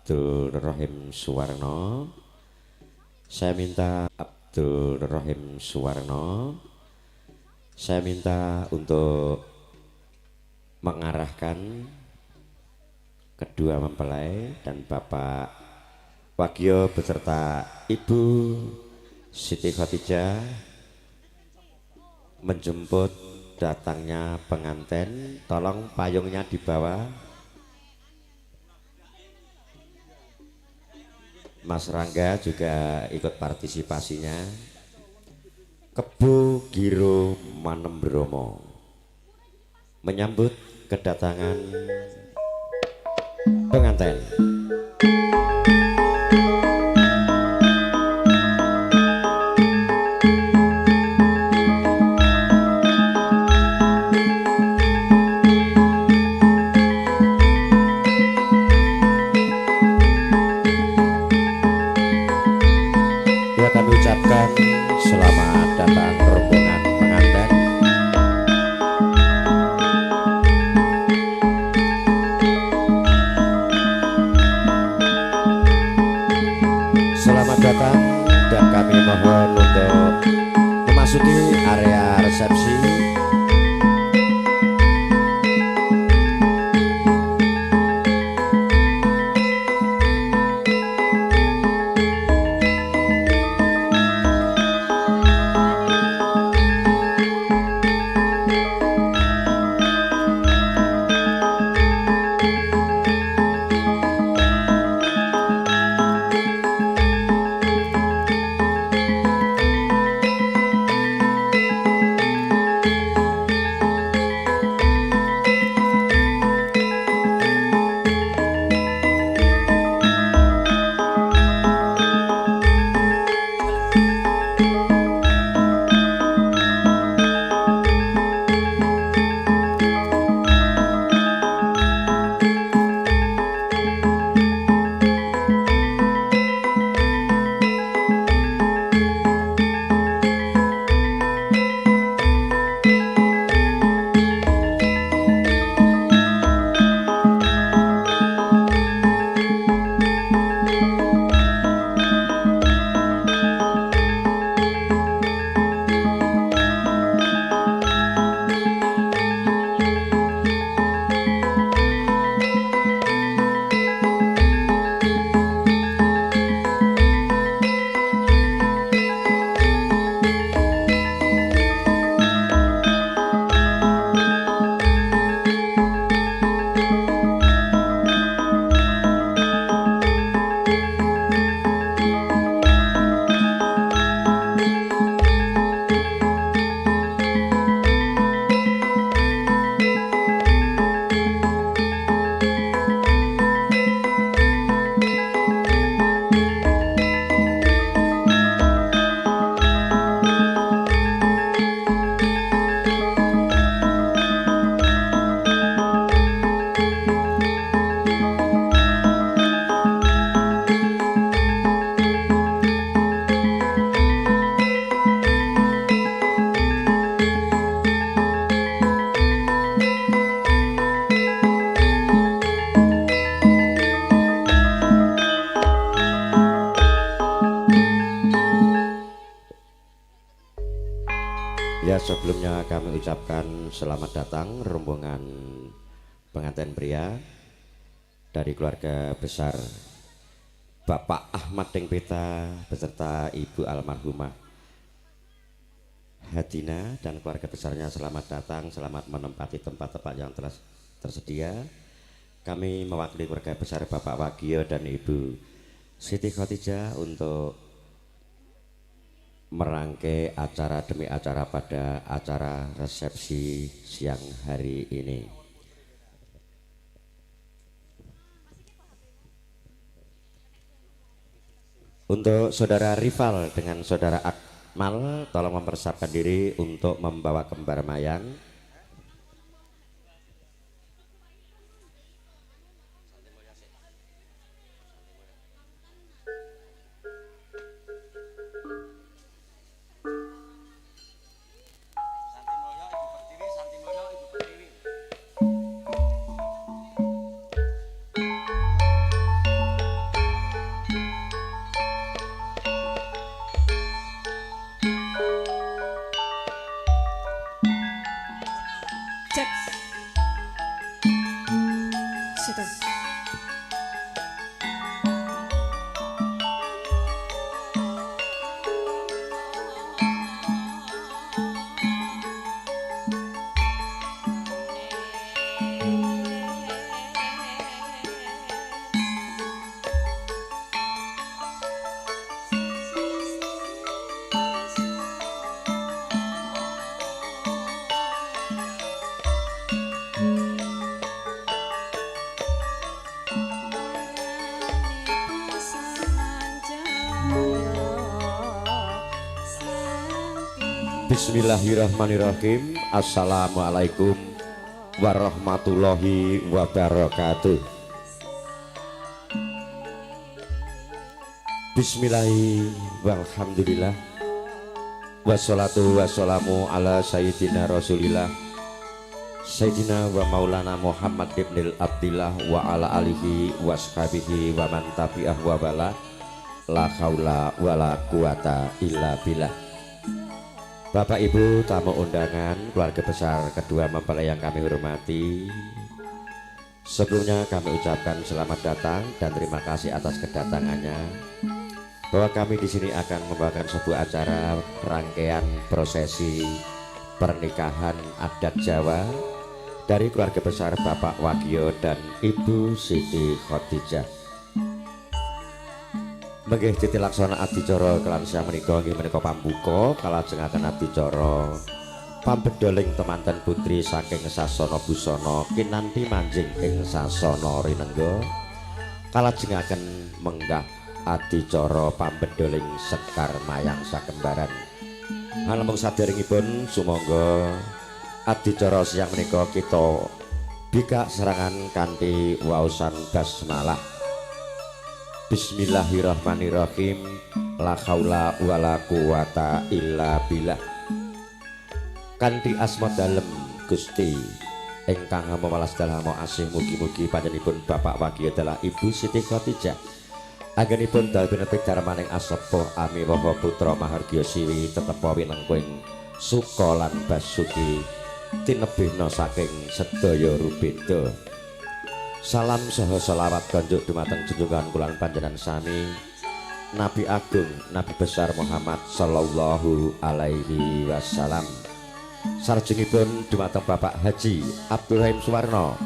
Abdul Rohim Suwarno. Saya minta Abdul Rohim Suwarno. Saya minta untuk mengarahkan kedua mempelai dan Bapak Wagio beserta Ibu Siti Khotijah menjemput datangnya pengantin. Tolong payungnya dibawa. Mas Rangga juga ikut partisipasinya. Kebo Giro Manembromo menyambut kedatangan pengantin. Ya, kami ucapkan selamat datang rombongan pengantin. Selamat datang dan kami mohon untuk memasuki area resepsi. Ya, sebelumnya kami ucapkan selamat datang rombongan pengantin pria dari keluarga besar Bapak Ahmad Dengpeta beserta Ibu almarhumah Hadina dan keluarga besarnya. Selamat datang, selamat menempati tempat-tempat yang telah tersedia. Kami mewakili keluarga besar Bapak Wagio dan Ibu Siti Khotijah untuk merangkai acara demi acara pada acara resepsi siang hari ini. Untuk saudara rival dengan saudara Akmal, tolong mempersiapkan diri untuk membawa kembar mayang. Bismillahirrahmanirrahim. Assalamualaikum warahmatullahi wabarakatuh. Bismillahirrahmanirrahim. Walhamdulillah. Wassalatu wassalamu ala sayyidina Rasulillah Sayyidina wa maulana Muhammad ibnil Abdillah wa ala alihi wa sahbihi wa man tabi'ah wa bala. La haula wa la quwata illa billah. Bapak Ibu tamu undangan, keluarga besar kedua mempelai yang kami hormati, sebelumnya kami ucapkan selamat datang dan terima kasih atas kedatangannya. Bahwa kami di sini akan membawakan sebuah acara rangkaian prosesi pernikahan adat Jawa dari keluarga besar Bapak Wagio dan Ibu Siti Khotijah. Menggih titilaksana adicara kelan siang menika nggih menika pambuka kalajengaken adicara pambedoling temanten putri saking sasana busana kinanti manjing ing sasana rinengga kalajengaken menggah adicara pambedoling sekar mayang sakembaran. Namung saderengipun sumangga adicara siang menika kita bikak serangan kanthi waosan basmalah. Bismillahirrahmanirrahim. La haula wala quwata illa billah. Kanthi asma dalem Gusti ingkang mawalas dalem asih mugi-mugi panjenenganipun Bapak Wagio adalah Ibu Siti Khotijah. Anggenipun dalem pinepik darmaning asepuh amiwaha putra mahargya siwi tetepa winengkuing suka lan basuki tinebihna saking sedaya rubeda. Salam saha selawat kanjuk dumateng junjungan kula panjenengan sami Nabi Agung Nabi Besar Muhammad sallallahu alaihi wasallam. Sarjengipun dumateng Bapak Haji Abdul Rahim Suwarno.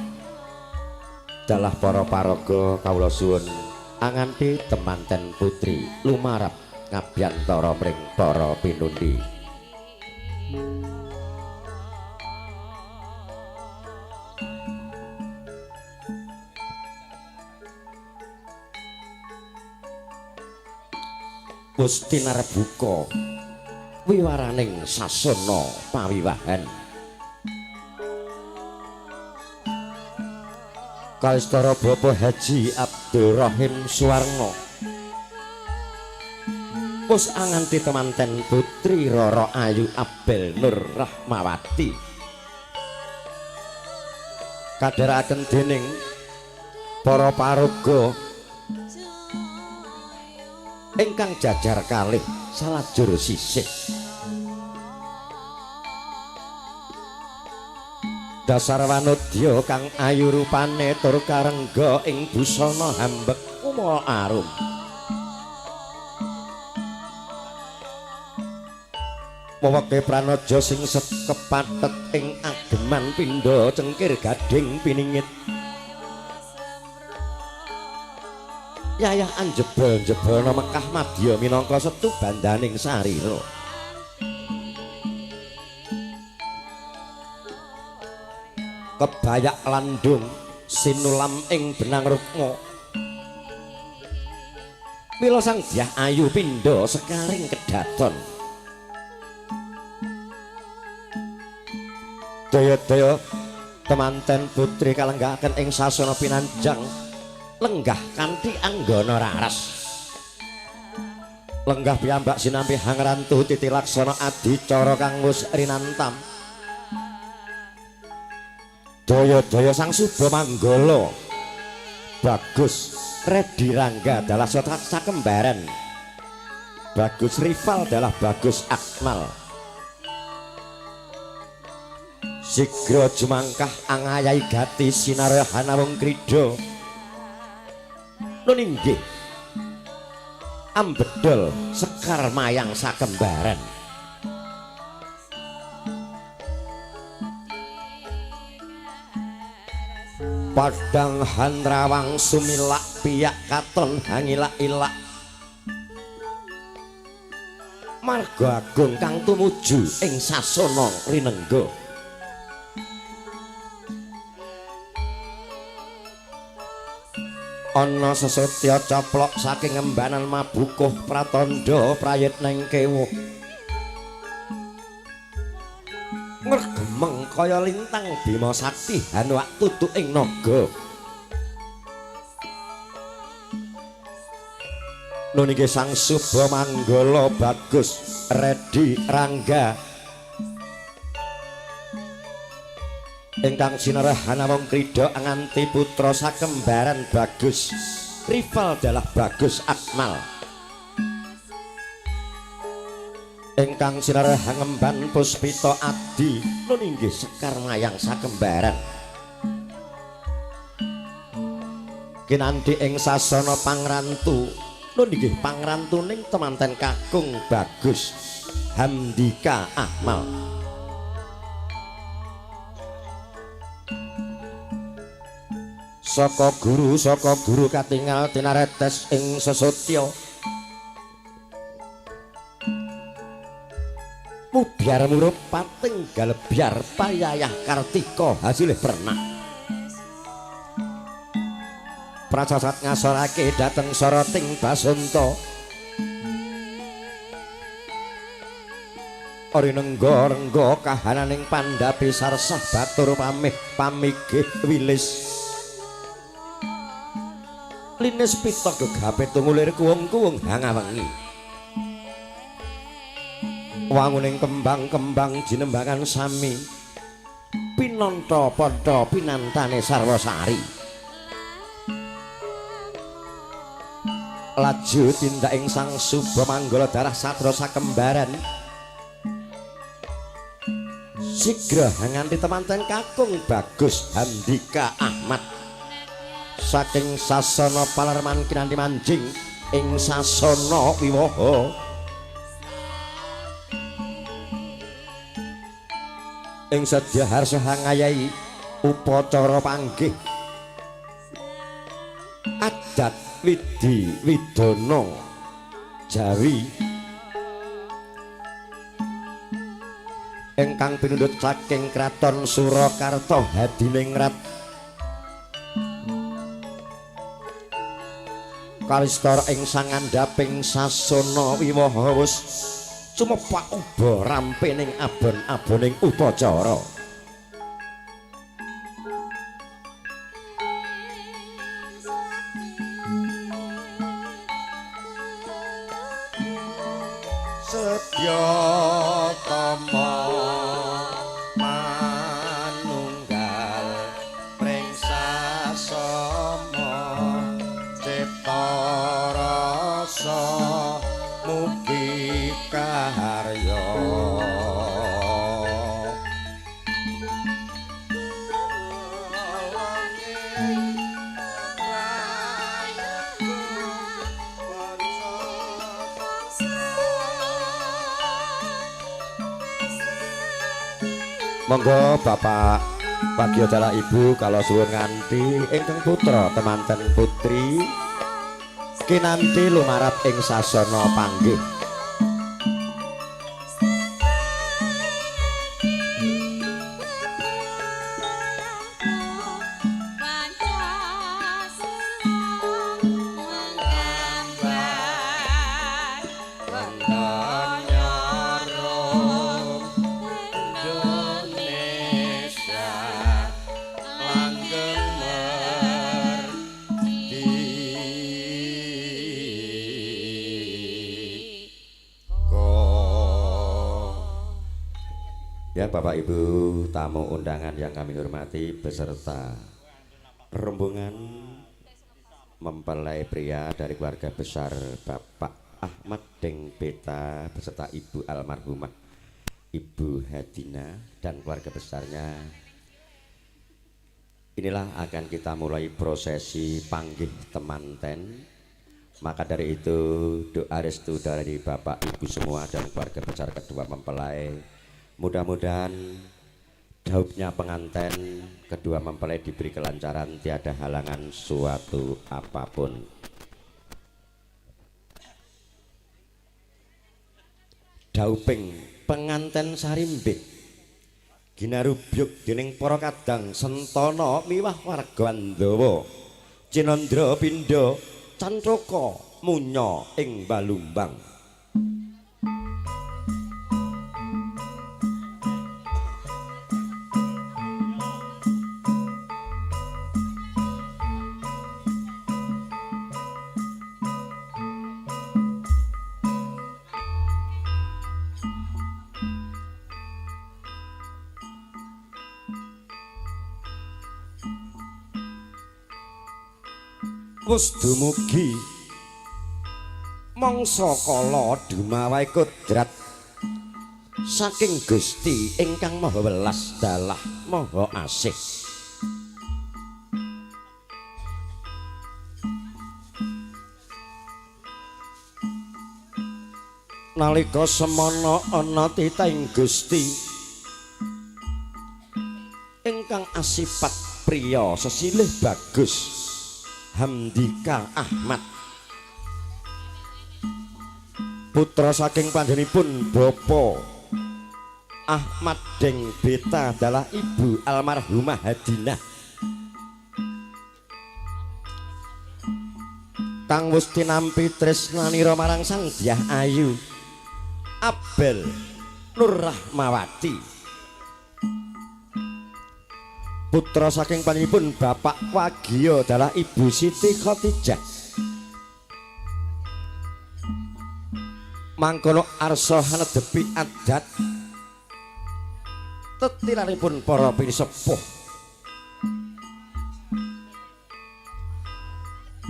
Dalah para paraga kawula suwun anganti temanten putri lumarap ngabyantara mring para pinundi. Wis tinarbuka wiwaraning sasana pawiwahan. Kalistara Bapak Haji Abdul Rahim Suwarno wis anganti temanten putri Roro Ayu Abel Nur Rahmawati kadharaken dening para paraga ingkang jajar kalih salajur sisih. Dasar wanodya kang ayu rupane tur karengga ing busana hambek umul arum. Weweke pranaja sing sekepathet ing ageman pindha cengkir gading piningit. Yayah anjebel-jebelna Mekah Madya minangka setu bandaning sarira. Kebayak landung sinulam ing benang rukma. Mila sang Dyah Ayu pindha sekaring kedaton. Daya-daya temanten putri kalenggaken ing sasana pinanjang lenggah kanthi anggana raras. Lenggah piyambak sinambi hangrantu titilaksana adicara kang wis rinantam. Daya-daya sang Suba Manggala Bagus Redi Rangga adalah sakembaran. Bagus rival adalah Bagus Akmal. Sigra jumangkah angayai gati sinarya hanawung krida. Nun inggih ambedol sekar mayang sakembaran. Padang handrawang sumilak piyak katon hangilak-ilak. Marga agung kang tumuju ing sasana rinengga. Ana sesetya coplok saking embanan mabukuh pratandha prayitning kewuh. ngregemeng kaya lintang Bima Sakti Hanwak tutuk ing naga. Nuniki Sang Suba Manggala Bagus Redi Rangga ingkang sinerahan namung krida nganti putra sakembaran Bagus rival dalah Bagus Akmal ingkang sinerahan ngemban Puspita Adi nun inggih Sekar Mayang sakembaran kinanthi ing sasana pangrantu nun inggih pangrantuning temanten kakung Bagus Hamdika Akmal saka guru katingal tinaretes ing sesotya mubyar murup pating galebyar payayah Kartika hasilih pernah prasasat ngasorake dhateng Sarating Basanta Orinengga-rengga kahananing pandhapi sarsah batur pamih pamigih wilis linis pita gegape tungulir kuwung-kuwung hangawengi wanguning kembang-kembang jinembangan sami pinanta padha pinantane sarwasari laju tindak ing Sang Suba Manggala darah satra sakembaran sigra nganti temanten kakung Bagus Handika Ahmad saking sasana Palerman kinanthi manjing ing sasana wiwaha ing sedya harsa ngayahi upacara panggih adat Widi Widana Jawi ingkang pinundhut saking kraton Surakarta Hadiningrat kalistar ing sangandhaping sasana wiwaha wus sumepak uba rampening abon-aboning upacara Sedyatama manunggal pring sasama cipta rasa mugi kaharya monggo Bapak Bagya dalah Ibu kalau suwun nganti ingkang putra temanten putri kinanthi lumarap ing sasana panggih ya Bapak Ibu tamu undangan yang kami hormati beserta rombongan mempelai pria dari keluarga besar Bapak Ahmad Deng Peta beserta Ibu almarhumah Ibu Hadina dan keluarga besarnya. Inilah akan kita mulai prosesi panggih temanten. Maka dari itu doa restu dari Bapak Ibu semua dan keluarga besar kedua mempelai, mudah-mudahan daupnya pengantin kedua mempelai diberi kelancaran, tiada halangan suatu apapun. Dauping penganten sarimbit ginarubyuk dening para kadang sentana miwah warga Andawa Cinandra Pindha Cantraka munya ing Balumbang. wus dumugi mangsa kala dumawae kodrat saking Gusti ingkang maha welas dalah maha asih. Nalika semana ana titahing Gusti ingkang asipat priya sesilih bagus Hamdika Ahmad putra saking panjenipun Bapa Ahmad Deng Beta adalah ibu almarhumah Hadinah kang wis tinampi tresnanira marang Sang Dyah Ayu Abel Nur Rahmawati putra saking panjenipun Bapak Wagio adalah Ibu Siti Khotijah mangkono arsa hanedepi adat tetiranipun para pinisepuh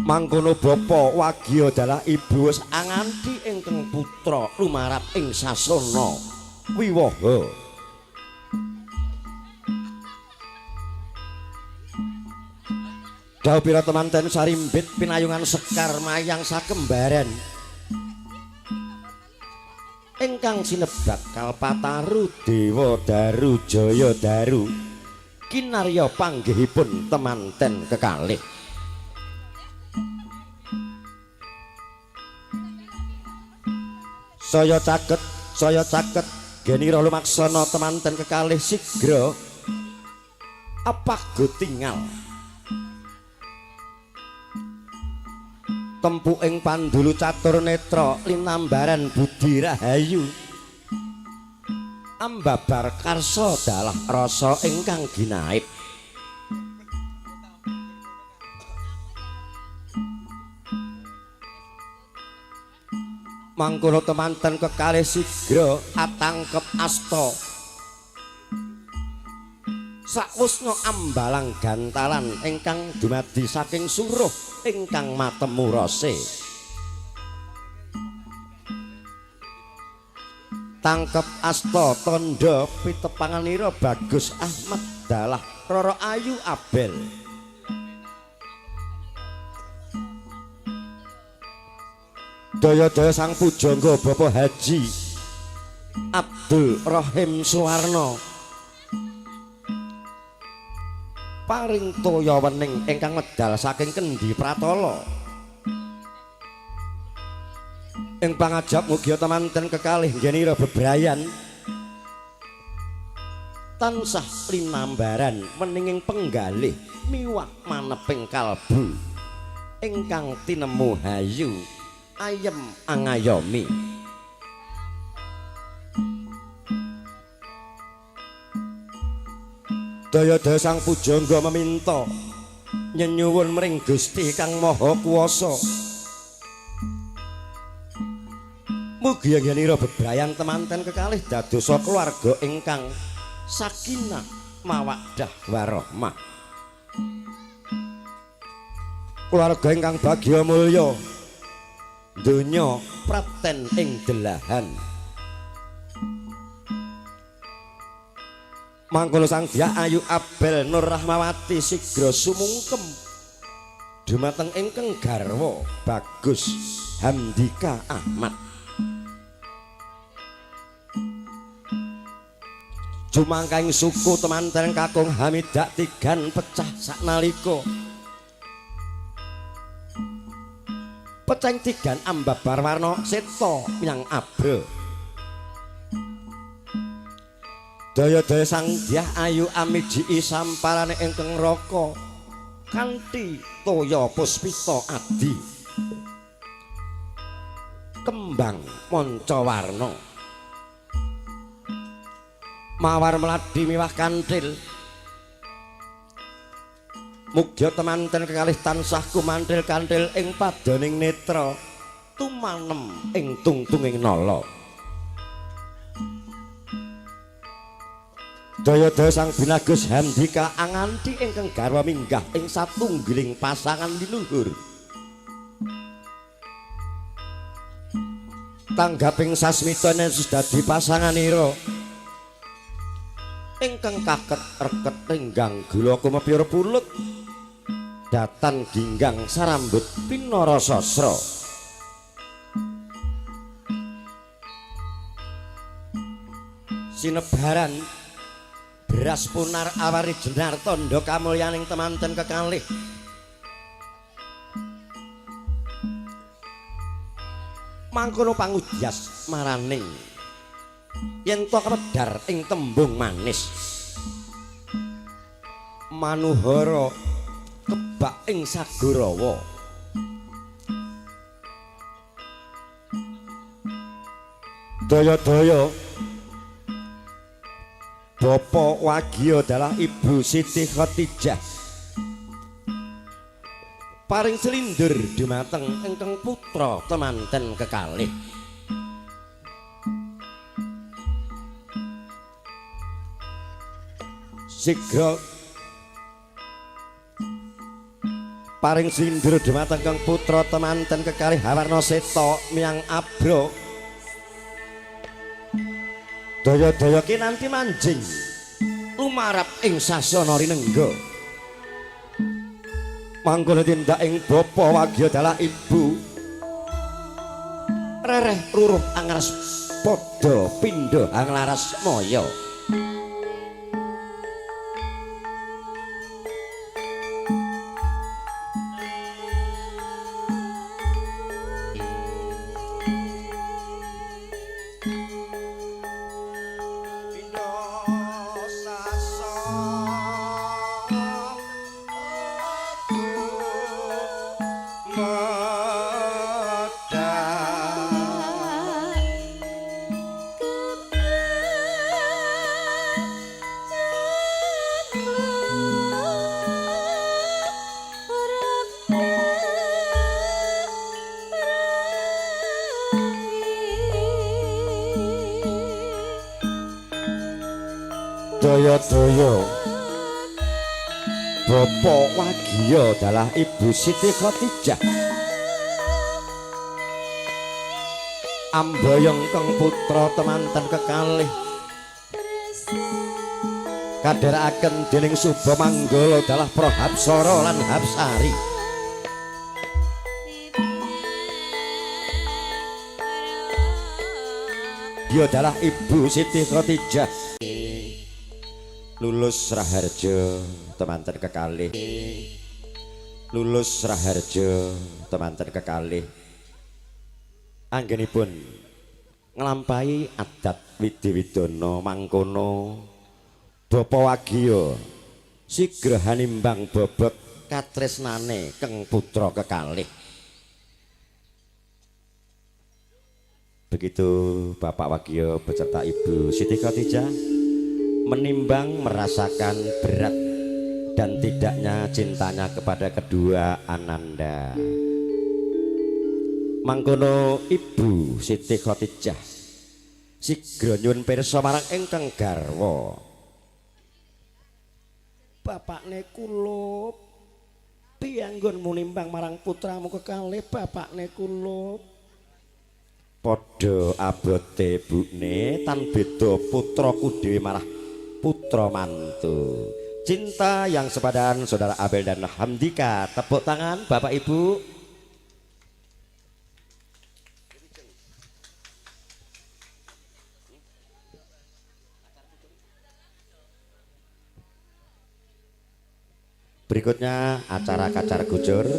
mangkono Bapa Wagio adalah ibu wis anganti ingkang putra lumarap ing sasana wiwaha dawuh pira temanten sarimbit pinayungan sekar mayang sakembaran ingkang sinebat Kalpataru Dewa Daru Jaya Daru kinarya panggihipun temanten kekalih saya caket genira lumaksana temanten kekalih sigra apago tinggal tempu ing pandulu catur netra linambaran budi rahayu ambabar karsa dalah rasa ingkang ginaib mangkono temanten kekalih sigra atangkep asta sakwusna ambalang gantalan ingkang dumadi saking suruh ingkang matemu rase tangkep asta tandha pitepanganira Bagus Ahmad dalah Roro Ayu Abel daya-daya sang pujangga Bapak Haji Abdul Rahim Suwarno paring toya wening ingkang medal saking Kendi Pratala ing pangajap mugia temanten kekalih ngenira bebrayan tansah linambaran meninging penggalih miwah maneping kalbu ingkang tinemu hayu ayem angayomi daya-daya sang pujangga meminta nyenyuwun mring Gusti kang maha kuwasa mugi anggenira bebrayan temanten kekalih dadosa keluarga ingkang sakinah mawaddah warahmah keluarga ingkang bagya mulya donya praten ing delahan mangkono Sang Dyah Ayu Abel Nur Rahmawati sigra sumungkem dumateng ingkang garwa Bagus Hamdika Ahmad jumangkaing suku temanten kakung Hamidak Tigan pecah saknalika pecah Tigan ambabar warna seta yang abra daya-daya Sang Dyah Ayu amiji samparane ingkang raka kanthi toya puspita adi kembang mancawarna mawar meladi miwah kanthil mugia temanten kekalih tansah kumantil kanthil ing padaning netra tumanem ing tungtunging nala daya-daya Sang Binagus Hamdika anganti ingkang garwa minggah ing satunggiling pasangan liluhur tanggaping sasmita yen dadi pasanganira ingkang kaket reket tenggang gula kumepyur pulut datan ginggang sarambut pinara sasra sinebaran beras punar awari jenar tondo kamulyaning temanten kekalih mangkono pangudyas maraning yen to kepedar ing tembung manis manuhara kebak ing sagarawa daya-daya Bapa Wagya adalah Ibu Siti Khotijah paring selindur dumateng ingkang putra temanten kekalih sigra paring selindur dumateng ingkang putra temanten kekalih hawarna seta miang abra daya-daya kinanti manjing lumarap ing sasana rinengga mangkono tindak ing Bapa Wagya dalah Ibu rereh ruruh angras padha pindha anglaras maya daya-daya Bapa Wagya adalah Ibu Siti Khotijah ambayang kang putra temanten kekalih kadherekaken dening Suba Manggala adalah Prahapsara lan Hapsari dia adalah Ibu Siti Khotijah lulus Raharja temanten kekalih lulus Raharja temanten kekalih anggenipun nglampahi adat Widhi-Widana mangkono Bapa Wagya sigra hanimbang bobot katresnane keng putra kekalih begitu Bapak Wagya beserta Ibu Siti Khotijah menimbang merasakan berat dan tidaknya cintanya kepada kedua ananda mangkono Ibu Siti Khotijah sigra nyuwun pirsa marang ingkang garwa bapakne kula piye anggonmu nimbang marang putramu kekalih bapakne kula padha abote bune tan beda putraku dhewe marah putra mantu cinta yang sepadan saudara Abel dan Hamdika tepuk tangan Bapak Ibu berikutnya acara kacar gujur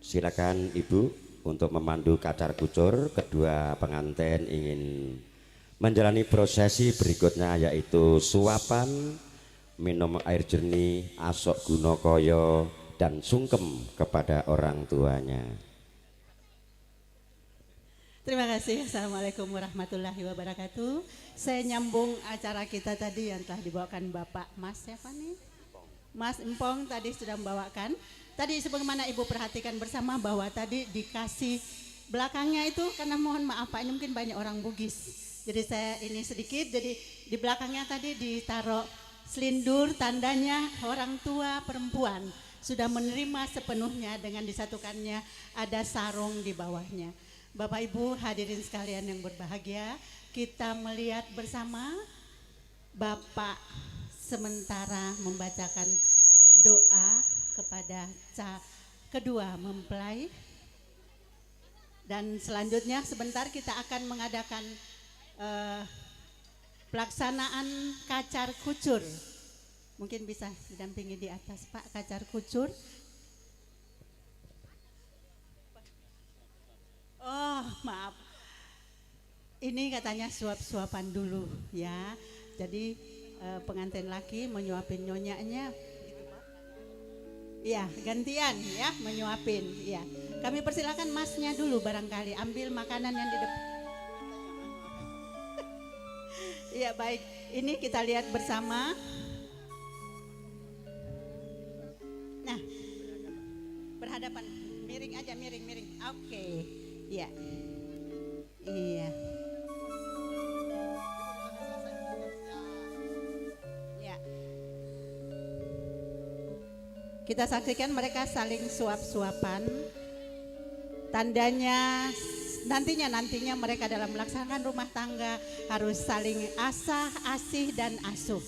silakan Ibu untuk memandu kacar kucur. Kedua pengantin ingin menjalani prosesi berikutnya yaitu suapan, minum air jernih, asok guna kaya dan sungkem kepada orang tuanya. Terima kasih. Assalamualaikum warahmatullahi wabarakatuh. Saya nyambung acara kita tadi yang telah dibawakan Bapak Mas siapa nih? Mas Empong tadi sudah membawakan. Tadi sebagaimana Ibu perhatikan bersama bahwa tadi dikasih belakangnya itu karena mohon maaf Pak ini mungkin banyak orang Bugis. Jadi saya ini sedikit jadi di belakangnya tadi ditaruh selindur tandanya orang tua perempuan. sudah menerima sepenuhnya dengan disatukannya ada sarung di bawahnya. Bapak Ibu hadirin sekalian yang berbahagia, kita melihat bersama Bapak sementara membacakan doa kepada kedua mempelai. Dan selanjutnya sebentar kita akan mengadakan pelaksanaan kacar kucur. Mungkin bisa didampingi di atas Pak kacar kucur. Oh maaf, ini katanya suap-suapan dulu ya. Jadi pengantin laki menyuapin nyonyanya. Iya, gantian ya menyuapin. Iya. Kami persilakan masnya dulu barangkali ambil makanan yang di depan. Iya baik, ini kita lihat bersama. Nah, berhadapan, miring aja, miring. Oke, iya. Iya. Ya. Kita saksikan mereka saling suap-suapan. Tandanya nantinya mereka dalam melaksanakan rumah tangga harus saling asah, asih dan asuh.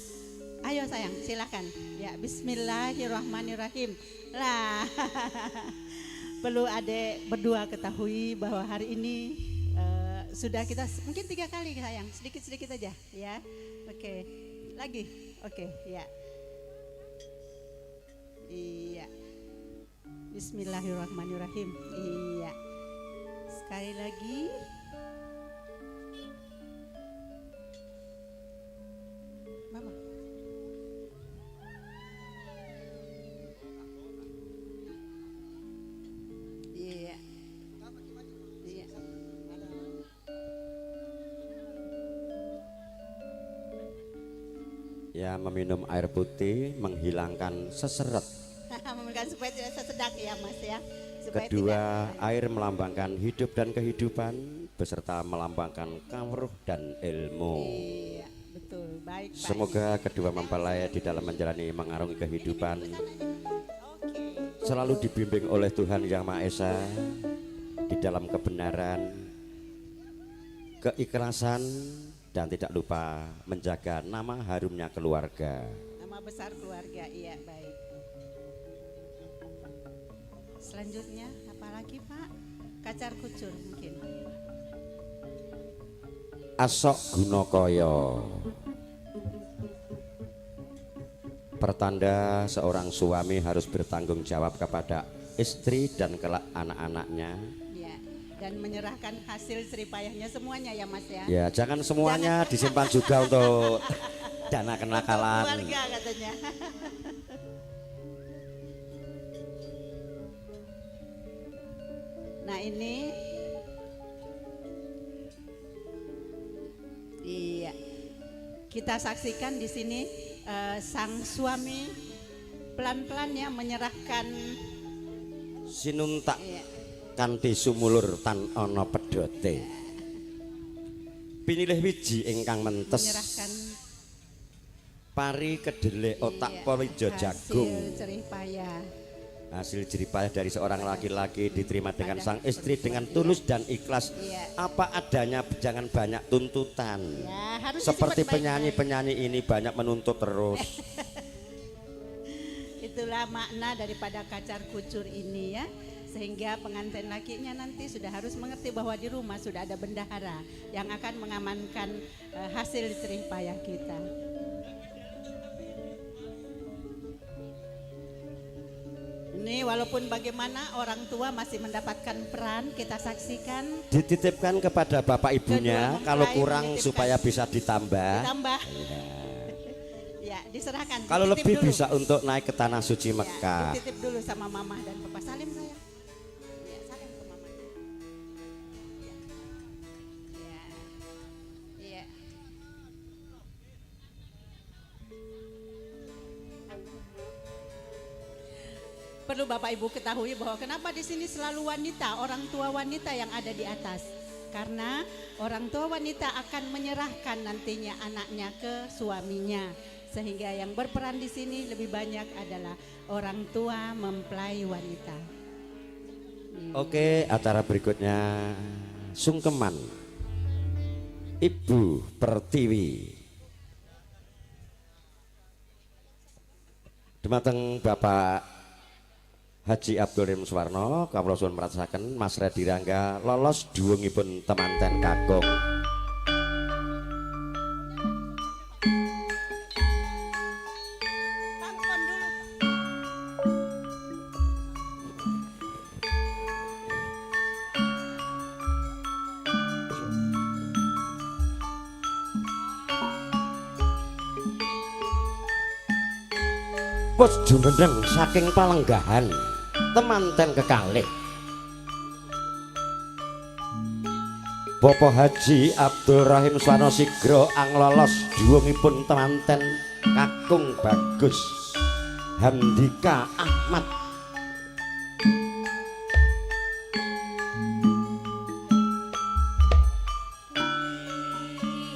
Ayo sayang, silakan. Ya, bismillahirrahmanirrahim. Lah. Perlu adik berdua ketahui bahwa hari ini sudah kita mungkin 3 kali sayang, sedikit-sedikit aja ya. Oke. Lagi. Oke, ya. Iya. Bismillahirrahmanirrahim. Iya. Sekali lagi. Mama. Iya. Iya. Ya, meminum air putih menghilangkan seseret. Supaya tidak sesedak ya Mas ya. Kedua, air melambangkan hidup dan kehidupan beserta melambangkan kawruh dan ilmu. Iya, betul. Baik. Semoga kedua mempelai di dalam menjalani mengarungi kehidupan selalu dibimbing oleh Tuhan Yang Maha Esa di dalam kebenaran, keikhlasan, dan tidak lupa menjaga nama harumnya keluarga. Nama besar keluarga, iya baik. Selanjutnya apalagi Pak? Kacar kucur mungkin. Asok Gunakaya, pertanda seorang suami harus bertanggung jawab kepada istri dan kelak anak-anaknya. Ya, dan menyerahkan hasil jeripayahnya semuanya ya Mas ya. Ya, jangan semuanya disimpan juga untuk dana kenakalan. Keluarga katanya. Nah ini, iya, kita saksikan di sini sang suami pelan-pelan ya menyerahkan sinuntak kanthi sumulur tan ana pedote. Pinilih wiji ingkang mentes. Menyerahkan pari kedelai otak polijo jagung. Hasil jerih payah. Hasil jerih payah dari seorang laki-laki diterima dengan sang istri dengan tulus dan ikhlas. Apa adanya, jangan banyak tuntutan. Ya, seperti penyanyi-penyanyi ini banyak menuntut terus. Itulah makna daripada kacar kucur ini ya. Sehingga pengantin lakinya nanti sudah harus mengerti bahwa di rumah sudah ada bendahara yang akan mengamankan hasil jerih payah kita. Ini walaupun bagaimana orang tua masih mendapatkan peran, kita saksikan. Dititipkan kepada bapak ibunya, kalau kurang supaya bisa ditambah. Ditambah. Ya, diserahkan. Kalau lebih dulu. bisa untuk naik ke tanah suci Mekah. Dititip dulu sama mama dan papa. Salim saya. Ya, salim ke mama. Ya. Ya. Ya. Perlu Bapak Ibu ketahui bahwa kenapa di sini selalu wanita, orang tua wanita yang ada di atas. Karena orang tua wanita akan menyerahkan nantinya anaknya ke suaminya. sehingga yang berperan di sini lebih banyak adalah orang tua mempelai wanita. Oke, acara berikutnya sungkeman Ibu Pertiwi. Dumateng Bapak Haji Abdul Rahim Suwarno, kawula suwun merasaken Mas Redi Rangga lolos duwungipun temanten kakung. Pos jumeneng saking palenggahan temanten kekalih Bapak Haji Abdul Rahim Suwarno Sigro anglolos duwungipun temanten kakung Bagus Hamdika Ahmad.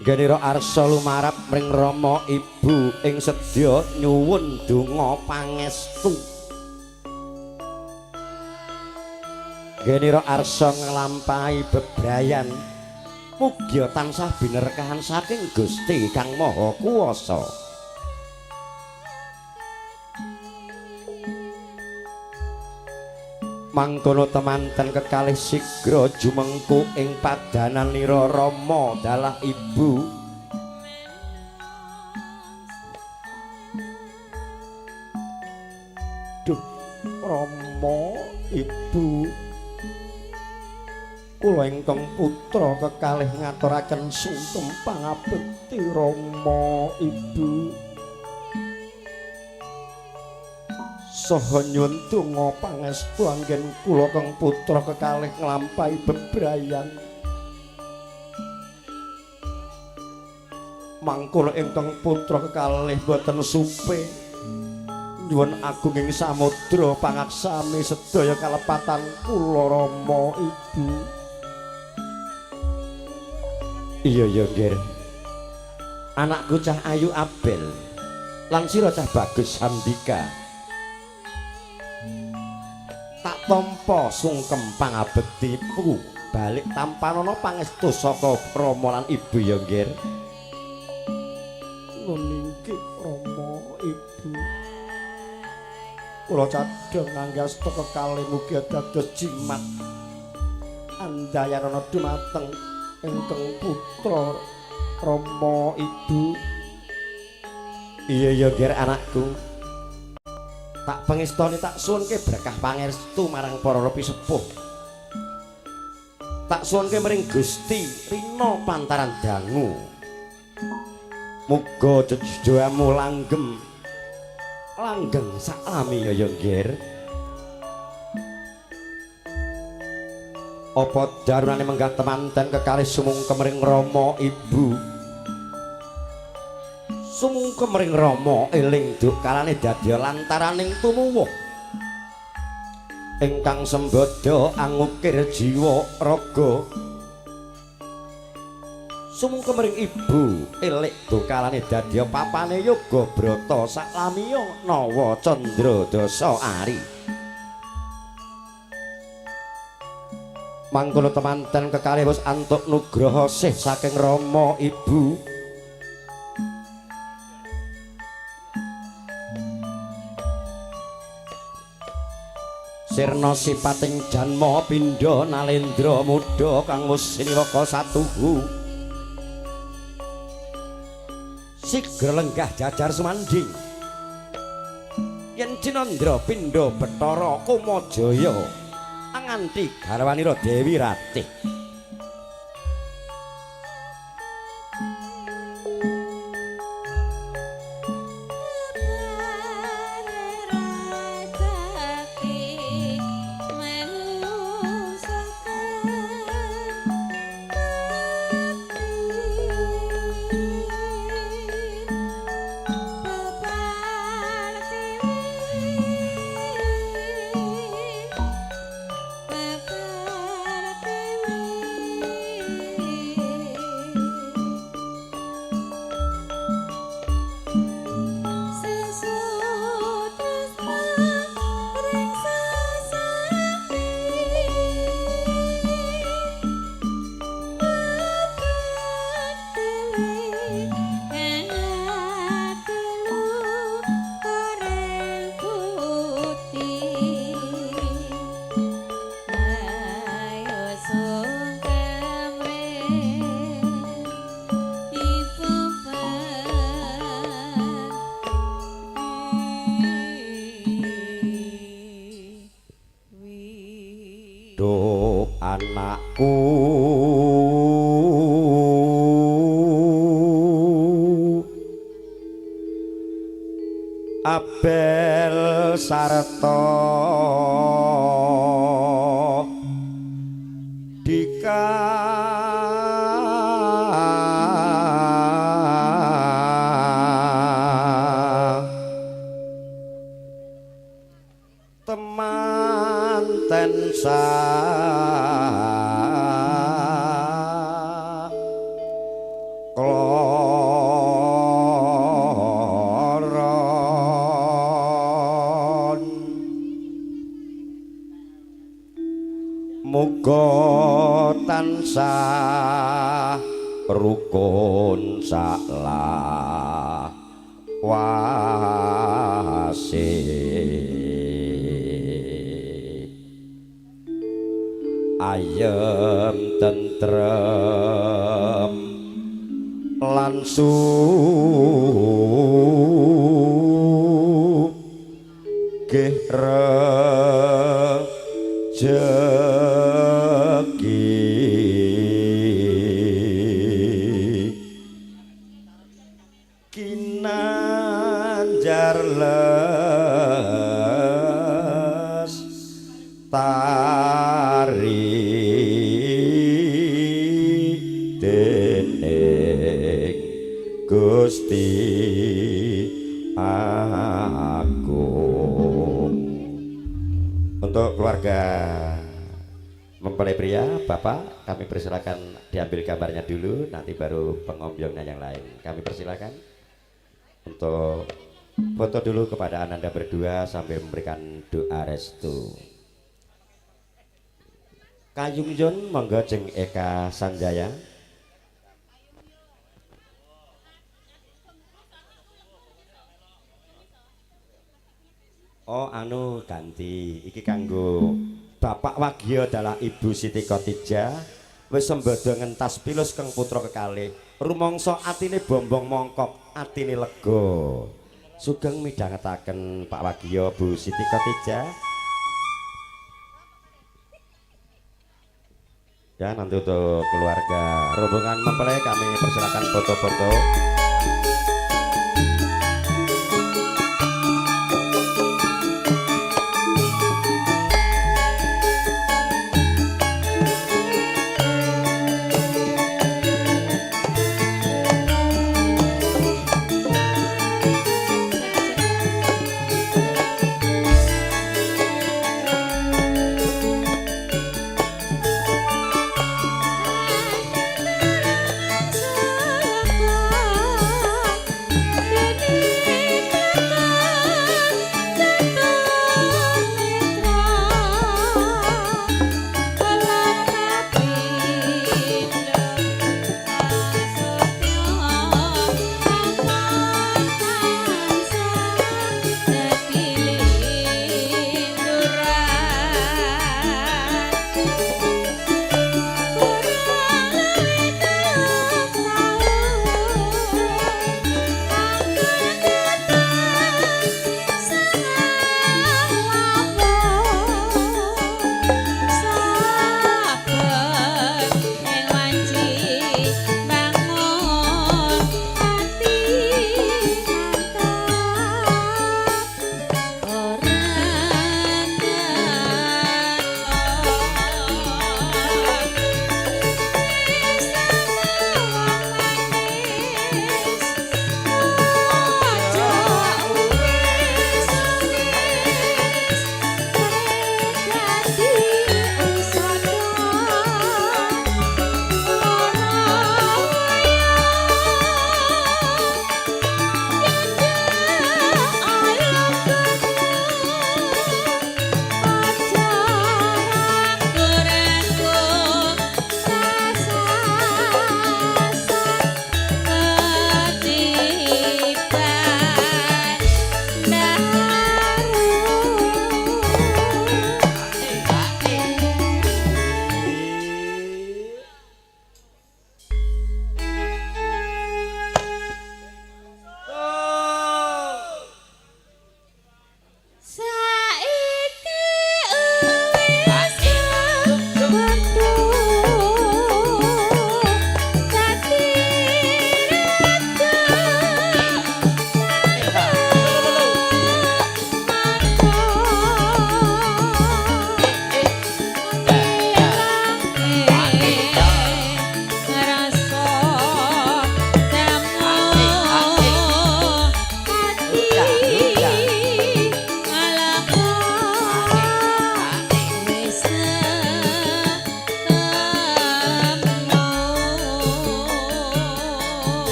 Genira arsa lumarap mring Rama Ibu ing sedya nyuwun donga pangestu. Genira arsa nglampahi bebrayan mugi tansah binerkahan saking Gusti Kang Maha Kuwasa. Mangkono temanten kekalih sigra jumengku ing padananira Rama dalah Ibu. Duh, Rama Ibu. Kula ingkang putra kekalih ngaturaken sungkem pangabekti Rama Ibu. Saha nyuwun donga pangestu anggen kula kang putra kekalih nglampahi bebrayan. Mangkono ingkang putra kekalih boten supe. Nyuwun agung ing samudra pangaksami sedaya kalepatan kula Rama Ibu. Iya ya, Nger. Anakku cah ayu Abel lan sira cah Bagus Hamdika. Tak tampa sungkem pangabektiku balik tampanana pangestu saka Rama lan Ibu ya Nger. Nggih Rama Ibu. Kula cadhong anggasta kekalih mugi dados jimat andayana dumateng ingkang putra Rama Ibu. Iya ya Nger anakku. Tak pengestoni tak suwunke berkah pangestu marang para repi sepuh. Tak suwunke mring Gusti Rina pantaran dangu. Muga jejoamu langgeng saklami ya Nger. Apa darunane menggah temanten kekalih sumungkem mring Rama Ibu. Sumungkem ring Rama eling duk kalane dadya lantaraning tumuwuh ingkang sembada angukir jiwa raga. Sumungkem ring Ibu elik duk kalane dadya papane yoga brata saklamiya nawa candra dasa ari. Mangkono temanten kekalih wis antuk nugraha sih saking Rama Ibu. Sirna sipating janma pindha nalendra muda kang wis siniwaka satuhu. Sigra lenggah jajar sumanding. Yen Cinandra pindha Bathara Kumajaya anganti garwanira Dewi Ratih. aku Abel sarta Dika temanten kloron muga tansah rukun salah ayem tentrem lan sugih rejeki kinanjar lestari dening Gusti Agung. Untuk keluarga mempelai pria, Bapak, kami persilakan diambil gambarnya dulu, nanti baru pengombyongnya yang lain. Kami persilakan untuk foto dulu kepada Ananda berdua sambil memberikan doa restu. Kayung Jun monggo jeng Eka Sanjaya. Oh anu ganti iki kanggo Bapak Wagio adalah Ibu Siti Khotijah wis sembada ngentas pilus keng putra kekalih rumangsa atine bombong mongkok atine lega sugeng midhangetaken Pak Wagio Bu Siti Khotijah. Ya nanti untuk keluarga rombongan mempelai kami persilakan foto-foto.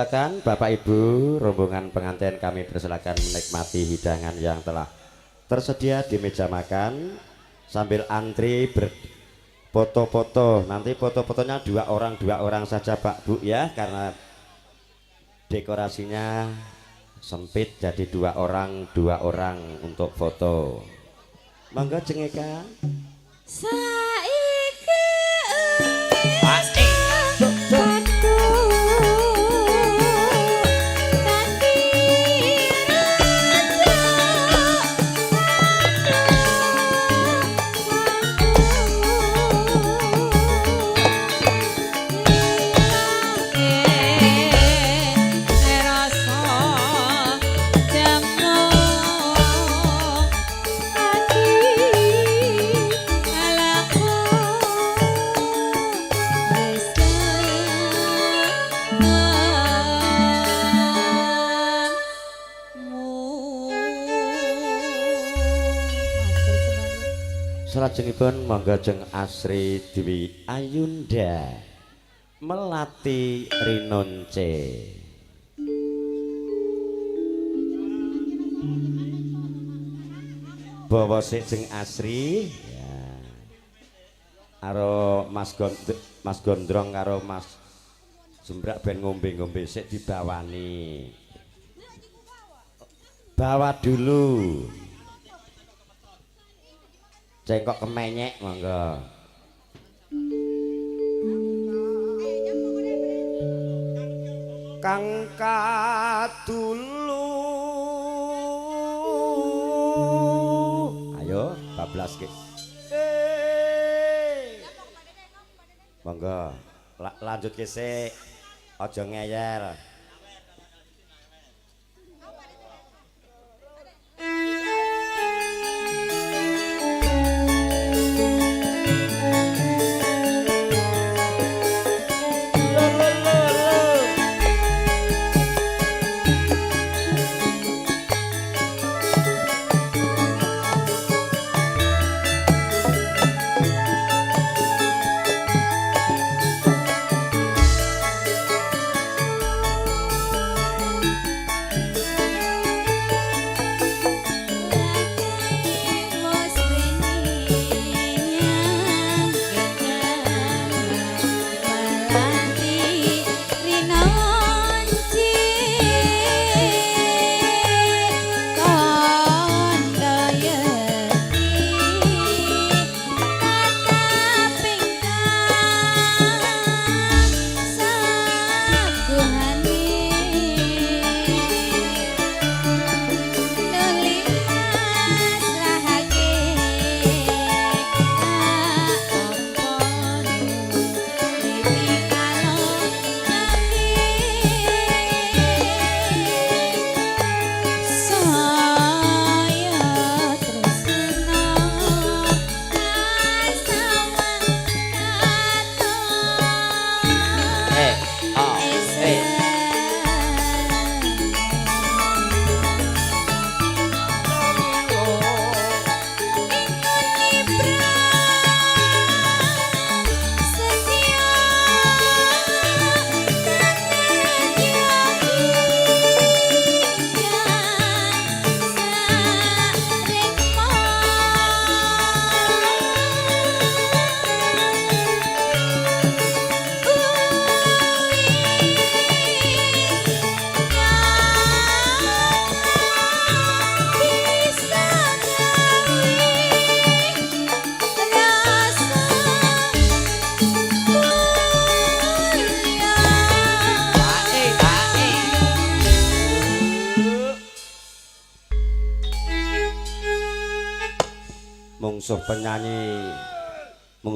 Silakan Bapak Ibu, rombongan pengantin kami persilakan menikmati hidangan yang telah tersedia di meja makan sambil antri berfoto-foto. Nanti foto-fotonya dua orang saja Pak Bu ya, karena dekorasinya sempit jadi dua orang untuk foto. Monggo jengeka. Saiki Pasti. Salajengipun monggo jeng Asri Dewi Ayunda Melati Rinonce. Bawa sik jeng Asri ya. Karo Mas Gondrong karo Mas Jembrak ben ngombe-ngombe sik dibawani. Bawa dulu. Cengkok kemenyek monggo. Kang katulu. Ayo bablas ki. Monggo. Lanjut ki sik. Aja ngeyel.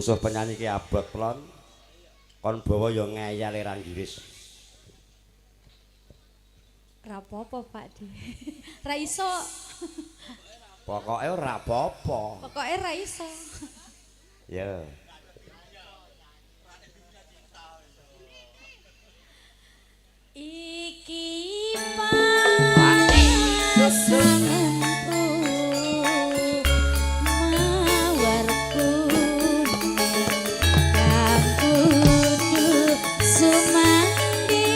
mungsuh penyanyi ki abot plon kon bawa ya ngeyel ra ngiris. Ra apa-apa Pak Di. Ra iso. Pokoke ora apa-apa. Pokoke ra iso. Ya. Iki pasanganku mawarku kang kudu sumanggi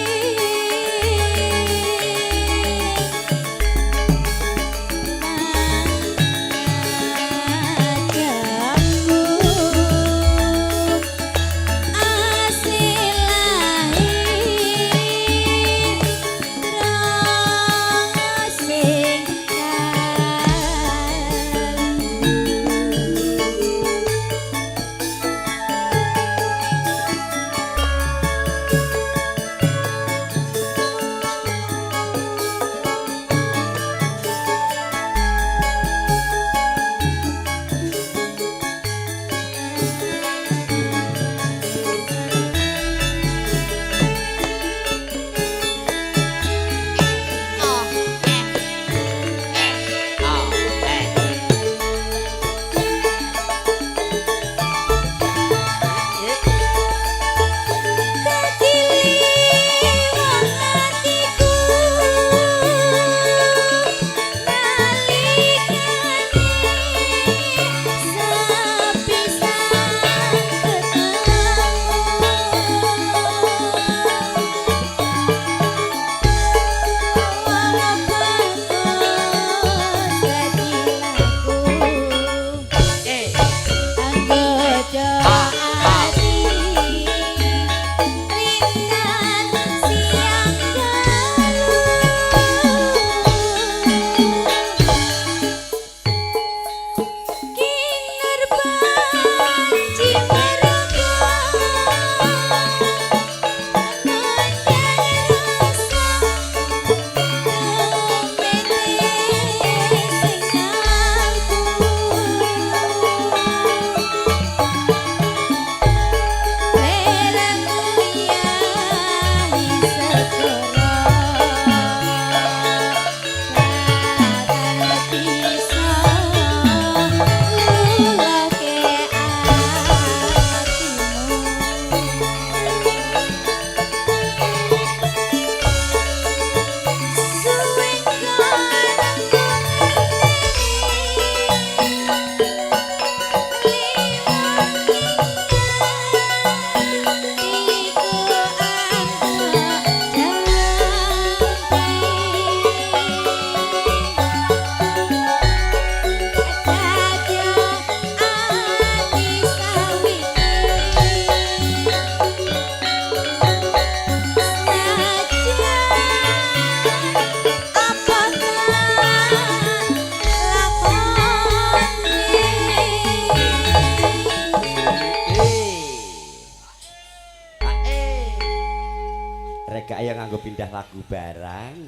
kanggo pindah lagu barang.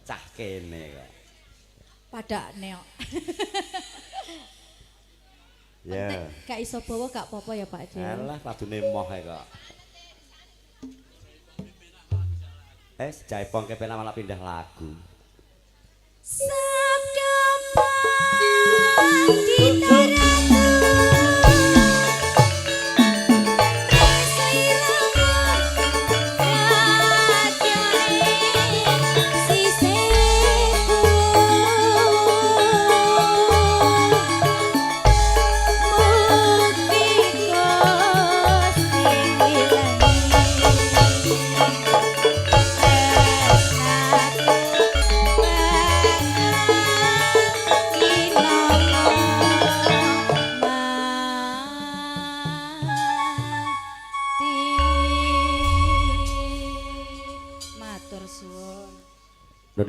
Cah kene kok. Pada neok. Ya. Gak iso bawa gak apa-apa ya Pak De. Alah padune moh ae kok. Jaipong kepenak malah pindah lagu. Sabda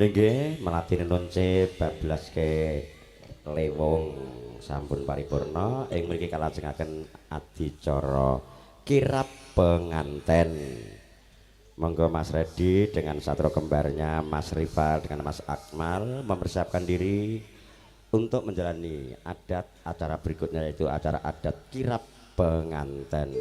panggitaratu nggih melatih nonce bablas ke lewong sampun paripurna ing mriki kalajengaken adicara kirab penganten. Monggo Mas Redi dengan satro kembarnya Mas Rival dengan Mas Akmal mempersiapkan diri untuk menjalani adat acara berikutnya yaitu acara adat kirab penganten.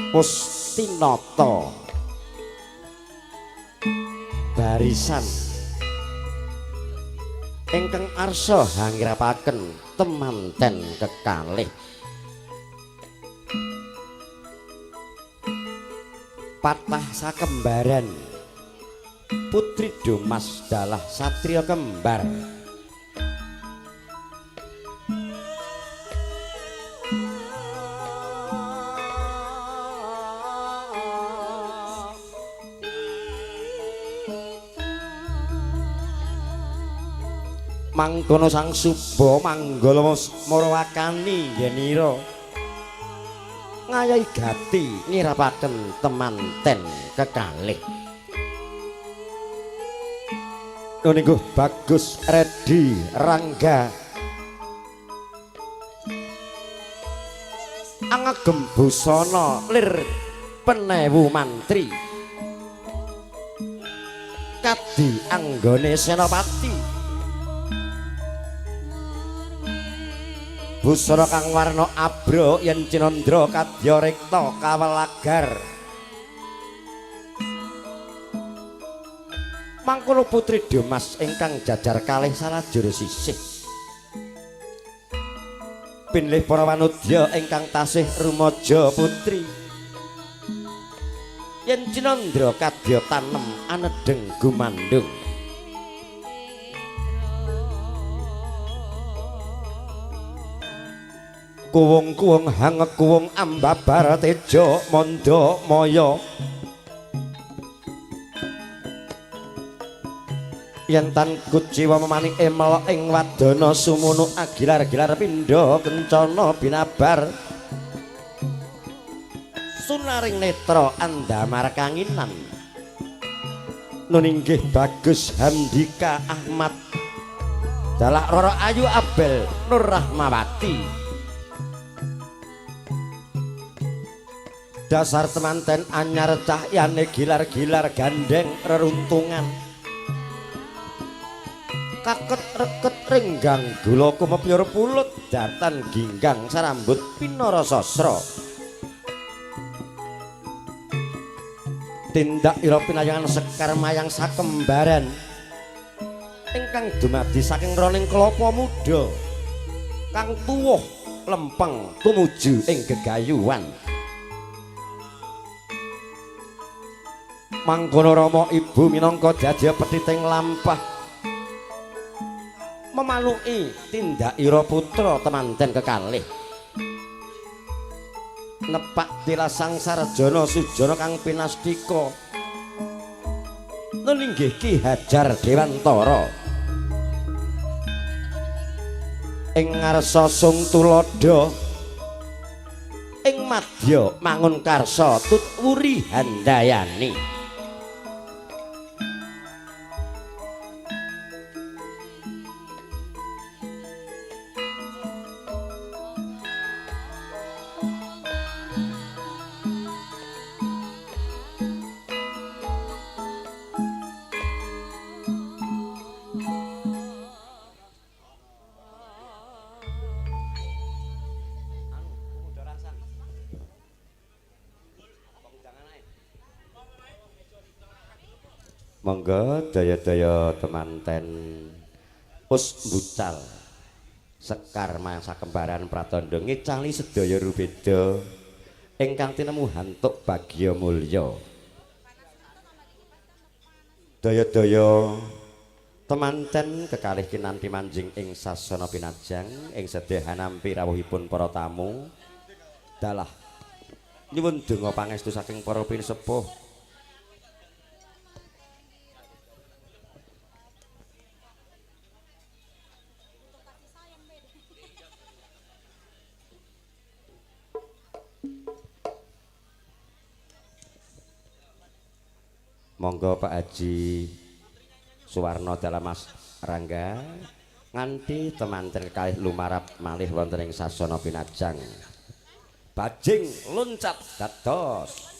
Pustinoto barisan ingkang arsa hangirapaken temanten kekalih patah sakembaran Putri Domas dalah satriya kembar mangkono sang suba manggala marawakani yenira ngayahi gati ngirapaken temanten kekalih nungguh Bagus Redi Rangga angagem busana lir penewu mantri kadi anggone senopati busana kang warna abra yen cinandra kadya rekta kawelagar mangkono Putri Domas ingkang jajar kalih salajur sisih pinlih para wanudya ingkang tasih rumaja putri yen cinandra kadya tanem anedeng gumandhung kuwung-kuwung hangek kuwung ambabar teja manda maya yen tan kuciwa memaning emel ing wadana sumunu agilar-gilar pindha kencana binabar sunaring netra andamar kanginan nuninggih Bagus Handika Ahmad dalah Roro Ayu Abel Nur Rahmawati dasar temanten anyar cahyane gilar-gilar gandeng reruntungan kaket reket renggang gula kumepyur pulut datan ginggang sarambut pinara sasra tindak ira pinayangan sekar mayang sakembaran ingkang dumadi saking roning kelapa muda kang tuwuh lempeng tumuju ing gegayuhan mangkono Rama Ibu minangka jajah petiting lampah maluki tindakira putra temanten kekalih nepak tilasang sarjana sujana kang pinastika nulinggih Ki Hajar Dewantara ing ngarsa sung tulodo ing madya mangun karsa tut wuri handayani monggo daya-daya temanten us bucal sekar masa kembaran pratandha ngicali sedaya rubeda ingkang tinemu hantuk bagya mulya daya-daya temanten kekalih kinanti manjing ing sasana pinajang ing sedaya nampi rawuhipun para tamu dalah nyuwun donga pangestu saking para pinisepuh. Monggo Pak Haji Suwarno dalam Mas Rangga nganti temanten kekalih lumarap malih wonten ing sasana pinajang bajing loncat dados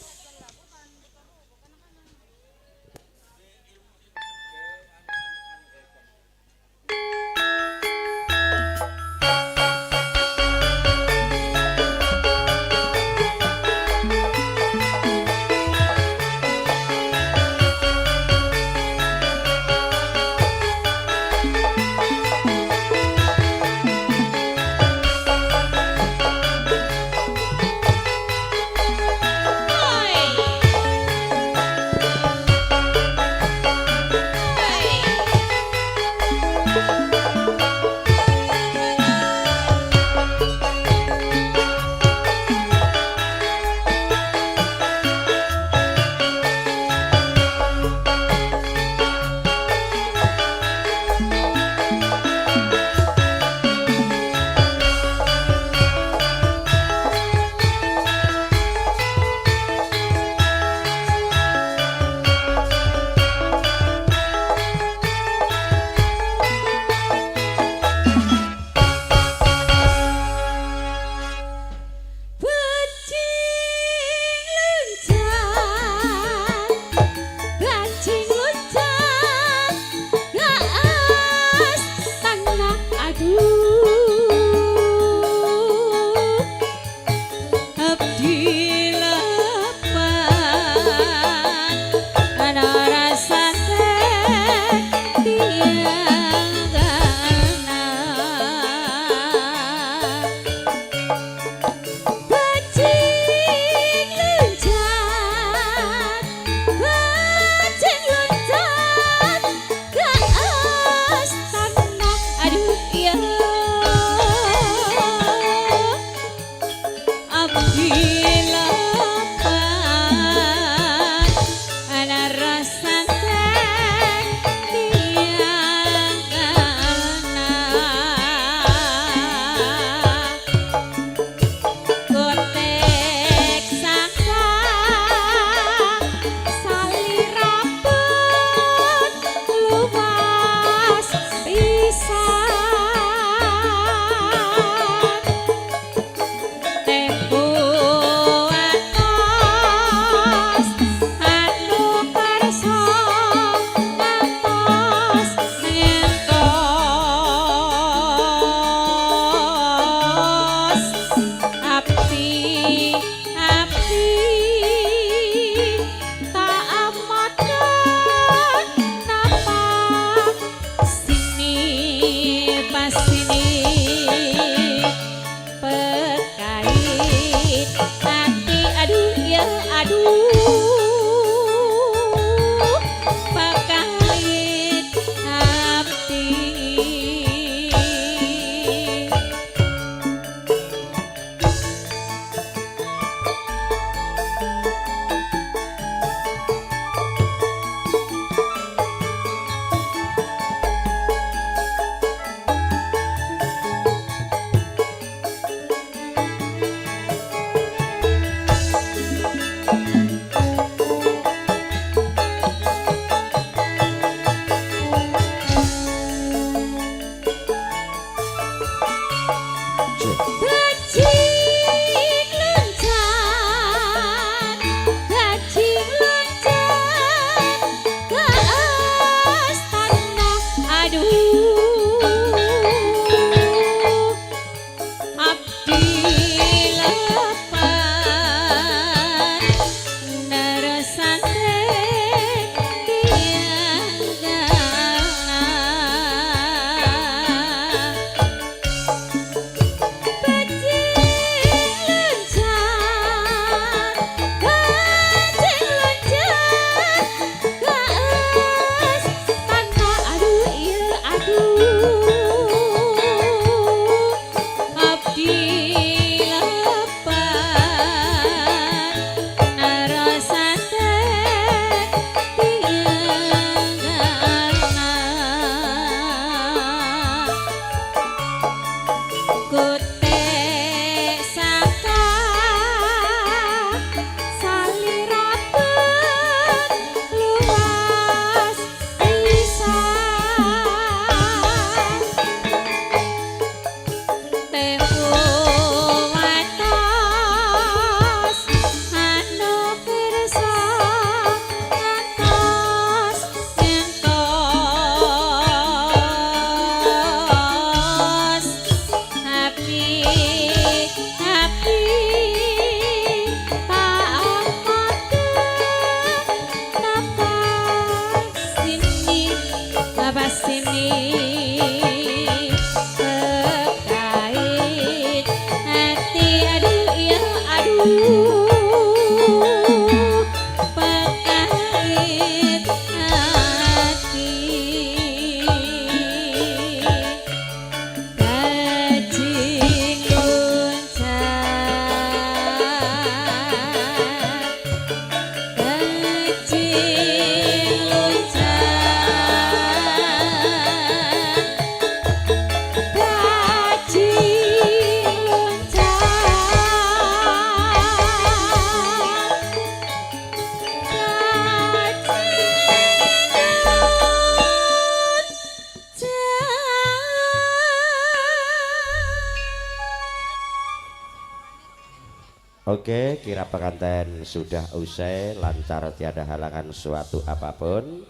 Oke, kira pengantin sudah usai, lancar tiada halangan suatu apapun.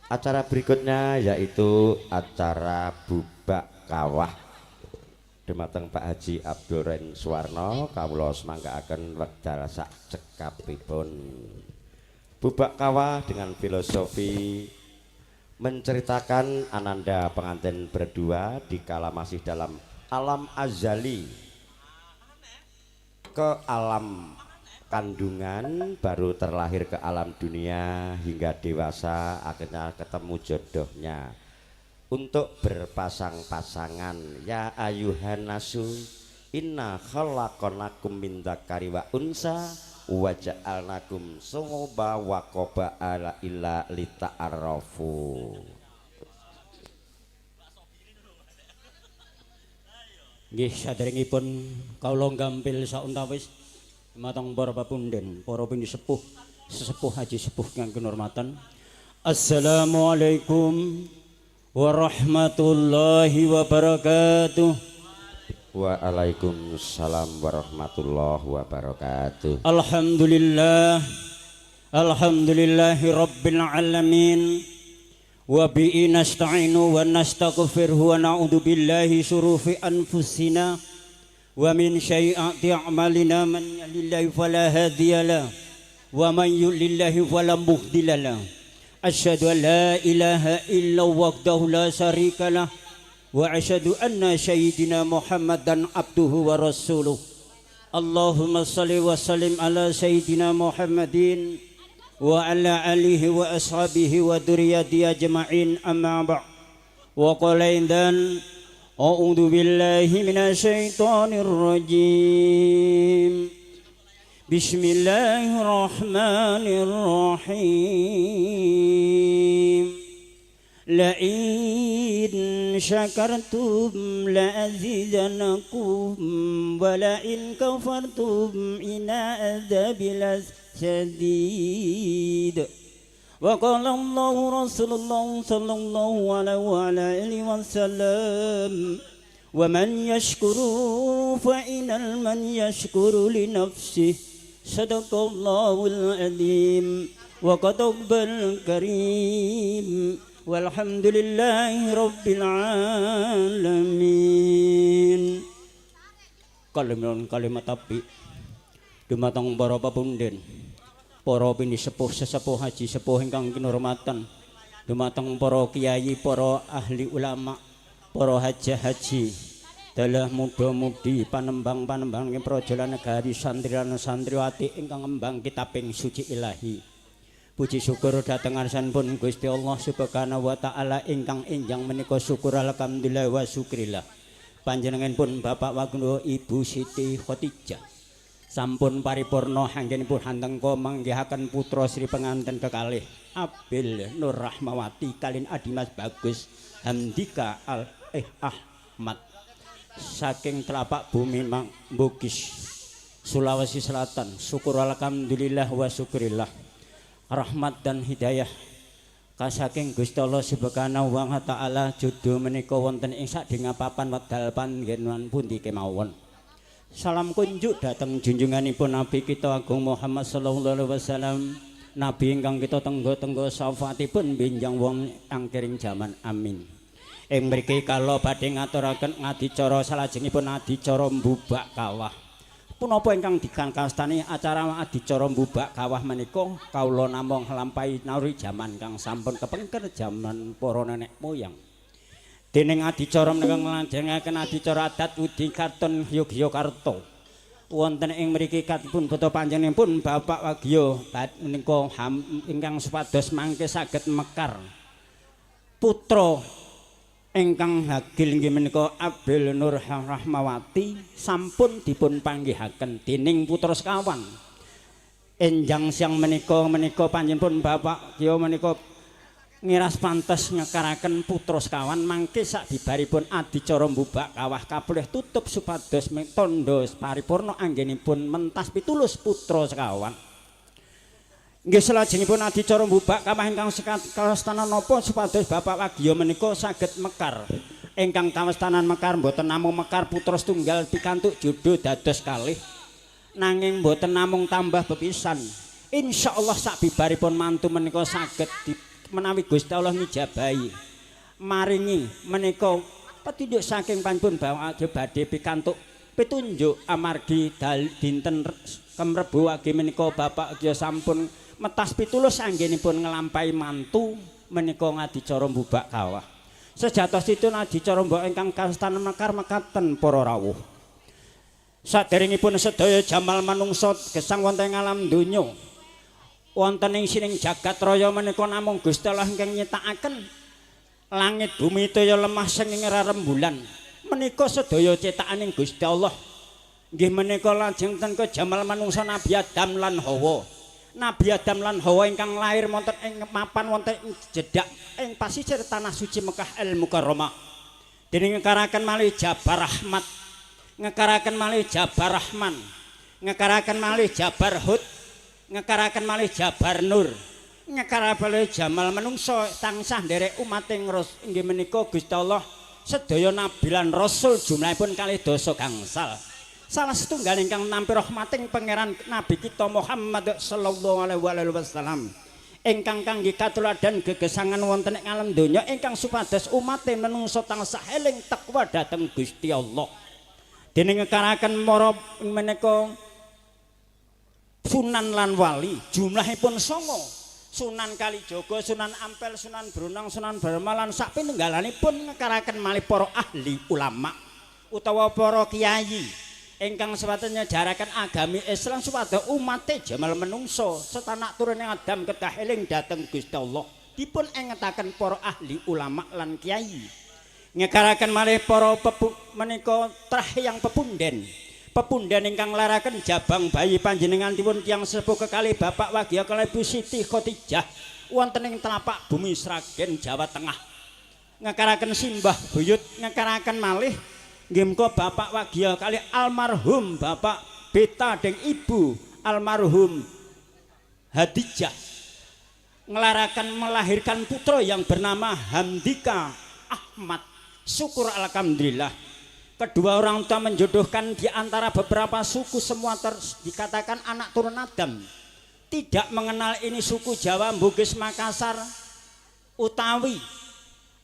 Acara berikutnya yaitu acara bubak kawah. Dumateng Pak Haji Abdurrahman Suwarno kawula semangkaaken wekdal sak cekapipun. Bubak kawah dengan filosofi menceritakan ananda pengantin berdua dikala masih dalam alam azali ke alam kandungan, baru terlahir ke alam dunia hingga dewasa akhirnya ketemu jodohnya untuk berpasang-pasangan. Ya ayuhan nasu inna khalaqnakum min dzakari wa unsa wa ja'alnakum syu'uban wa qaba'ila illa lita'arafu. Nggih saderengipun kawula gampil sauntawis mateng para papunden, para pinisepuh, sesepuh haji sepuh kang kinurmatan. Assalamualaikum warahmatullahi wabarakatuh. Waalaikumsalam warahmatullahi wabarakatuh. Alhamdulillah, alhamdulillahi rabbil alamin. Wa bihi nasta'inu wa nastaghfiruhu wa na'udzu billahi syurufi anfusina wa min sayyiati a'malina man yahdihillahu fala hadiyalah wa man yudlilhu fala mudhillalah. Asyhadu an la ilaha illallah wahdahu la syarikalah wa asyhadu anna sayyidina Muhammadan abduhu wa rasuluh. Allahumma shalli wa sallim ala sayyidina Muhammadin wa ala alihi wa ashabihi wa dzurriyyatihi ajma'in, amma ba'd. Wa qala indan a'udzu billahi minasyaitonir rajim. Bismillahirrahmanirrahim. La in syakartum la azidanakum wa la in kafartum inna adzabi شديد. وقال الله رسول الله صلى الله عليه وسلم ومن يشكر فإن من يشكر لنفسه صدق الله العظيم وكتب الكريم والحمد لله رب العالمين. Kalimat api dumateng para papunden, para pinisepuh sesepuh haji sepuh ingkang kinurmatan, dumateng para kiai, para ahli ulama, para haji dalah muda-mudi panembang-panembang ing praja negari, santri lan santriwati ingkang ngembang kitabing suci ilahi. Puji syukur dhateng ngarsanipun Gusti Allah Subhanahu wa taala ingkang enjang menika, syukur alhamdulillah wa syukrillah. Panjenenganipun Bapak Waguna Ibu Siti Khotijah sampun paripurna anggenipun hantengka manggihaken putra Sri penganten kekalih Abil Nur Rahmawati kalin Adimas Bagus Hamdika Ahmad saking telapak bumi Bugis Sulawesi Selatan. Syukur alhamdulillah wa syukurillah. Rahmat dan hidayah kasaking Gusti Allah Subhanahu wa taala judu menika wonten ing sadéngapipun wekdal panggenan pundi kemawon. Salam kunjuk dhateng junjunganipun Nabi kita Agung Muhammad sallallahu alaihi wasallam, Nabi ingkang kita tenggo-tenggo syafaatipun benjang wong angkiring jaman. Amin. Ing mriki kala badhe ngaturaken adicara salajengipun adicara mbubak kawah. Punapa ingkang dikangkastani acara adicara mbubak kawah menika kawula namung nglampahi naluri jaman kang sampun kepengker jaman para nenek moyang. Dening adicara menika nglajengaken adicara adat Udi Karton Yogyakarta. Wonten ing mriki katipun beto panjenenganipun Bapak Wagya menika ingkang supados mangke saged mekar putra ingkang hagil inggih menika Abil Nur Rahmawati sampun dipun panggihaken dening putra sekawan. Enjang siang menika panjenenganipun Bapak Wagya menika ngiras pantes ngekaraken putra sekawan mangke sak bibaripun adicara mbubak kawah kapulih tutup supados tondo paripurna anggenipun mentas pitulus putra sekawan. Nggih salajengipun adicara mbubak kawah ingkang kawastanan napa supados Bapak Wagya menika saged mekar. Ingkang kawastanan mekar mboten namung mekar putra setunggal pikantuk jodho dados kalih, nanging mboten namung tambah bepisan. Insyaallah sabibaripun mantu menika saged menawi Gusti Allah ngijabahi maringi menika petunjuk saking panjenengan bahwa badhe pikantuk pitunjuk amargi dinten Kemrebu wage menika Bapak Gya sampun metas pitulus anggenipun ngelampahi mantu menika ngadicara mbubak kawah. Sejatosipun adicara mbok ingkang kastanen mekar mekaten para rawuh. Saderengipun sedaya jamal manungsa gesang wonten ing alam donya. Wonten ing sining jagat raya menika namung Gusti Allah ingkang nyitakaken langit bumi toya lemah senging rembulan. Menika sedaya citakaning Gusti Allah. Nggih menika lajeng ten jamal manungsa Nabi Adam lan Hawa. Nabi Adam lan Hawa ingkang lahir wonten ing mapan wonten ing jedak ing pasisir tanah suci Mekah al Mukarramah. Dening ngekaraken malih Jabar Rahmat, ngekaraken malih Jabar Rahman, ngekaraken malih Jabar Hud, ngekaraken malih Jabar Nur, ngekaraken malih jamal manungsa tansah nderek umating inggih menika Gusti Allah sedaya nabi lan rasul jumlahipun kalih dasa gangsal. Salah setunggal ingkang nampi rahmating pangeran Nabi kita Muhammad sallallahu alaihi wasallam ingkang kangge katuladan gegesangan wonten ing alam donya ingkang supados umat menungso tansah eling takwa dhateng Gusti Allah. Dene ngekaraken para menika Sunan lan wali jumlahipun 9. Sunan Kalijaga, Sunan Ampel, Sunan Brunang, Sunan Barma lan sak pinunggalanipun ngekaraken malih para ahli ulama utawa para kiai ingkang sepatus nyajaraken agami Islam supados umate jamal menungso setanak turuning Adam kedah eling dhateng Gusti Allah dipun engetaken para ahli ulama lan kiai ngekaraken malih para menika trahyang pepunden ingkang laraken jabang bayi panjenenganipun tiyang sepuh kekalih Bapak Wagya kalih Ibu Siti Khotijah wonten ing telapak bumi Sragen Jawa Tengah ngekaraken simbah buyut ngekaraken malih nggih menika Bapak Wagya kali almarhum Bapak Beta deng Ibu almarhum Hadijah ngelarakan melahirkan putra yang bernama Hamdika Ahmad. Syukur alhamdulillah. Kedua orang tua menjodohkan di antara beberapa suku semua dikatakan anak turun Adam. Tidak mengenal ini suku Jawa, Bugis, Makassar, utawi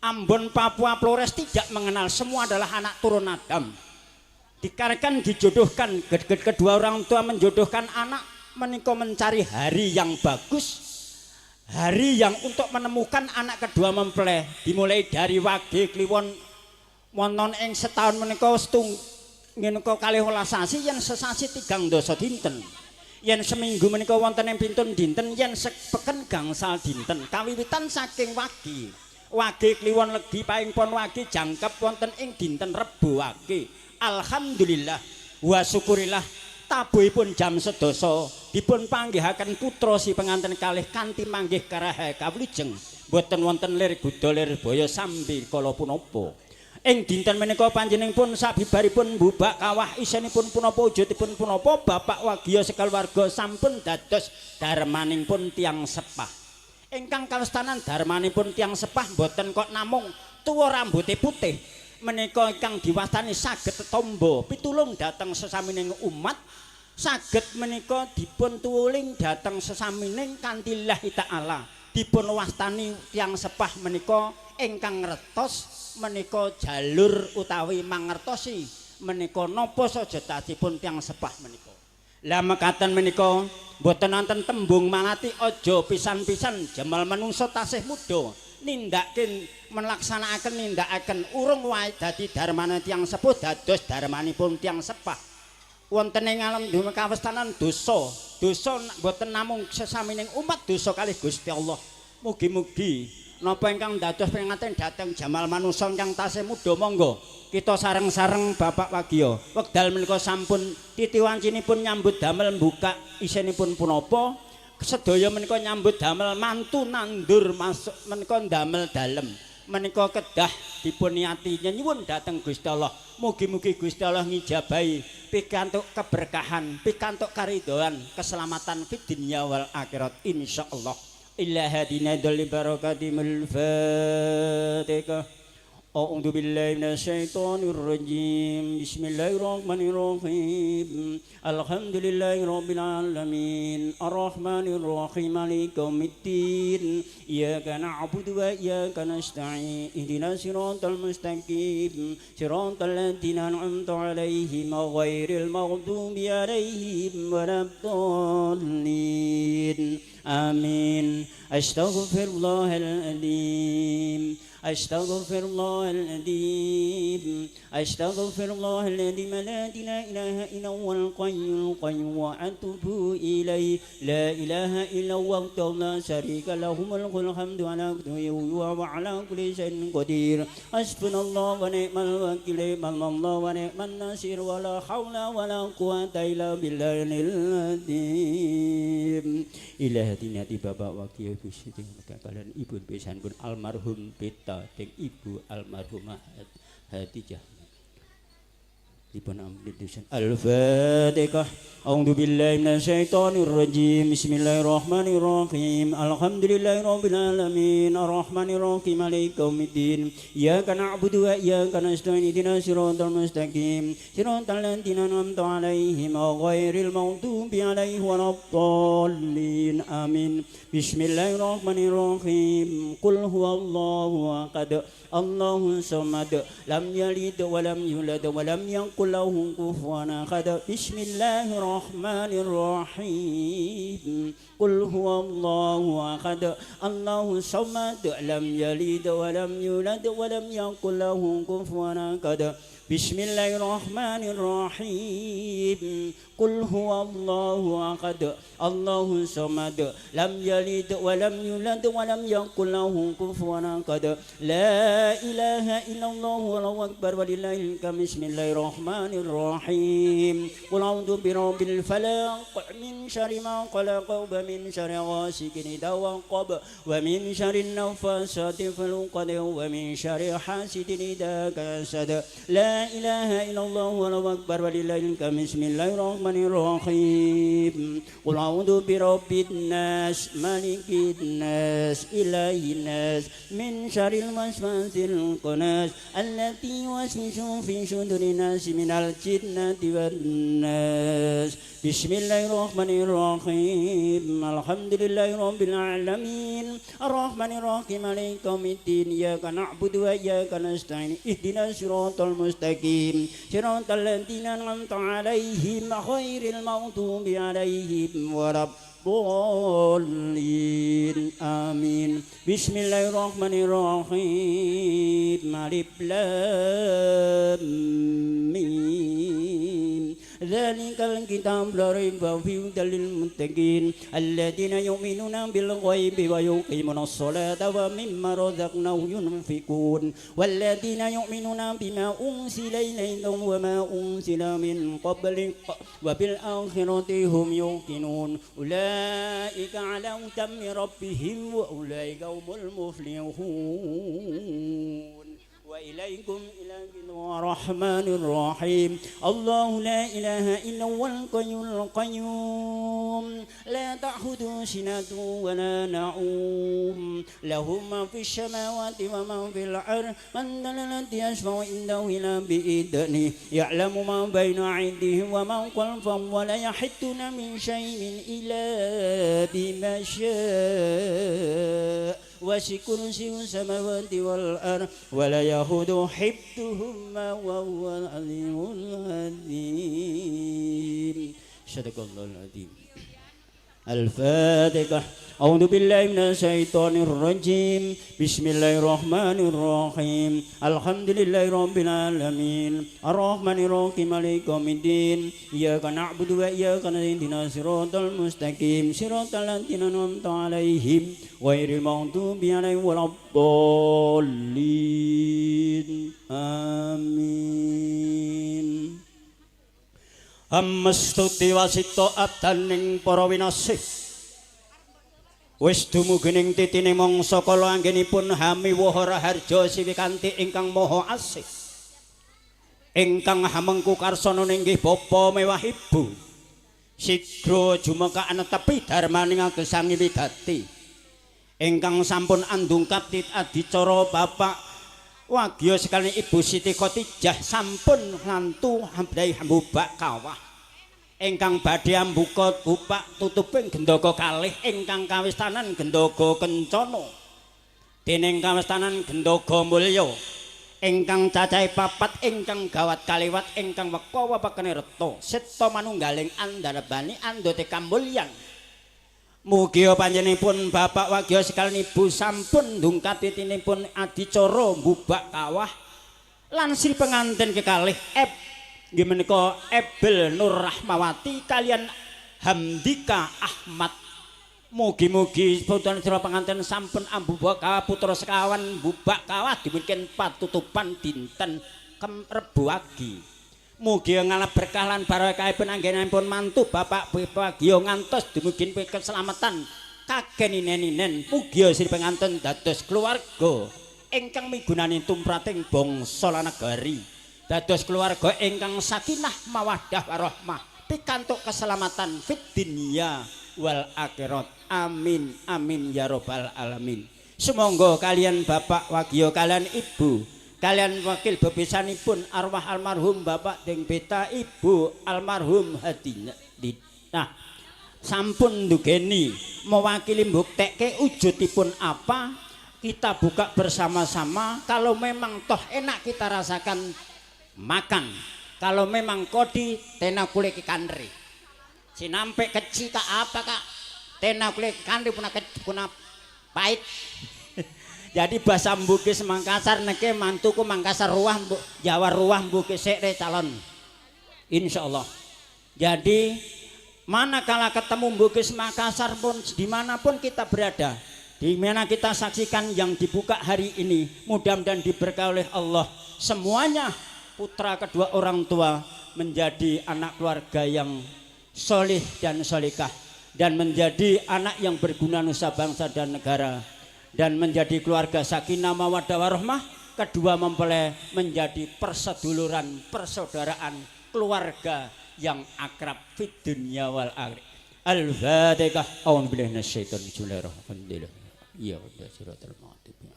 Ambon, Papua, Flores tidak mengenal, semua adalah anak turun Adam. Dikarenakan dijodohkan, kedua orang tua menjodohkan anak menika mencari hari yang bagus, hari yang untuk menemukan anak kedua mempelai. Dimulai dari wage kliwon wonten ing setahun menika menika kalih welas sasi yen sesasi 3 dasa dinten. Yen seminggu menika wonten ing pintun dinten, yen sepeken gangsal dinten. Kawiwitan saking wage kliwon legi paing pon wage jangkep wonten ing dinten Rebo wage. Alhamdulillah wa syukurillah tabuhipun jam 11 dipun panggihaken putra si penganten kalih kanthi manggih karaha kawilujeng boten wonten lir Buddha lir baya sambi kala punapa. Ing dinten menika panjenenganipun sabibaripun mbubak kawah isenipun punapa wujudipun punapa Bapak Wagya sekaluwarga sampun dados darmanipun tiyang sepah. Ingkang kalestanan darmanipun tiyang sepah boten kok namung tuwa rambuté putih menika ingkang diwastani saged tetamba pitulung dhateng sesamining umat saged menika dipun tuwuling dhateng sesamining kanthi lillahi taala dipun wastani tiyang sepah menika ingkang ngertos menika jalur utawi mangertosi menika napa sajatosipun tiyang sepah menika. Lah mekaten menika boten wonten tembung mangati aja pisan-pisan jamal manungsa tasih muda nindakaken urung wae dadi dharmane tiyang sepuh dados dharmanipun tiyang sepah. Wonten ing alam dunya kawestanan dosa boten namung sesamining umat dosa kalih Gusti Allah. Mugi-mugi napa ingkang dados penganten dhateng jamal manungsa ingkang tasih muda monggo kita sareng-sareng Bapak Wagya wekdal menika sampun titiwancinipun nyambut damel buka isenipun punapa sedaya menika nyambut damel mantu nandur masuk menika damel dalem menika kedah dipun niati nyuwun dhateng Gusti Allah mugi-mugi Gusti Allah ngijabahi pikantuk keberkahan pikantuk karidhoan keselamatan fid dunya wal akhirat insyaallah illa hadina dzal barakatimul fatihah أعوذ بالله من الشيطان الرجيم بسم الله الرحمن الرحيم الحمد لله رب العالمين الرحمن الرحيم مالك يوم الدين إياك نعبد وإياك نستعين اهدنا الصراط المستقيم صراط الذين أنعمت عليهم غير المغضوب عليهم ولا الضالين آمين أستغفر الله العظيم أستغفر الله العظيم أستغفر الله الذي لا إله إلا هو الحي القيوم وأتوب إليه لا إله إلا هو وحده لا شريك له الملك الحمد على كل شيء وعلى كل شيء قدير حسبنا الله ونعم الوكيل نعم الله ونعم النصير ولا حول ولا قوة إلا بالله العظيم إلى hati Bapak Wakil Gusti kalian Ibu besanipun almarhum Pita dan Ibu almarhumah Hatijah. Al-Fatihah. A'udzu billahi minasyaitonir rajim. Bismillahirrahmanirrahim. Alhamdulillahirabbil alamin. Arrahmanir rahim. Maliki yaumiddin. Iyyaka na'budu wa iyyaka nasta'in. Ihdinas siratal mustaqim. Siratal ladzina an'amta 'alaihim ghairil maghdubi 'alaihim waladdallin. Amin. Bismillahirrahmanirrahim. Qul huwallahu ahad. Allahus samad. Lam yalid wa lam yulad wa lam yakul lahu kufuwan ahad. Bismillahirrahmanirrahim. Qul huwallahu ahad. Allahus samad. Lam yalid wa lam yulad wa lam yakul lahu kufuwan ahad. Bismillahirrahmanirrahim. Qul huwallahu ahad. Allahus samad. Lam yalid wa lam yulad wa lam yakul lahu kufuwan ahad. La ilaha illallah wallahu akbar walillahil hamd. Bismillahirrahmanirrahim. Qul a'udzu birabbil falaq min syarri ma khalaq wa min syarri ghasiqin idza waqab wa min syarri nafasati fil 'uqad wa min syarri hasidin idza hasad. La ilaha illallah wallahu akbar walillahil hamd. Bismillahirrahmanirrahim. Qul a'udzu birabbin nas malikin nas ilahin nas min syarril waswasil khannas allati yuwaswisu fi sudurin nas minal jinnati wan nas. Bismillahirrahmanirrahim. Alhamdulillahirabbil alamin. Arrahmanir rahim. Maliki yaumiddin. Iyyaka na'budu wa iyyaka nasta'in. Ihdinas siratal mustaqim. Siratal ladzina an'amta 'alaihim ghairil maghdubi 'alaihim waladdallin. Amin. Bismillahirrahmanirrahim. Alif lam mim. Dzalikal kitab la raiba fihi hudal lil muttaqin alladziina yu'minuuna bil ghaibi wa yuqiimuunas salaata wa mimmaa razaqnaahum yunfiquun walladziina yu'minuuna bimaa unzila ilayka wa maa unzila min qablik wa bil aakhirati hum yuqinuun ulaa'ika 'alaa hudan min rabbihim wa ulaa'ika humul muflihuun. وإليكم إلهكم الرحمن الرحيم. الله لا إله إلا هو الحي القيوم لا تأخذه سنة ولا نوم له ما في السماوات وما في الأرض من ذا الذي يشفع عنده إلا بإذنه يعلم ما بين أيديهم وما خلفهم ولا يحيطون من شيء إلا بما شاء وسع كرسيه السماوات والأرض ولا يؤوده حفظهما وهو العلي العظيم. صدق الله العظيم. الفاتحة. أعوذ بالله من الشيطان الرجيم. بسم الله الرحمن الرحيم. الحمد لله رب العالمين. الرحمن الرحيم. مالك يوم الدين. إياك نعبد وإياك نستعين. اهدنا الصراط المستقيم. صراط الذين أنعمت عليهم غير المغضوب عليهم ولا الضالين. آمين. Ammastuti wasito abdaning para winasih wis dumugening titine mangsa kala anggenipun hamiwaha raharja siwikanti ingkang maha asih ingkang hamengku karsana inggih bapa mewah ibu sigra jumekaan tepi darmaning agesangi widati ingkang sampun andungkat adicara bapak Wagya sekalian Ibu Siti Khotijah sampun ngantu hamdai mbubak kawah. Ingkang badhe ambuka bupak tutuping gendaka kalih ingkang kawistanan gendaka kencana. Dening kawistanan gendaka mulya ingkang cacahe papat ingkang gawat kaliwat ingkang wekawa pakene reta seta manunggaling andarbani andote kamulyan. Mugi panjenenganipun Bapak Wagya sekalian Ibu sampun ndungkat titinipun adicara mbubak kawah lan sri pengantin kekalih nggih menika Ebel Nur Rahmawati kalian Hamdika Ahmad. Mugi-mugi putra pengantin sampun ambubak kawah putra sekawan bubak kawah dibikin patutupan dinten Rebo Wage. Mugi ngalap berkah lan barokahipun anggenipun mantu Bapak Wagya ngantos dumugi keselamatan kageninen. Mugi sri pengantin dados keluarga ingkang migunani tumrating bangsa lan negari. Dados keluarga ingkang sakinah mawaddah warahmah pikantuk keselamatan fid dunya wal akhirat. Amin amin ya robbal alamin. Sumangga kalian Bapak Wagya kalian Ibu kalian wakil bebesanipun arwah almarhum Bapak Deng Beta Ibu almarhum Hadina sampun ndugeni mewakili mbuktekke wujudipun apa kita buka bersama-sama. Kalau memang toh enak kita rasakan makan, kalau memang kodi tena kulit kanri sinampe kecil tak apa kak tena kulit kanri puna pahit. Jadi bahasa Bugis Mangkasar neke mantuku Mangkasar ruah Jawa ruah Bugis sekre calon insyaallah. Jadi manakala ketemu Bugis Makassar pun dimanapun kita berada, di mana kita saksikan yang dibuka hari ini, mudah-mudahan diberkahi oleh Allah semuanya putra kedua orang tua menjadi anak keluarga yang solih dan solikah dan menjadi anak yang berguna nusa bangsa dan negara dan menjadi keluarga sakinah mawaddah warahmah. Kedua mempelai menjadi perseduluran persaudaraan keluarga yang akrab fid dunya wal akhirah. Al-Fatihah. A'udzu billahi minasyaitonir rajim. Ya siratal mustaqim.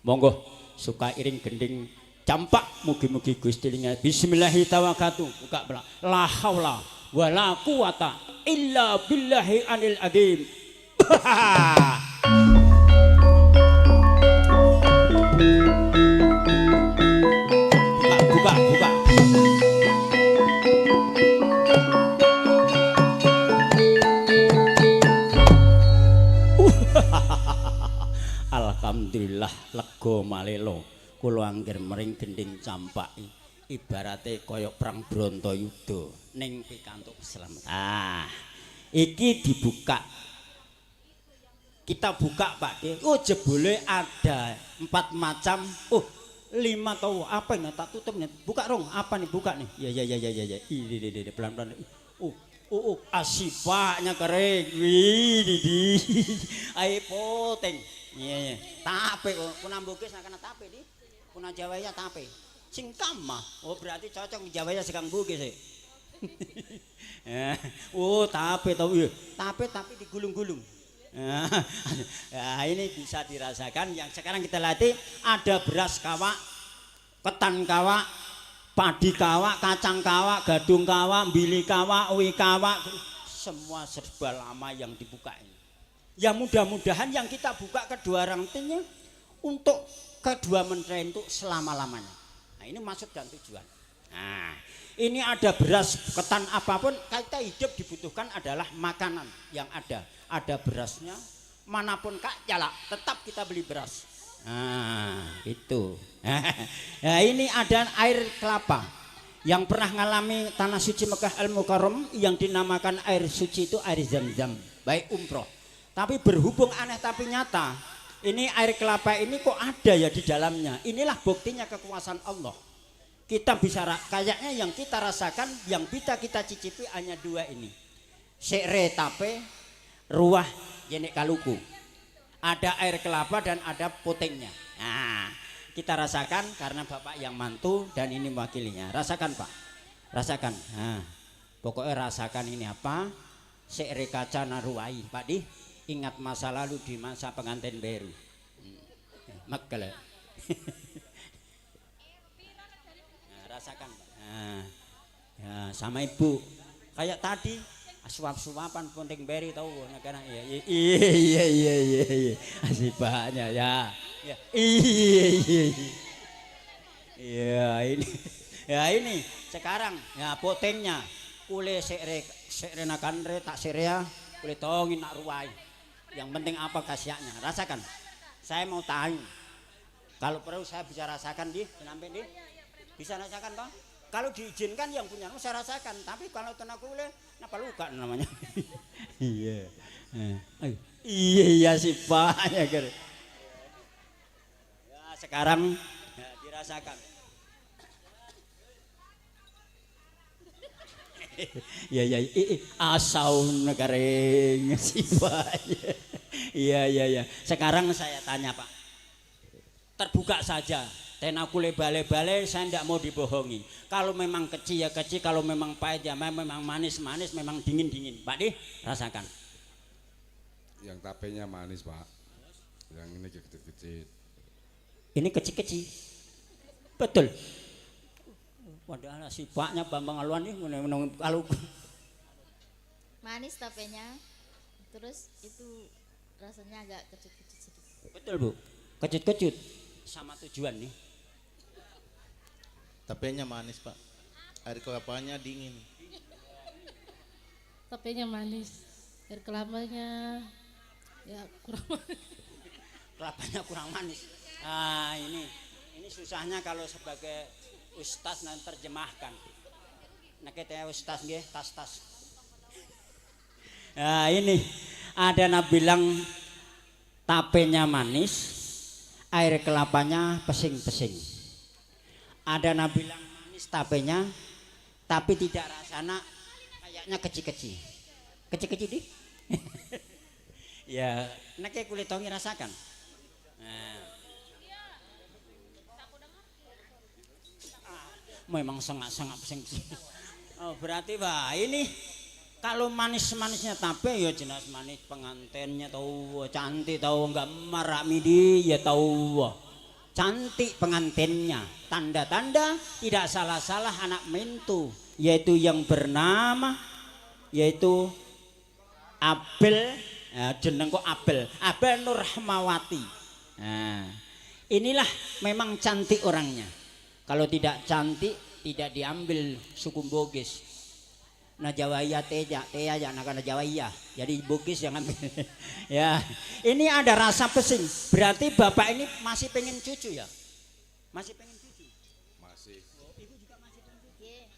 Monggo suka iring gending campak mugi-mugi Gusti linga. Bismillahirrahmanirrahim. Buka belak. La haula wala quwata illa billahi anil adzim. Buka. Alhamdulillah lega malelo kula angger mering gending campak ibarate kaya perang Brontoyuda ning pikantuk keselamatan. Iki dibuka. Kita buka Pak De. Oh jebule ada 4 macam. Oh 5 atau apa ini tak tutup nih. Buka rong. Apa nih buka nih? Ya. Ini pelan-pelan. Asipaknya kering. Wih, ayo poteng. Iya. Tape kok. Kuna Bugis nak kena tape di. Kuna Jawa ya tape. Sing kamah. Oh berarti cocok di Jawa ya sekang Bugis sih. Oh tape tau ya. Tape tapi digulung-gulung. Nah, ini bisa dirasakan. Yang sekarang kita latih ada beras kawak, ketan kawak, padi kawak, kacang kawak, gadung kawak, bili kawak, uwi kawak, semua serba lama yang dibuka ini. Ya mudah-mudahan yang kita buka kedua rangtinya untuk kedua menteri untuk selama-lamanya. Nah ini maksud dan tujuan. Nah ini ada beras, ketan apapun kita hidup dibutuhkan adalah makanan yang ada. Ada berasnya, manapun kak jala, tetap kita beli beras. Nah, itu. Nah, ini ada air kelapa. Yang pernah ngalami tanah suci Mekah Al-Mukarram yang dinamakan air suci itu air Zam-Zam, baik umroh. Tapi berhubung aneh tapi nyata, ini air kelapa ini kok ada ya di dalamnya. Inilah buktinya kekuasaan Allah. Kita bisa kayaknya yang kita rasakan, yang bisa kita cicipi hanya 2 ini. Sekre tape ruah jenek kaluku, ada air kelapa dan ada putengnya. Nah kita rasakan karena bapak yang mantu dan ini mewakilinya. Rasakan pak, rasakan. Nah pokoknya rasakan ini apa, sekre kaca naruai pak di. Ingat masa lalu di masa pengantin baru. Makale Nah, rasakan Pak. Nah, ya sama ibu kayak tadi suap-suapan penting beri tahu karena iya asipaknya ya iya ini ya ini sekarang ya potengnya kule sekre nakanre tak serea kule tongin nak ruai yang penting apa khasiatnya rasakan saya mau tahu kalau perlu saya bisa rasakan sampai bisa rasakan toh kalau diizinkan yang punya saya rasakan tapi kalau tenaga kule kenapa luka namanya iya sih Pak ya sekarang ya, dirasakan ya asau negareng sih Pak iya sekarang saya tanya Pak terbuka saja tenaku lebale-bale saya tidak mau dibohongi kalau memang kecil ya kecil kalau memang pahit ya memang manis-manis memang dingin-dingin Pak Di rasakan yang tapenya manis Pak yang ini kecil-kecil ini kecil-kecil betul padahal si Paknya Bambang Aluan nih kalau manis tapenya terus itu rasanya agak kecut-kecut sedikit betul Bu kecut-kecut sama tujuan nih tapenya manis Pak air kelapanya dingin tapenya manis air kelapanya ya kurang kelapanya kurang manis nah ini susahnya kalau sebagai ustaz nanti terjemahkan nah kita ustaz nggih tas nah ini ada yang bilang tapenya manis air kelapanya pesing-pesing ada yang bilang manis tapenya tapi tidak rasanya kayaknya kecil-kecil di ya nek kulit tongi rasakan nah. Memang sangat-sangat pesing oh berarti Pak ini kalau manis-manisnya tape ya jelas manis pengantinnya tahu cantik tahu enggak marak midi ya tahu cantik pengantinnya tanda-tanda tidak salah-salah anak mentu yaitu yang bernama yaitu Abel jeneng kok Abel Nurhmawati nah inilah memang cantik orangnya kalau tidak cantik tidak diambil suku Bugis nah Jawaya teja ya nah karena Jawaya jadi Bugis yang ambil ya ini ada rasa pesing berarti bapak ini masih pengen cucu ya masih pengen cucu masih ibu juga masih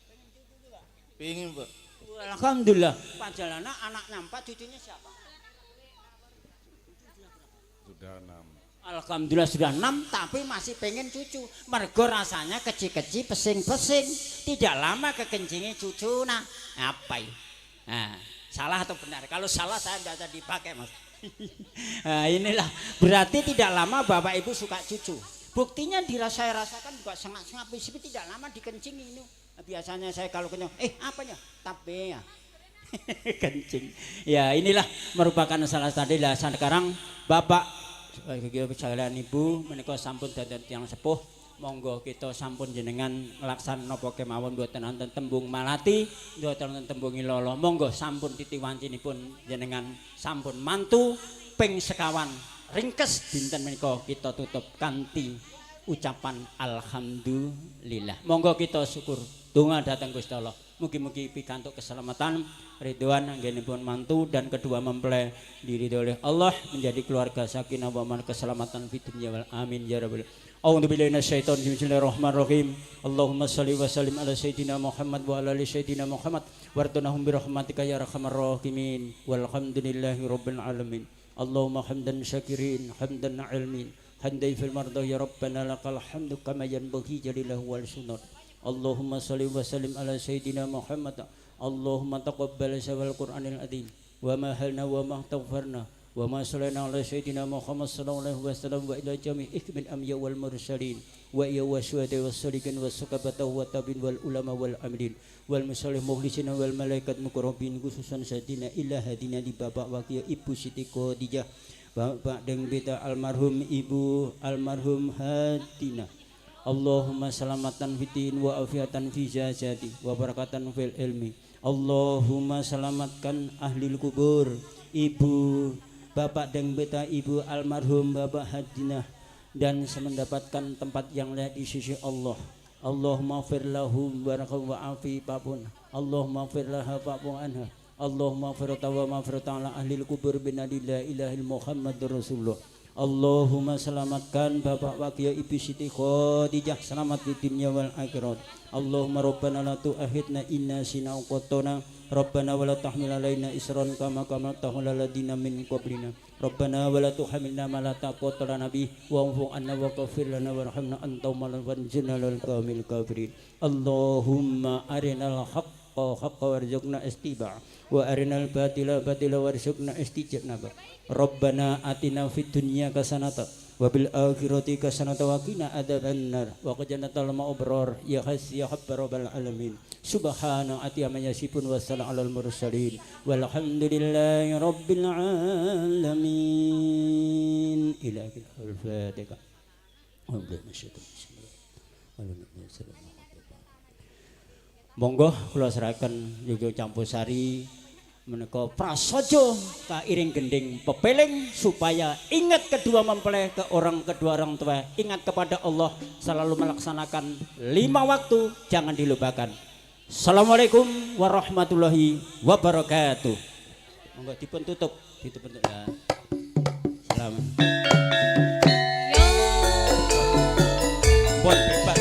pengen cucu juga pingin Pak alhamdulillah Pajalana anaknya 4 cucunya siapa sudah 6 alhamdulillah sudah 6 tapi masih pengen cucu mergo rasanya kecil-kecil pesing-pesing tidak lama kekencingi cucu nah apa ya nah, salah atau benar kalau salah saya tidak bisa dipakai mas nah, inilah berarti tidak lama bapak ibu suka cucu buktinya rasakan juga sangat-sangat tidak lama dikencingi ini biasanya saya kalau kenyang apanya tape ya kencing ya inilah merupakan salah tadi lah sekarang bapak sekalian ibu menika sampun dados tiyang sepuh monggo kita sampun jenengan nglaksan napa kemawon mboten wonten tembung malati mboten wonten tembung ilala monggo sampun titiwancinipun jenengan sampun mantu ping sekawan ringkes dinten menika kita tutup kanthi ucapan alhamdulillah monggo kita syukur donga dhateng Gusti Allah mugi-mugi pikantuk keselamatan ridwan anggenipun mantu dan kedua mempelai diridhoi oleh Allah menjadi keluarga sakinah wa man keselamatan fid dunya wal amin ya rabbal a'udzu billahi minasyaitonir bismillahirrahmanirrahim Allahumma shalli wa sallim ala sayyidina Muhammad wa ala ali sayyidina Muhammad wartunahum bi rahmatika ya arhamar rahimin walhamdulillahi rabbil alamin Allahumma hamdan syakirin hamdan ilmin hamdan fil mardah ya rabbana lakal hamdu kama yanbaghi jalilahu wal sunat Allahumma salli wa sallim ala sayyidina Muhammad Allahumma taqabbal sawal Qur'anil azim wa ma halna wa ma taghfarna wa ma sallallahu ala sayyidina Muhammad sallallahu alaihi wasallam wa ila jami'i min amya wal mursalin wa iya wasyuhada wassalikin wassukabata wa tabin wal ulama wal amilin wal musallih mukhlisin wal malaikat muqarrabin khususan sayyidina ila hadina di bapak wakil ibu Siti Khadijah Bapak deng beta almarhum ibu almarhum Hatina. Allahumma salamatan fitin wa afiatan fi jasadi wa barakatan fil ilmi. Allahumma selamatkan ahli kubur ibu bapak dan beta ibu almarhum bapak Hadinah dan mendapatkan tempat yang layak di sisi Allah. Allahumma fir lahum barakah wa afi papun. Allahumma fir laha papun anha. Allahumma fir tawa mafir ta'ala ahli kubur binadillah ilahil Muhammadur Rasulullah. Allahumma selamatkan Bapak Wakil Ibu Siti Khadijah selamat di dunia wal akhirat. Allahumma rabbana la tu'ahidna inna sina qatona rabbana wa la tahmil alaina isran kama tahmil ladina min qablina rabbana wa la tuhamilna ma la taqata lana bi wa'fu anna wa ghfir lana warhamna anta maulan lil qawmil kafirin. Allahumma arinal haqqa haqqa warzuqna istiba' wa arinal batila batila warzuqna istijabah. Rabbana atina fid dunya hasanatan wa bil akhirati hasanatan wa qina adzabannar wa qina al-ma'brur ya has ya rabbal alamin. Subhana ati amayasifun wa salamun alal mursalin walhamdulillahi rabbil alamin. Ila al-fatihah. Monggo kula serahkan Yoyo Campusari menika prasaja kairing gending pepeling supaya ingat kedua mempelai ke kedua orang tua, ingat kepada Allah, selalu melaksanakan 5 waktu, jangan dilupakan. Assalamualaikum warahmatullahi wabarakatuh. Monggo dipun tutup ya. Selamat. Bon bebas.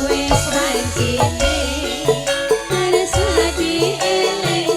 Wis rangkine arep sadi eling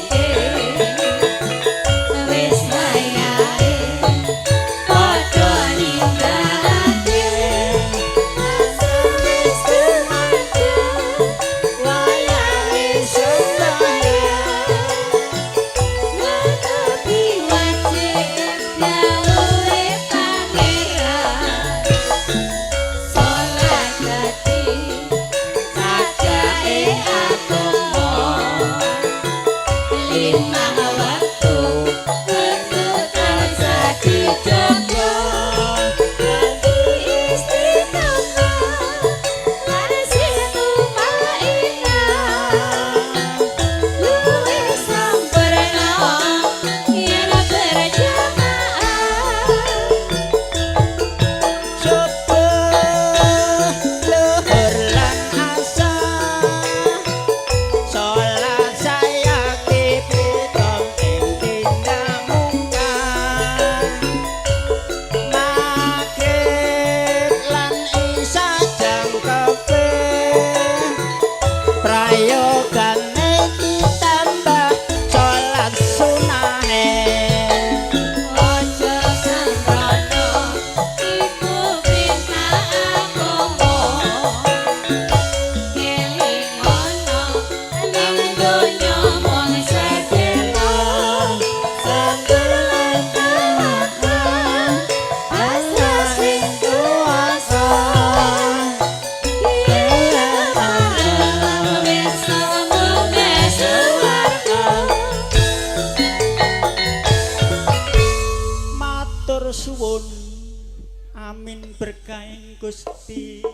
Gusti.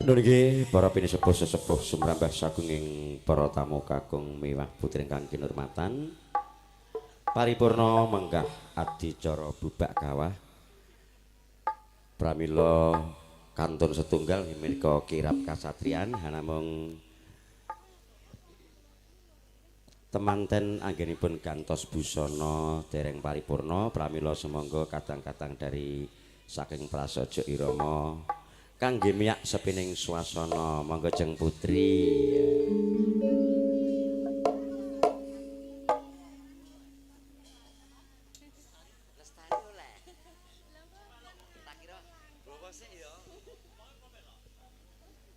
Nun nggih para pinisepuh sesepuh sumrambah sagunging para tamu kakung miwah putri ingkang kinurmatan. Paripurna menggah adicara bubak kawah. Pramila kantun setunggal menika kirap kasatriyan hanamung temanten anggenipun gantos busana dereng paripurna. Pramila semangga kadang-kadang dari saking prasaja irama kangge miyak sepining swasana. Monggo jeng putri.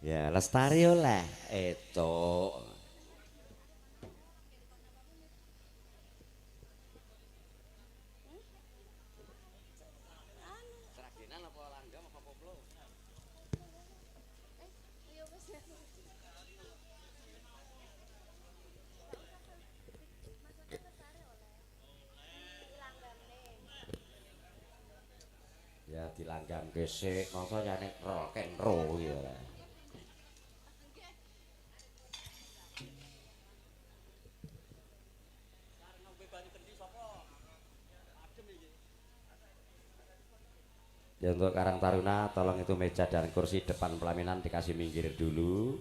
Ya, Lestari oleh eto. Ya dilanggam kesik, masa jane rock and roll ya. Ya untuk Karang Taruna tolong itu meja dan kursi depan pelaminan dikasih minggir dulu.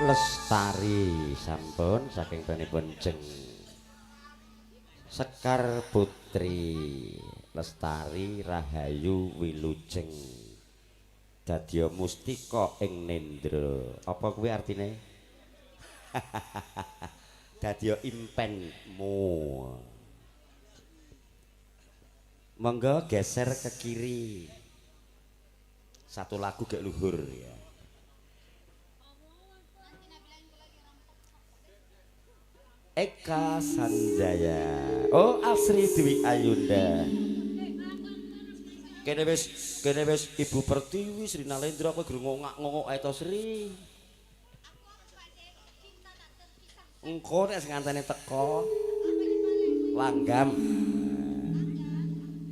Lestari sampun saking penipun Jeng Sekar Putri Lestari Rahayu Wilujeng dadya mustika ing nendra. Apa kuwi artine? Dadya impenmu. Monggo geser ke kiri. Satu lagu gek luhur ya. Eka Sanjaya. Oh, Asri Dwi Ayunda. Kene wis Ibu Pertiwi Sri Nalendra kowe guru ngongak-ngongok ae to Sri. Engko nek sing ngantene teko langgam.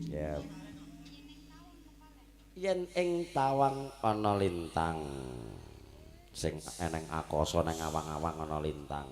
Ya. Yen ing tawang ana lintang sing eneng akasa nang awang-awang ana lintang.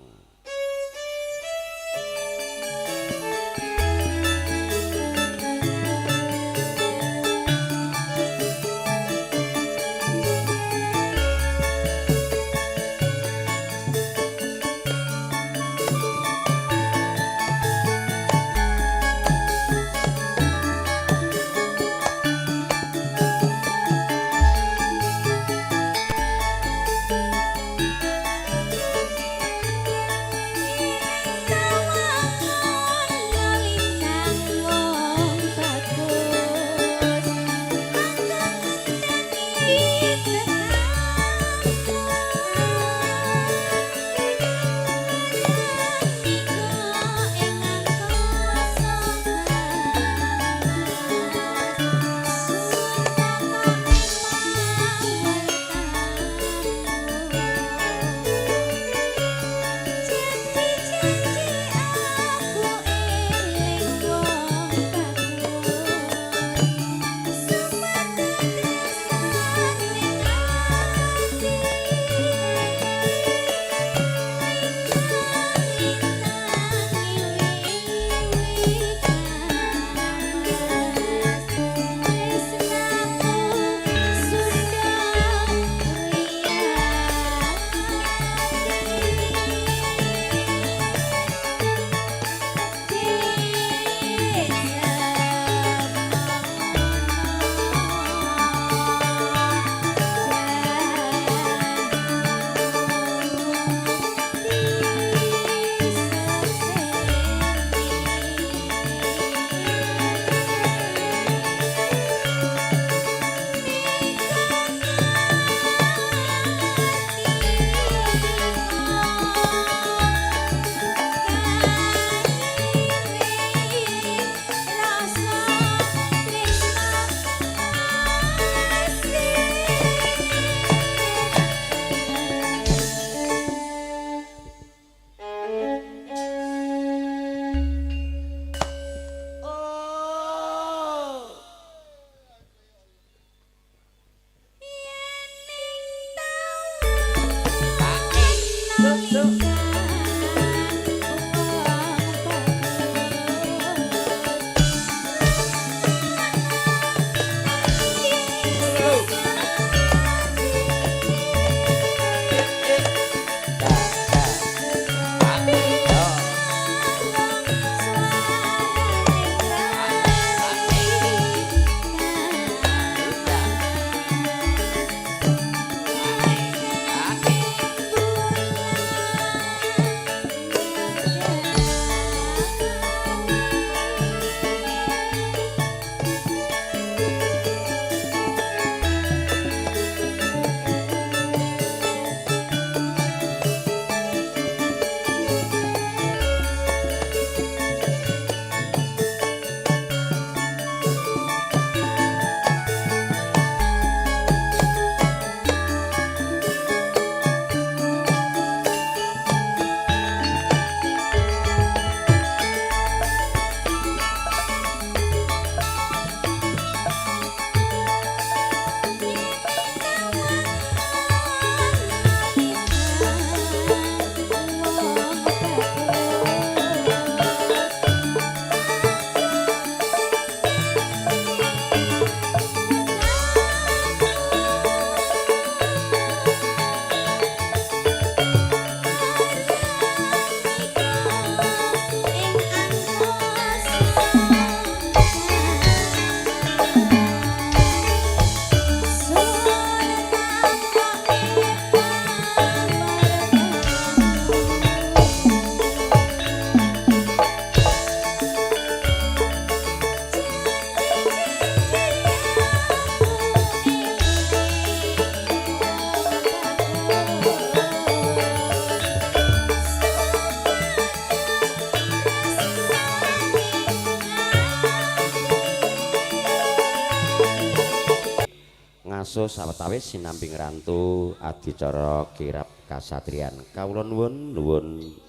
wangsul sawetawis sinambi ngrantu adicara kirab kasatriyan. Kawula nuwun nuwun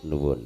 nuwun.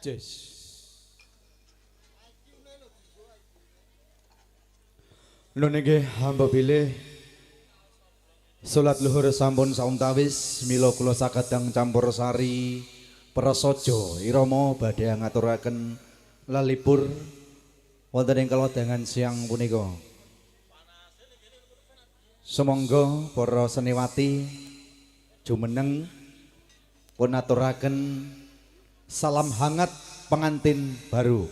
Jess. Lho niki hamba bilih salat luhur sampun sauntawis mila kula sakadang campur sari prasaja irama badhe ngaturaken lalipur wonten ing kalodhangan siang punika. Sumangga para seniwati jumeneng pun aturaken salam hangat pengantin baru.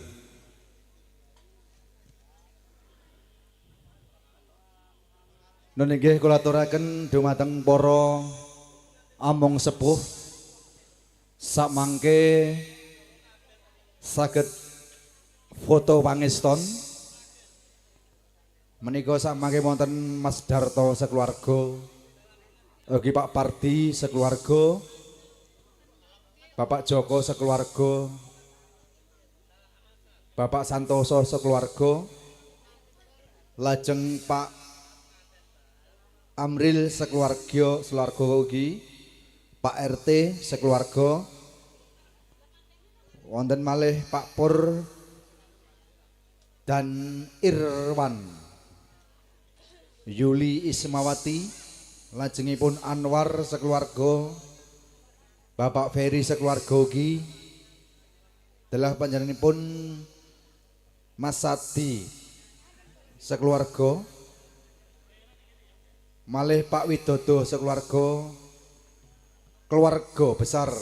Nun inggih kula aturaken dumateng para among sepuh samangke saged foto pangeston menika samangke wonten Mas Darto sekeluarga, ugi Pak Pardi sekeluarga, Bapak Joko sekeluarga, Bapak Santoso sekeluarga, lajeng Pak Amril sekeluarga ugi, Pak RT sekeluarga, wonten malih Pak Pur dan Irwan, Yuli Ismawati, lajengipun Anwar sekeluarga, Bapak Ferry sekeluarga ugi, telah panjenenganipun Mas Sadi sekeluarga, malih Pak Widodo sekeluarga, keluarga besar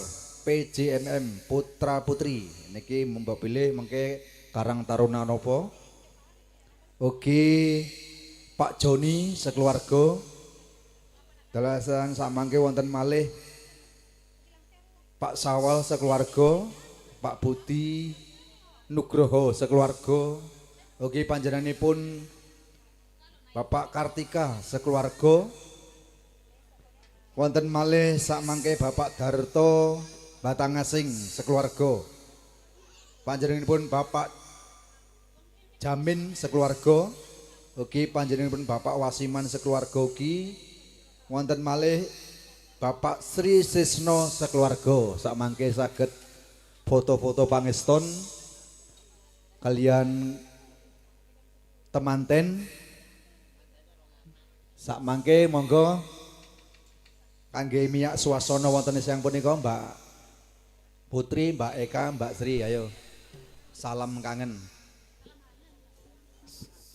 PJMM Putra Putri niki mbok pilih mengke Karang Taruna napa, ugi Pak Joni sekeluarga, dalasan samangke wonten malih Pak Sawal sekeluarga, Pak Budi Nugroho sekeluarga, ugi panjenenganipun Bapak Kartika sekeluarga, wonten malih sakmangke Bapak Darto Batangasing sekeluarga, panjenenganipun Bapak Jamin sekeluarga, ugi panjenenganipun Bapak Wasiman sekeluarga ugi, wonten malih Bapak Sri Sisno sekeluarga, sakmangke saged foto-foto pangeston kalian temanten. Sakmangke monggo kangge miyak swasana wonten siang punika Mbak Putri, Mbak Eka, Mbak Sri, ayo salam kangen,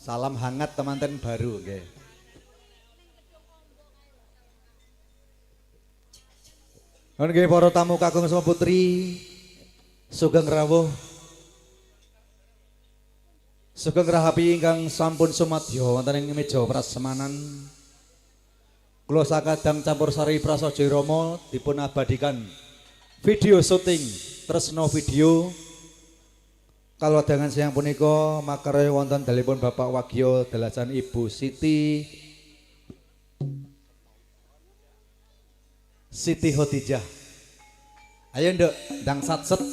salam hangat temanten baru nggih. Nggih para tamu kakung sama putri sugeng rawuh, sugeng rahapi ingkang sampun sumadya wonten ing meja prasmanan. Kula sakadang campur sari prasaja Rama dipun abadikan video syuting tresno video kalodhangan siang punika makarya wonten dalipun Bapak Wagyo dalasan Ibu Siti Khotijah. Ayo nduk ndang satset.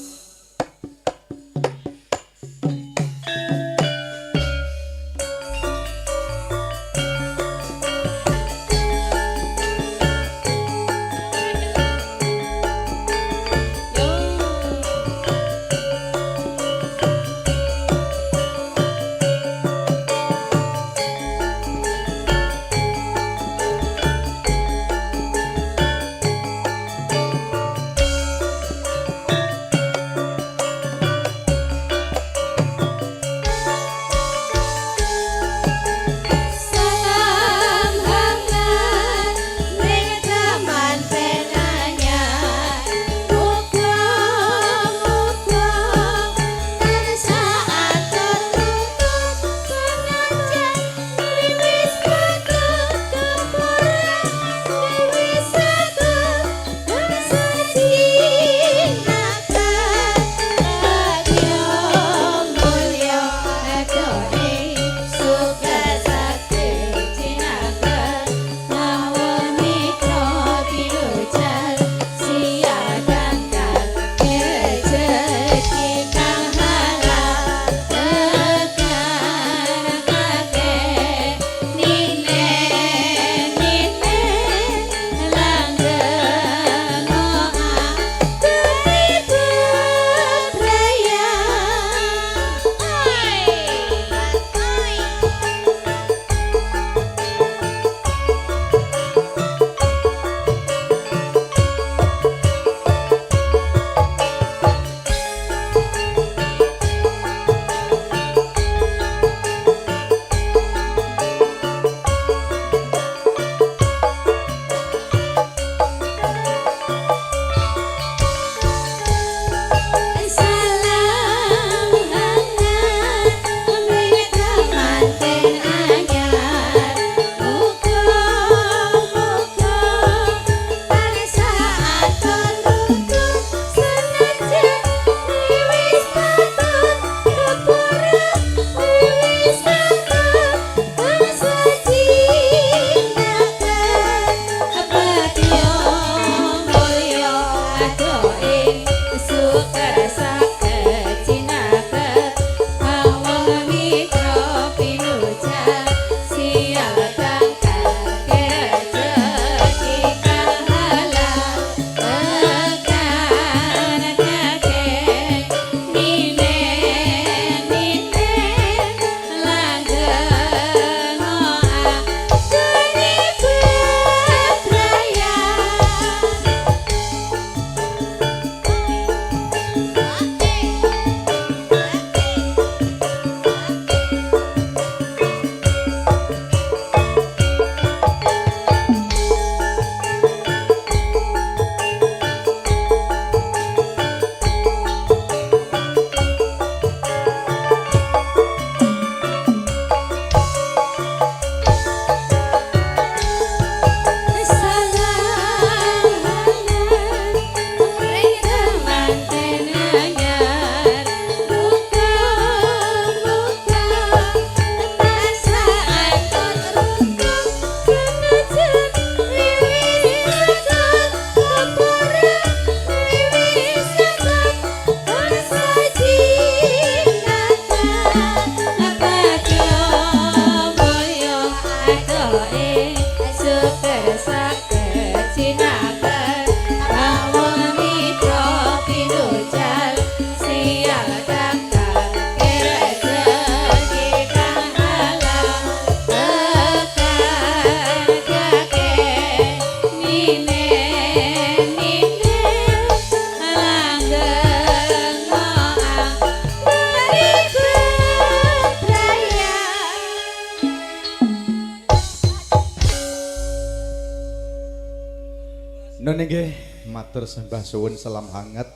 Nun nggih matur sembah suwun salam hangat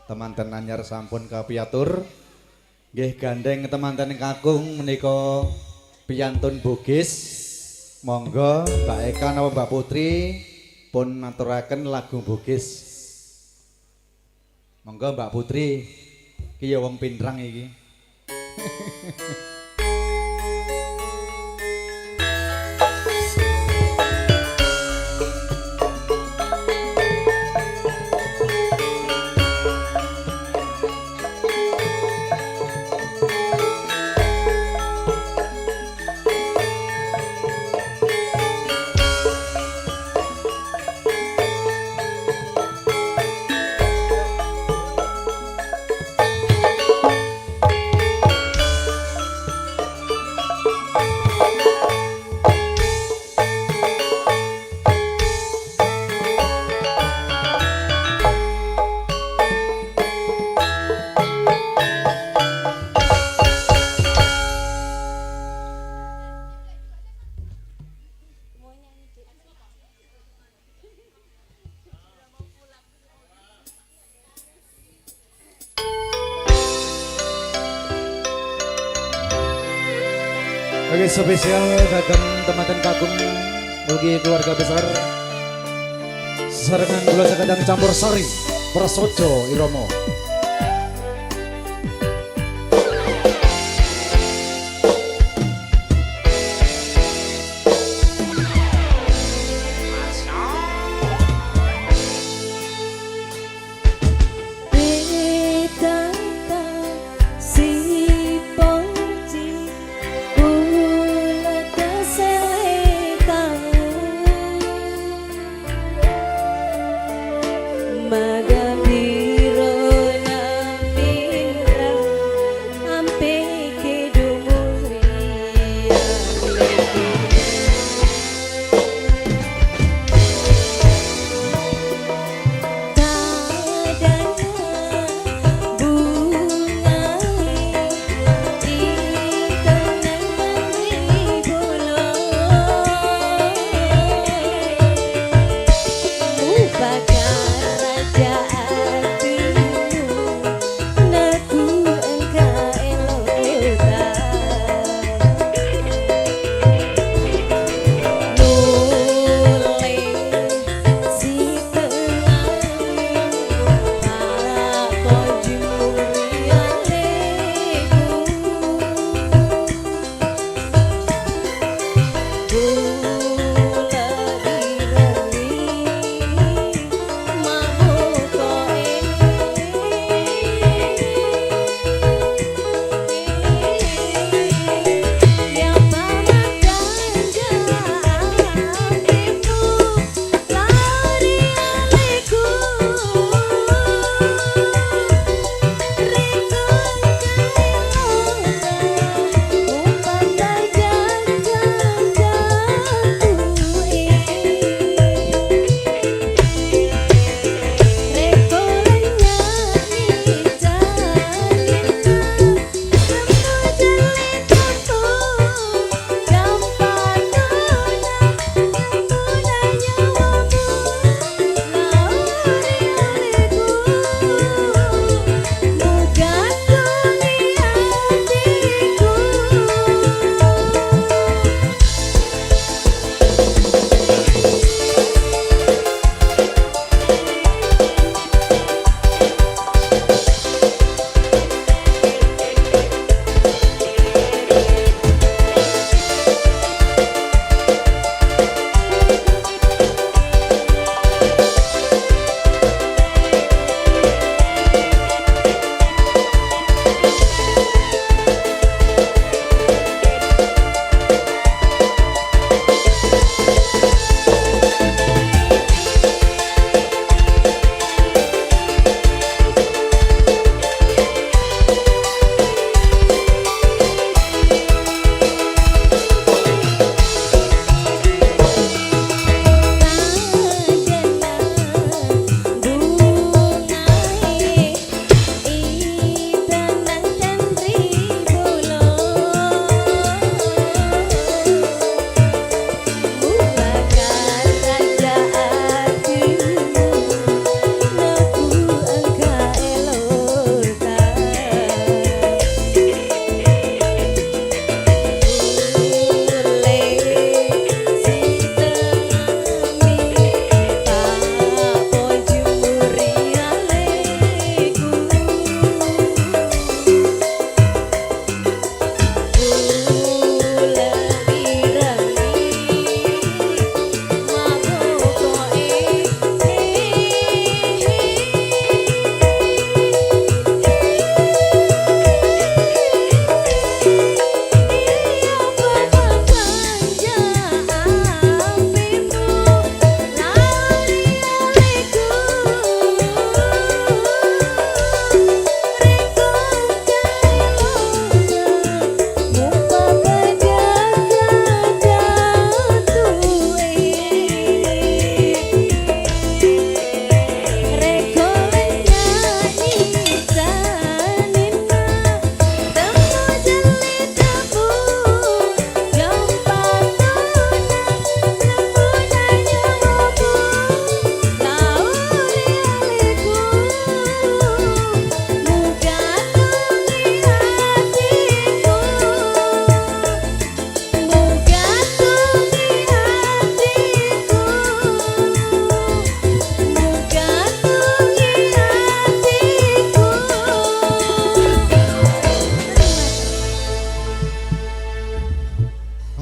temanten anyar sampun kapiatur. Nggih gandeng temanten kakung menika piyantun Bugis. Monggo Mbak Eka napa Mbak Putri pun maturaken lagu Bugis. Monggo Mbak Putri iki ya wong pindrang iki. Oke, spesial kagem teman-teman kagum mugi keluarga besar sesarengan kula sakadang campur sari prasojo Iromo. Magabiro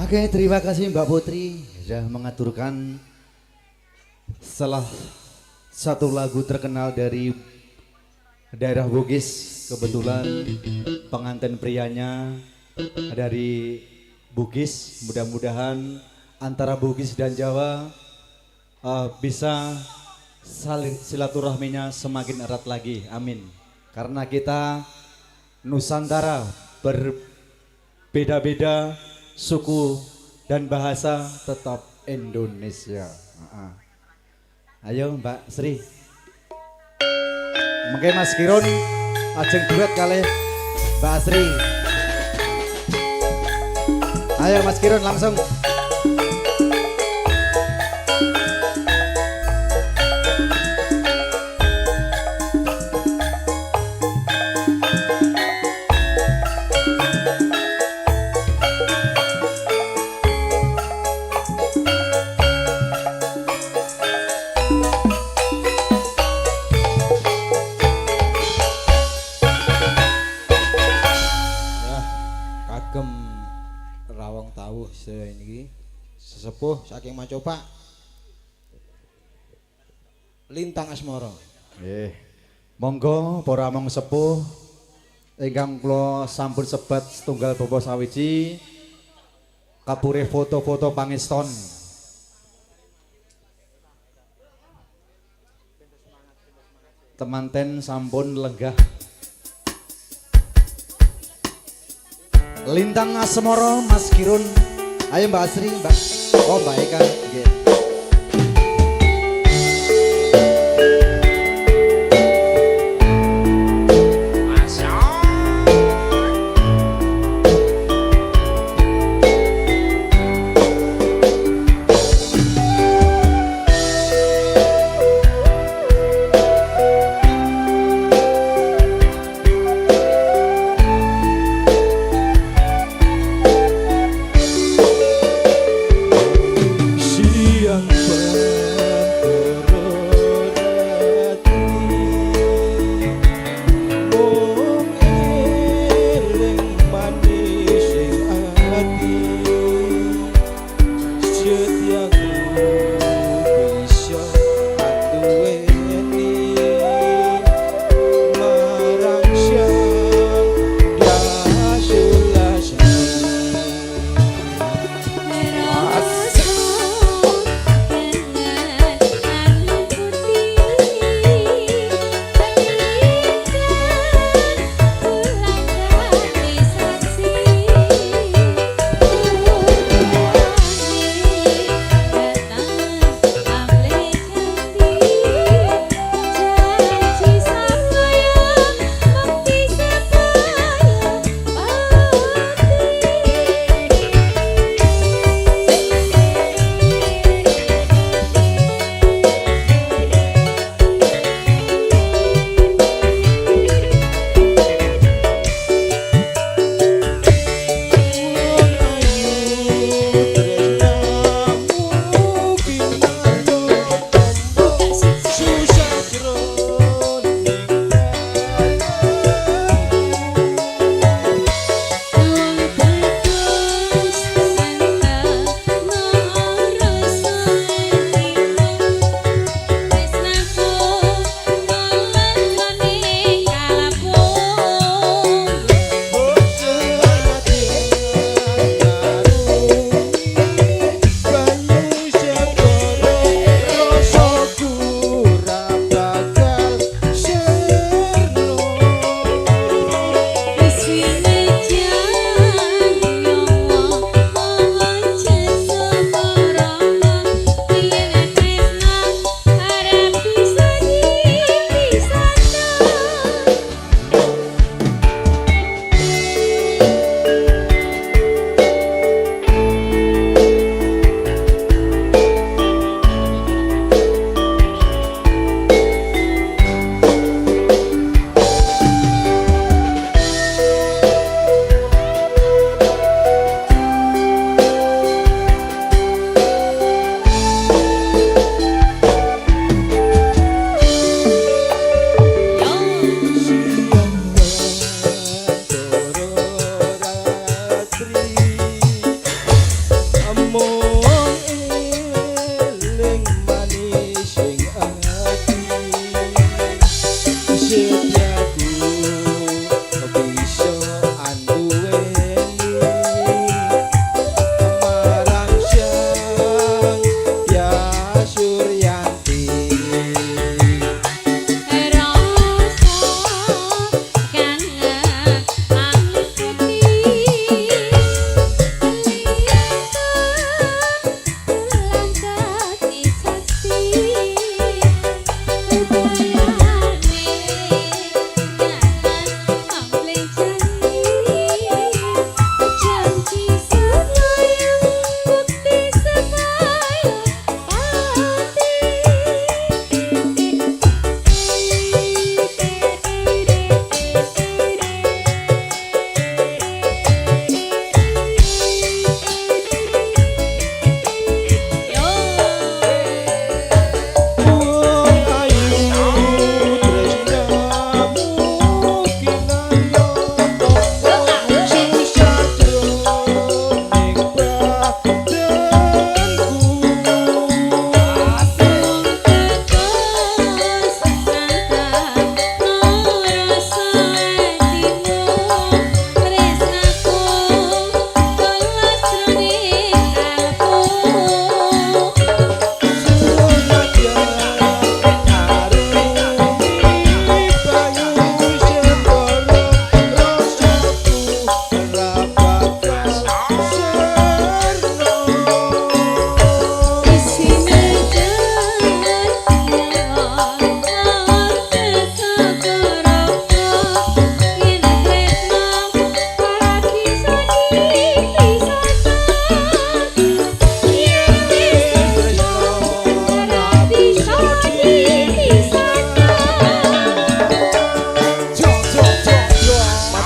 Oke, terima kasih Mbak Putri sudah mengaturkan salah satu lagu terkenal dari daerah Bugis. Kebetulan pengantin prianya dari Bugis. Mudah-mudahan antara Bugis dan Jawa bisa silaturahminya semakin erat lagi. Amin. Karena kita Nusantara berbeda-beda suku dan bahasa tetap Indonesia. Ayo Mbak Sri. Mungkin Mas Kiron ajeng duet kali Mbak Sri. Ayo Mas Kiron langsung. Sesepuh saking Macopa Lintang Asmara. Monggo para among sepuh ingkang kula sampun sebat setunggal bapa sawiji kapure foto-foto pangeston. Temanten sampun lenggah. Lintang Asmara Mas Kirun. Ayo Mbak Asri, Mbak. Oh Mbak Eka. Nggih. She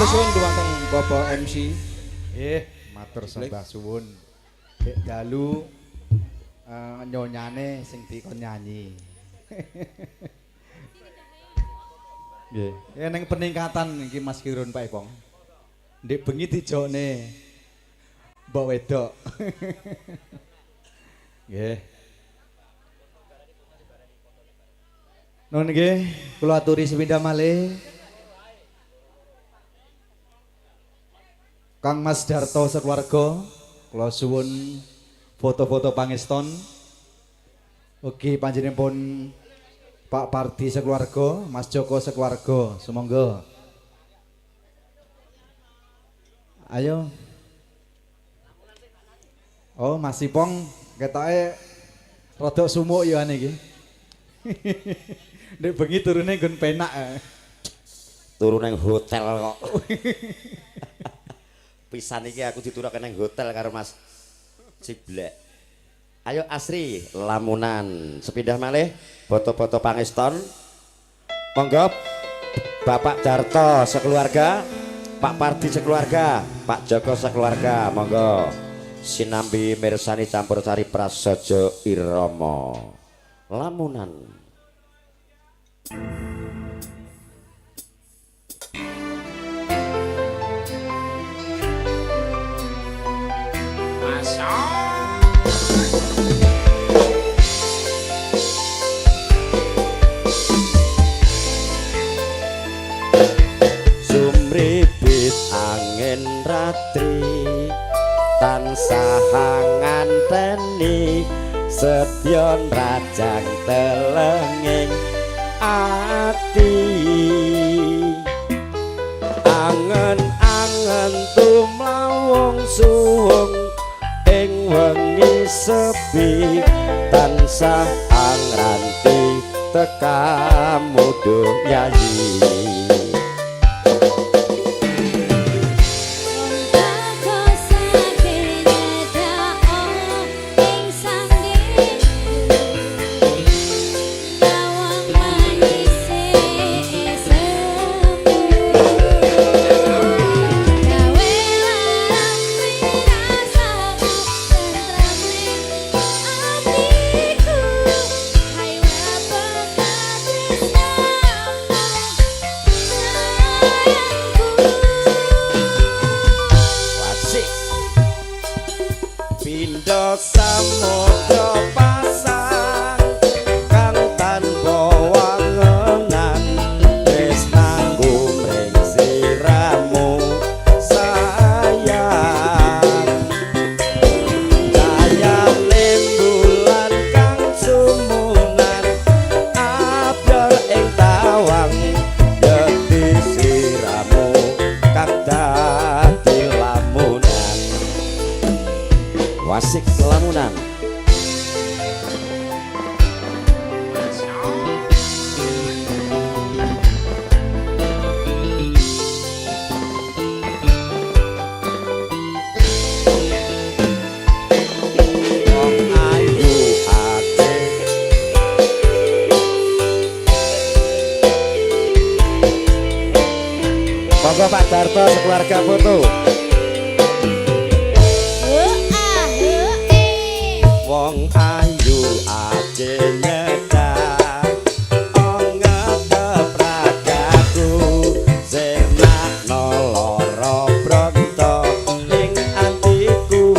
Matur suwun dumateng Bapak MC. Matur sembah suwun. Dek dalu nyonyane sing dikon nyanyi. Nggih. Ya ning peningkatan iki Mas Kirun Pak Ipong. Ndek bengi dijokne mbok wedok. Nggih. Nun nggih, kula aturi sepindhah malih. Kang Mas Darto sekeluarga, kula suwun foto-foto pangeston. Ugi panjenenganipun Pak Pardi sekeluarga, Mas Joko sekeluarga, sumangga. Ayo. Oh, Mas Ipong ketoke rada sumuk ya ane iki. Nek bengi turune nggon penak. Turu nang hotel kok. Pisan iki aku diturake nang hotel karo Mas Ciblek. Ayo Asri lamunan sepindah malih foto-foto pangeston. Monggo Bapak Darto sekeluarga, Pak Pardi sekeluarga, Pak Joko sekeluarga, monggo sinambi mirsani campursari prasaja irama lamunan. Sumribit angin ratri tansah nganteni sedyon rajang telenging ati angen-angen tumlawung suwung ing wengi sepi tansah angranti tekamu nyanyi. Pindha samudra pasang kang tanpa wangenan tresnaku mring siramu sayang cahyané bulan kang sumunan abdal ing tawang dadi siramu kang dadi lamunan. Wasik lamunan. Wong ayu ate monggo Pak Darto sekeluarga foto. Wong ayu aja nyedak ongep ragaku senakno lara bronto ing atiku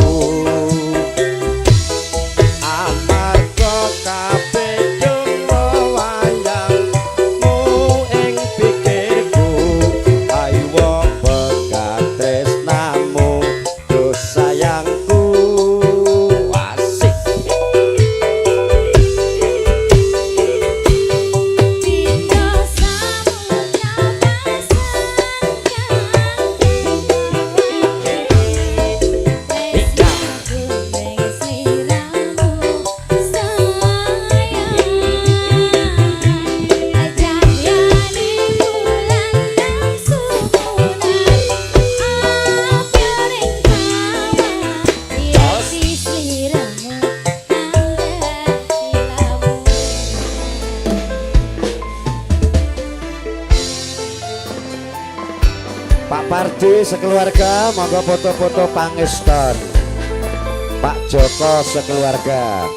amarga kapedhong wayangmu ing pikirku ayo bekat tresnamu dos sayangku. Pardi sekeluarga monggo foto-foto pangeston. Pak Joko sekeluarga.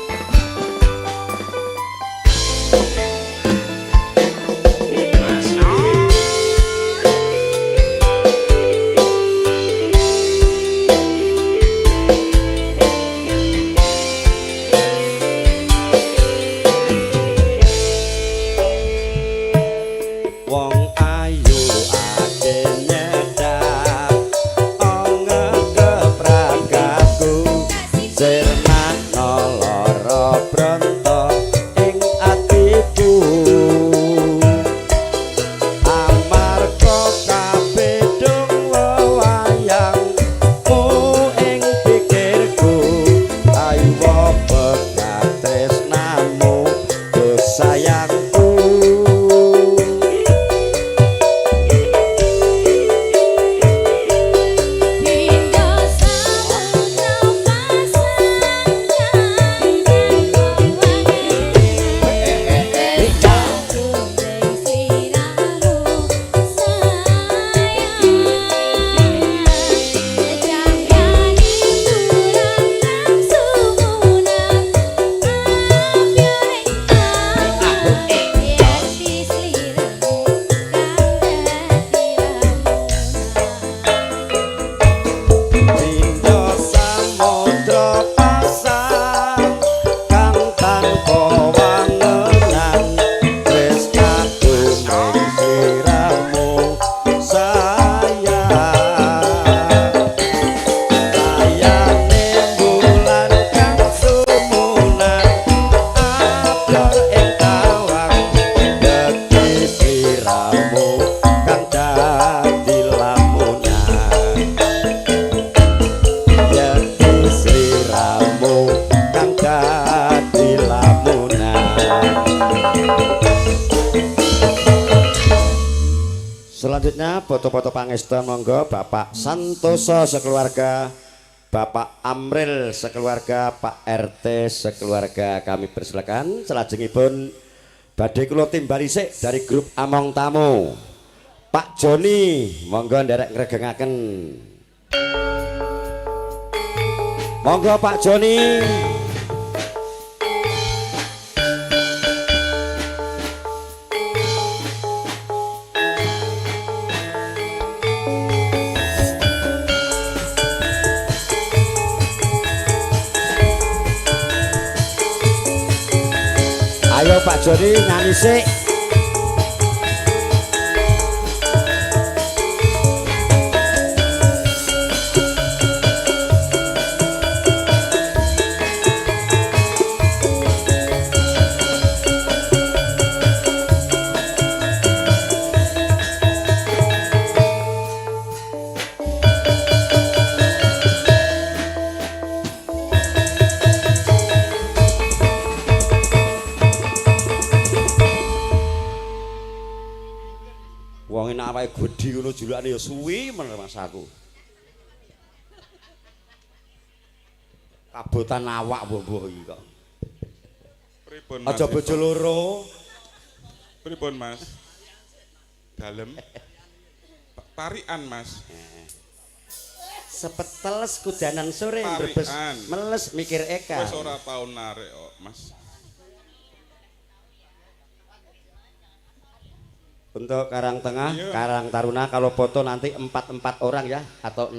Selanjutnya foto-foto pangestan monggo Bapak Santoso sekeluarga, Bapak Amril sekeluarga, Pak RT sekeluarga kami persilakan. Selajengipun badhe kula timbali sik dari grup Among Tamu. Pak Joni monggo nderek ngregengaken. Monggo Pak Joni. Ayo Pak Joni nyanyi sik. Wong enak awake gedhi ngono julukane ya suwi men Mas aku. Kabotan awak mbok iki kok. Pripun Mas? Aja bojo loro. Pripun Mas? Dalem. Tarian Mas. Sepeteles kudanan sore brebes meles mikir eka. Wis ora tau narik kok Mas. Untuk Karang Tengah, iya. Karang Taruna kalau foto nanti 4 orang ya atau 6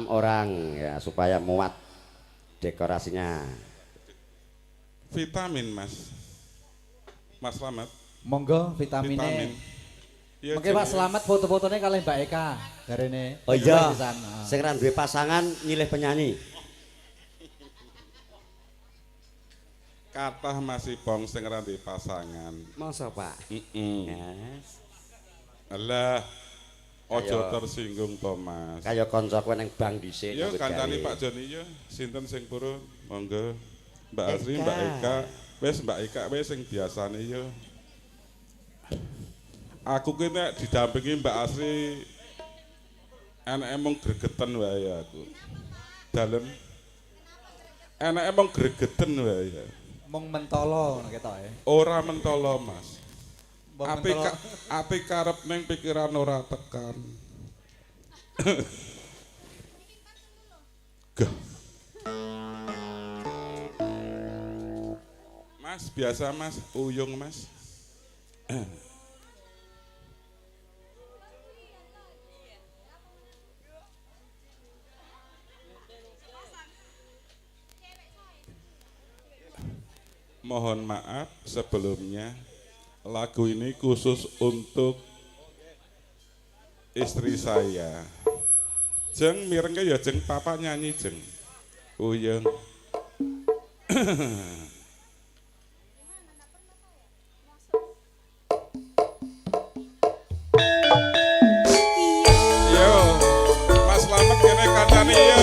orang ya supaya muat dekorasinya. Vitamin Mas. Mas Slamet. Monggo vitaminnya. Vitamin. Ya, Mungkin Pak Selamat foto-fotonya kalian Mbak Eka darene. Oh iya. Sing ra duwe pasangan nyilih penyanyi. Kathah masih Ipong sing ra duwe pasangan. Masa Pak? Yes. Alah, ojo tersinggung Thomas. Kaya koncoku nang bang dhisik. Yo kancane Pak Joni yo, sinten sing purun? Monggo. Mbak Asri, Mbak Eka. Wis Mbak Eka wis sing biasane yo. Aku ki nek didampingi Mbak Asri enake mung gregeten wae aku. Dalem. Enake mung gregeten wae. Mung mentolo ngono ketok ya. Ora mentolo, Mas. Api karep ning pikiran ora tekan. Gah. Mas, biasa Mas, uyung Mas. Mohon maaf sebelumnya, lagu ini khusus untuk istri saya. Jeng mirengke ya jeng papa nyanyi jeng. Uyeng. Yo, Mas Slamet kene kancane yo.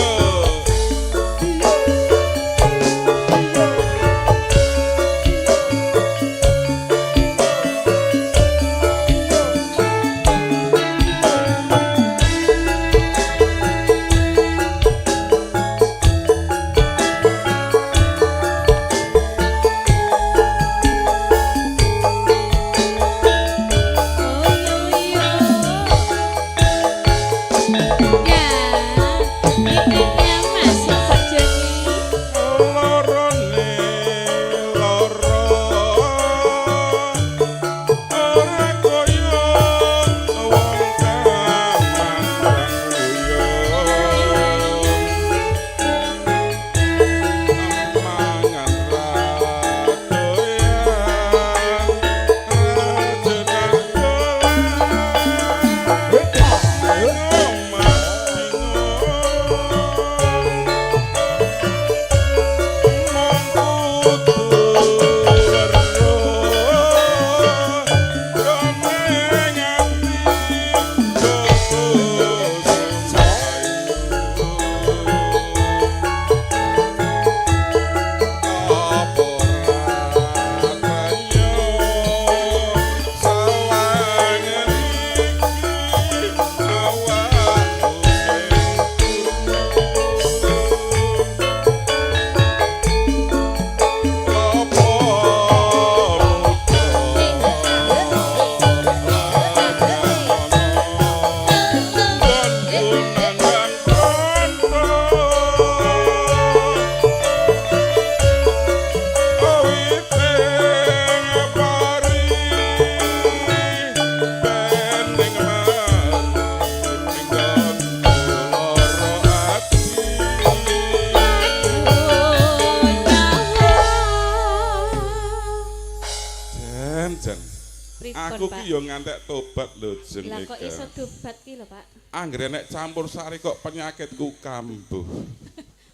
Aku ki yo ngantek tobat lho jeng Lah kok iso tobat ki lho, Pak? Anggere nek campur sari kok penyakitku kambuh.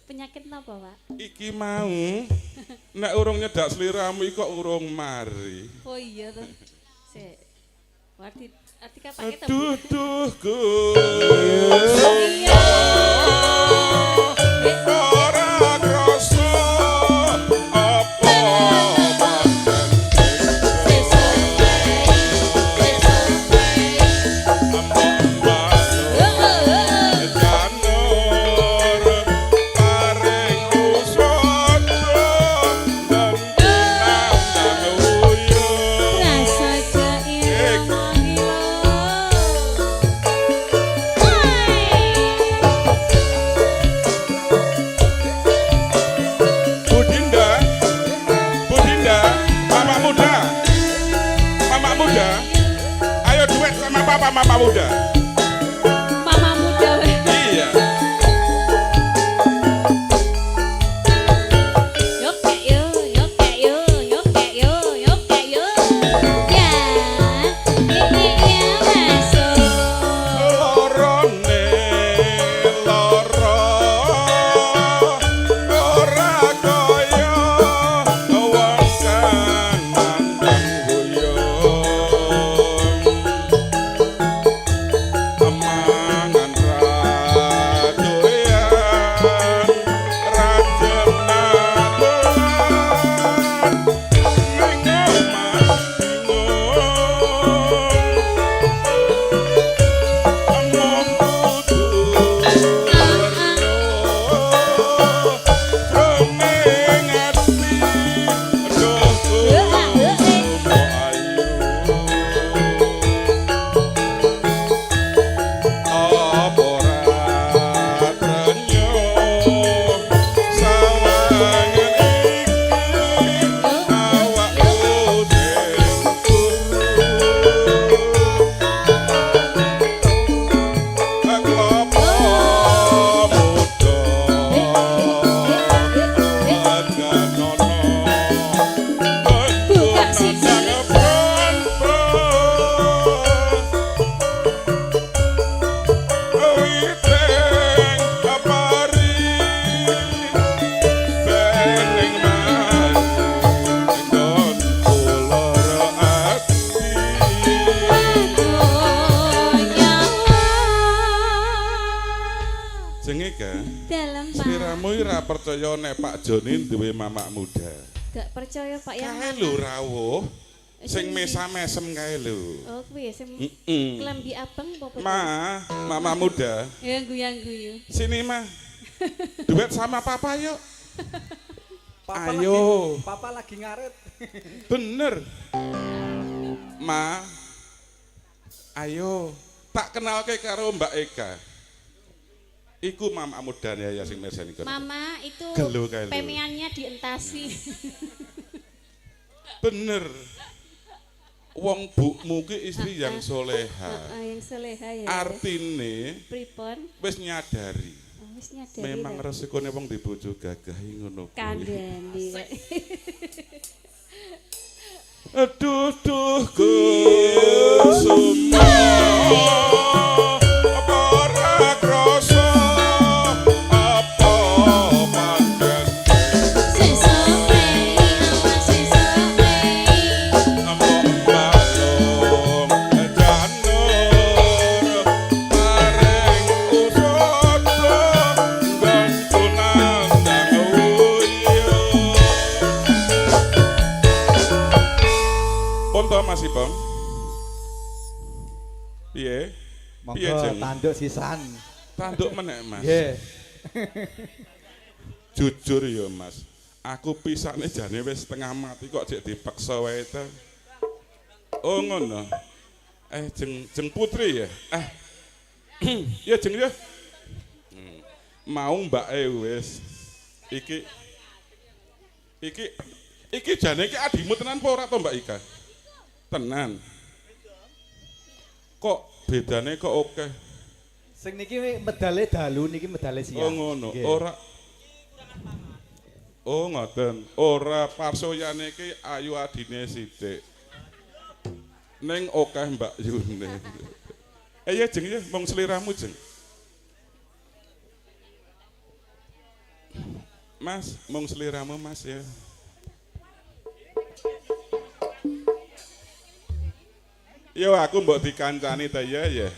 Penyakit napa, Pak? Iki mau nek urung nyedak sliramu iki kok urung mari. Oh iya to. Sik. Arti kapake to. Duh Gus. Iya. Ora krasa apa Hai. Jenge ka. Dalam Pak. Sliramu ora percaya nek Pak Joni duwe mamak muda. Gak percaya Pak yang Kae mana? lho rawuh. Sing mesam-mesem kae lho. Oh kuwi sing Mm-mm. klambi abang apa? Mama muda. Ya guyu-guyu. Sini mah. Duet sama papa yuk. Papa Ayo. Papa lagi ngaret. Bener. Ma. Ayo. Tak kenalke karo Mbak Eka. Iku mama mudane ya sing mersani kono. Mama itu Gelo kae lho. pemiannya dientasi. Bener. Wong bukmu ki istri yang soleha. Yang soleha ya. Artine Pripun? wis nyadari. Wis nyadari. Memang resikone wong di bojo gagah ngono kuwi. Kandhani. Aduh duh kusuma apa ora krasa apa mandan Sesope, awas sesope. amok balung janur paring usut gantunan dan uyo Ponto masih Bang. Piye? Piye Monggo Jeng? tanduk sisan. Tanduk meneh Mas. Nggih. Jujur ya Mas. Aku pisane jane wis setengah mati kok jek dipaksa wae ta. Oh ngono. Jeng Putri ya. Ya Jeng ya. Mau mbake wis. Iki jane iki adimu tenan apa ora to Mbak Ika? Tenan. Kok bedane kok oke? Sing niki medale dalu niki medale siang. Oh ngono. Nggih. Ora. Oh ngoten. Ora parsoyane iki ayu adine sithik. Ning okeh Mbak Yune. Ya Jeng ya, mong seliramu Jeng. Mas, mong seliramu Mas ya. Yo aku mbok dikancani ta ya.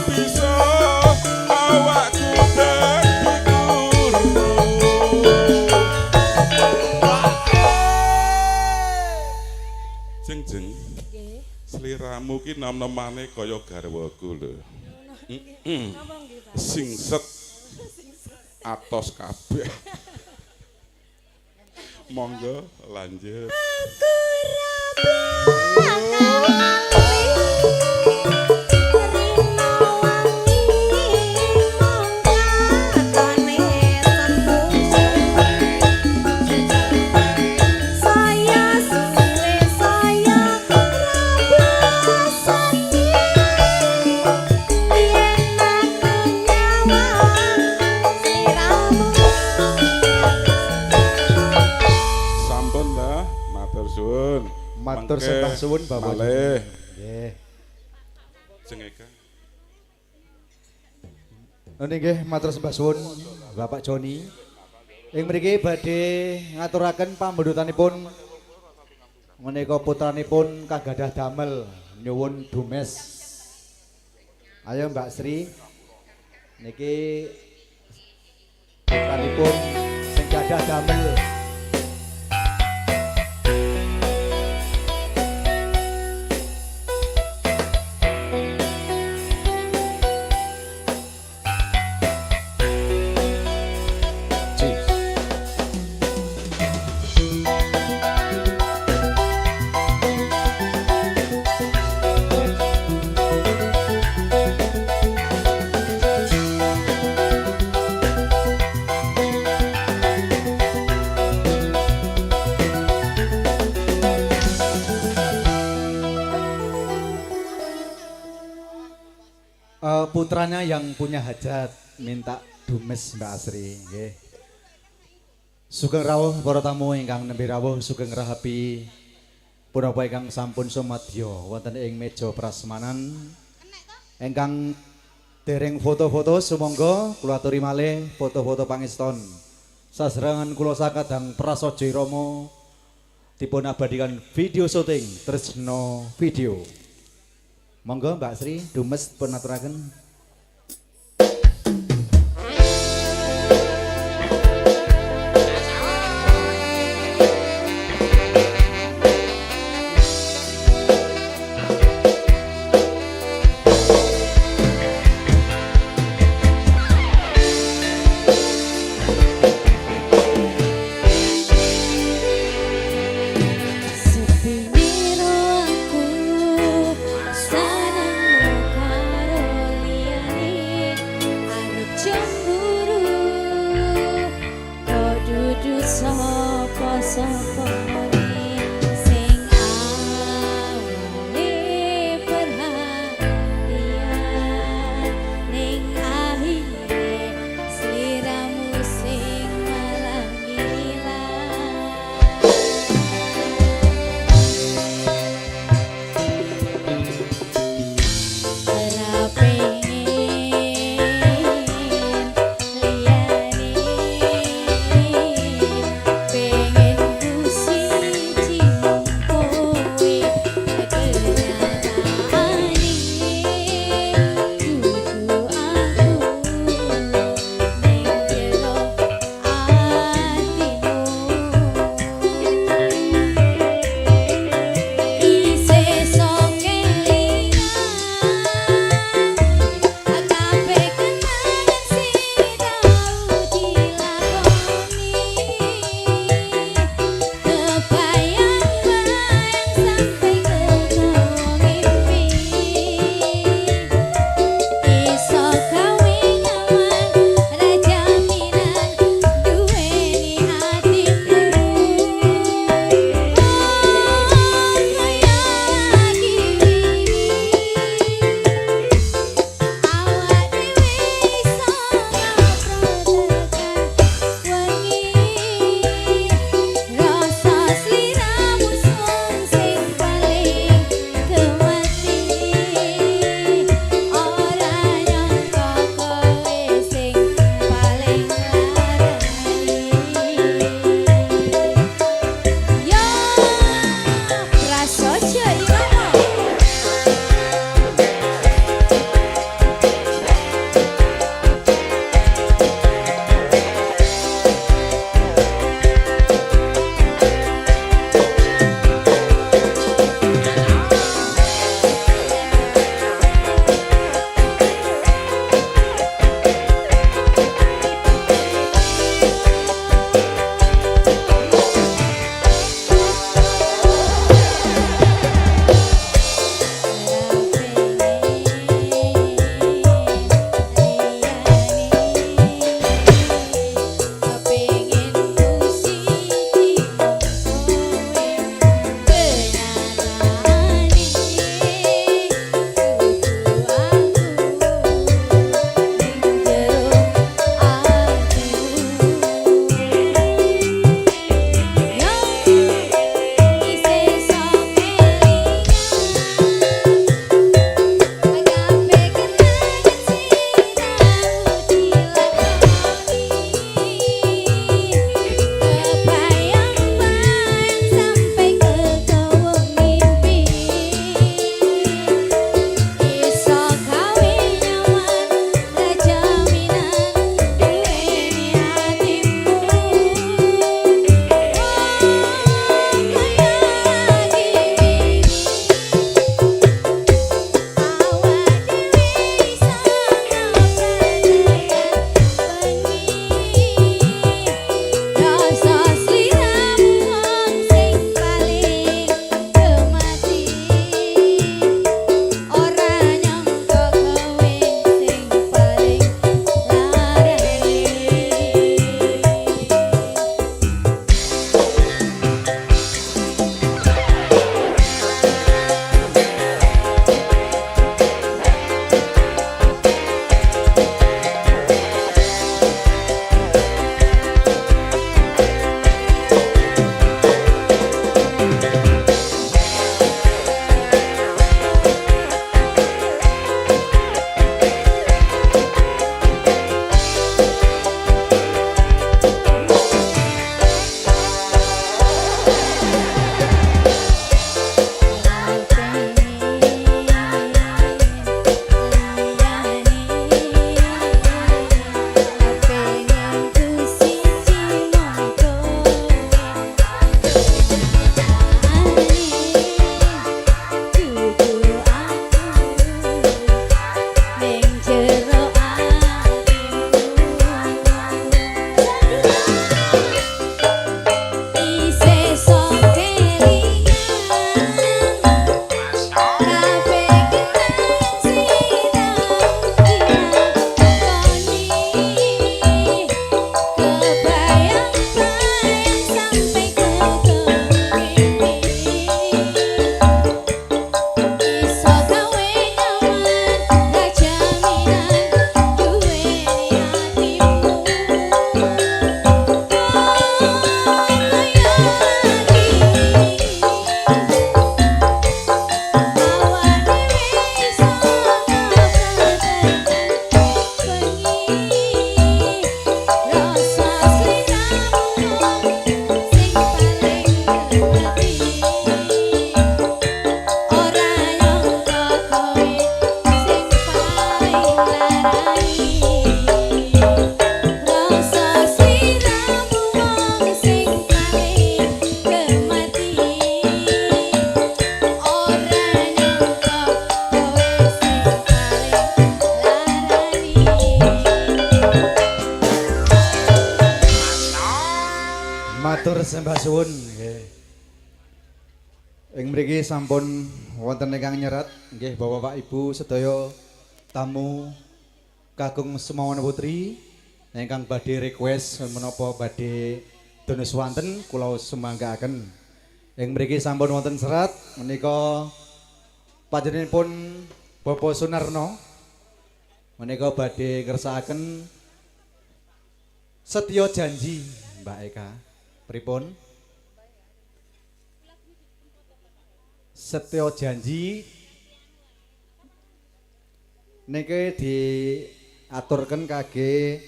bisa awakku dadi guru. Jeng seliramu ki nom-nomane kaya garwaku lho. Singset atos kabeh. Monggo lanjut. Matur sembah suwun Bapak. Malih. Nggih. Jengeka. Nggih, matur sembah suwun Bapak Joni. Ing mriki badhe ngaturaken pambendutanipun menika putranipun kagadah damel nyuwun dumes. Ayo Mbak Sri. Niki putranipun sing gadah damel. Putranya yang punya hajat minta dumes Mbak Asri nggih. Sugeng rawuh para tamu ingkang nembe rawuh sugeng rahapi punapa ingkang sampun sumadya wonten ing meja prasmanan ingkang dereng foto-foto sumangga kula aturi malih foto-foto pangeston. Saserangan kula sakadang prasaja Rama dipun abadikan video syuting Tresno Video. Monggo Mbak Sri dumes pun aturaken. Seneng karo Sembah suwun nggih. Ing mriki sampun wonten ingkang nyerat nggih Bapak Ibu sedaya tamu kakung Semawan Putri ingkang badhe request menapa badhe dono swanten kula sumanggaaken. Ing mriki sampun wonten serat menika panjenenganipun Bapak Sunarno menika badhe ngersakaken setya janji Mbak Eka. Pripun? Setya janji niki diaturken kangge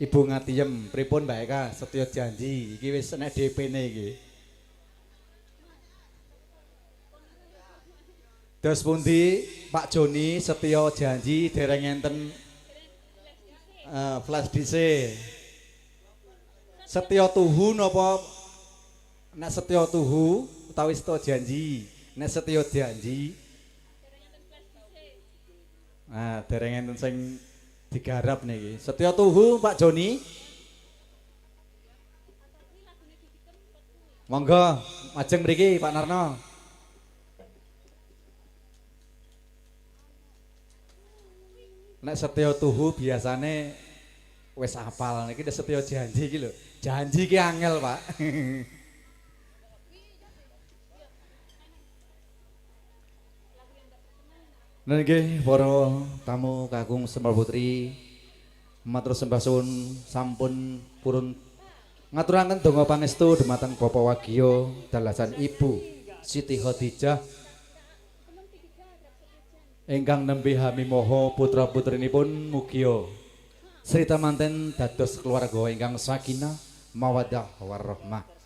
Ibu Ngatiem. Pripun Mbak Eka? Setya janji iki wis nek DP-ne iki. Dos pundi Pak Joni setya janji dereng enten Flash DC. Setya tuhu napa nek setya tuhu utawi setya janji. Nek setya janji. Nah, dereng enten sing digarap niki. Setya tuhu Pak Joni. Monggo, majeng mriki Pak Narno. Nek setya tuhu biasane wis apal niki setya janji iki lho. Janji ki angel, Pak. Nah nggih para tamu kakung Semar Putri matur sembah suwun sampun purun ngaturaken donga pangestu dumateng Bapak Wagio dalasan Ibu Siti Khadijah ingkang nembe hamimaha putra-putrinipun mugia srita manten dados keluarga ingkang sakinah mawaddah warahmah.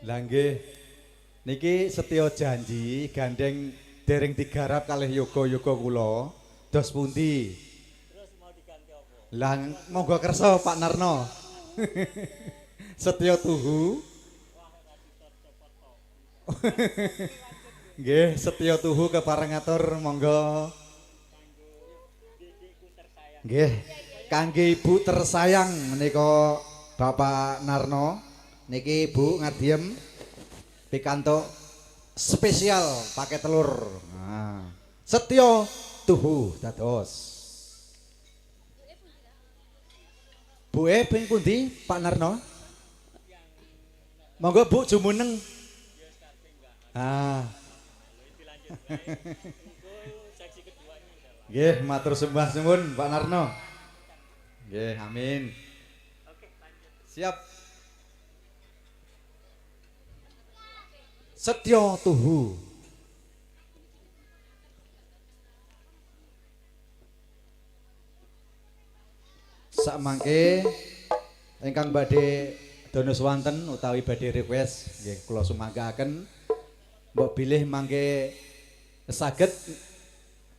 Lah nggih niki setya janji gandeng dereng digarap kalih yoga-yoga kula dos pundi? Terus mau diganti apa? Lah monggo kersa Pak Narno. Setya tuhu. Nggih, setya tuhu keparengatur monggo. Nggih, kangge ibu tersayang menika Bapak Narno. Niki Bu ngadiem pikantuk spesial pakai telur. Nah, setya tuhu dados. Bu ping pundi Pak Narno? Monggo Bu jumuneng. Ah. Nggih, matur sembah suwun Pak Narno. Nggih, amin. Siap. Setya tuhu. Sakmangke ingkang badhe dono swanten utawi badhe request nggih kula sumanggaken mbok bilih mangke saged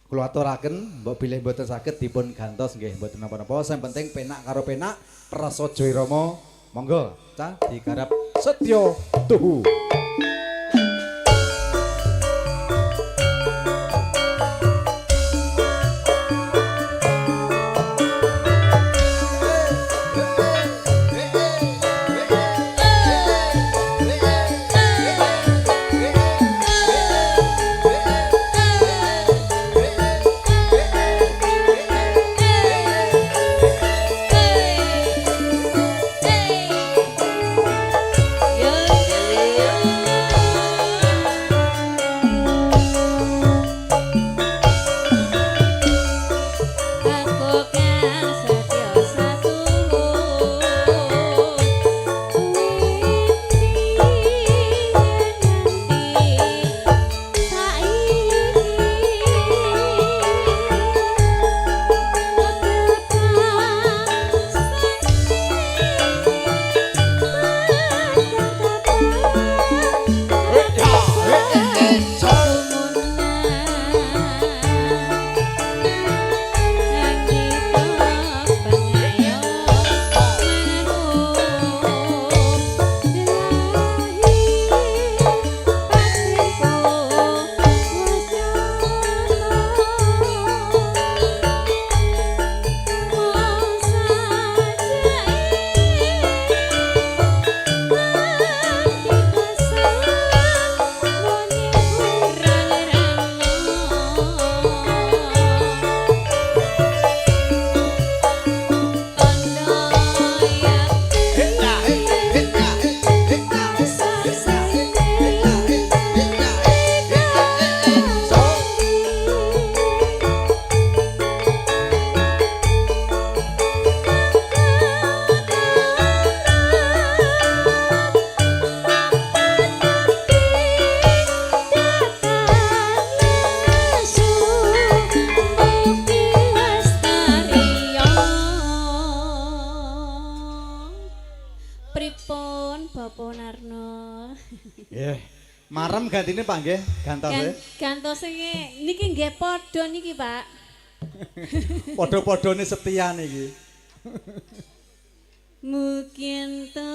kula aturaken mbok bilih mboten saged dipun gantos nggih mboten napa-napa sing penting penak karo penak prasaja irama monggo cah digarap setya tuhu. Marem gantine Pak nggih, gantose. Gantose niki nggih padha niki, Pak. Padha-padhane setia niki. Mungkin to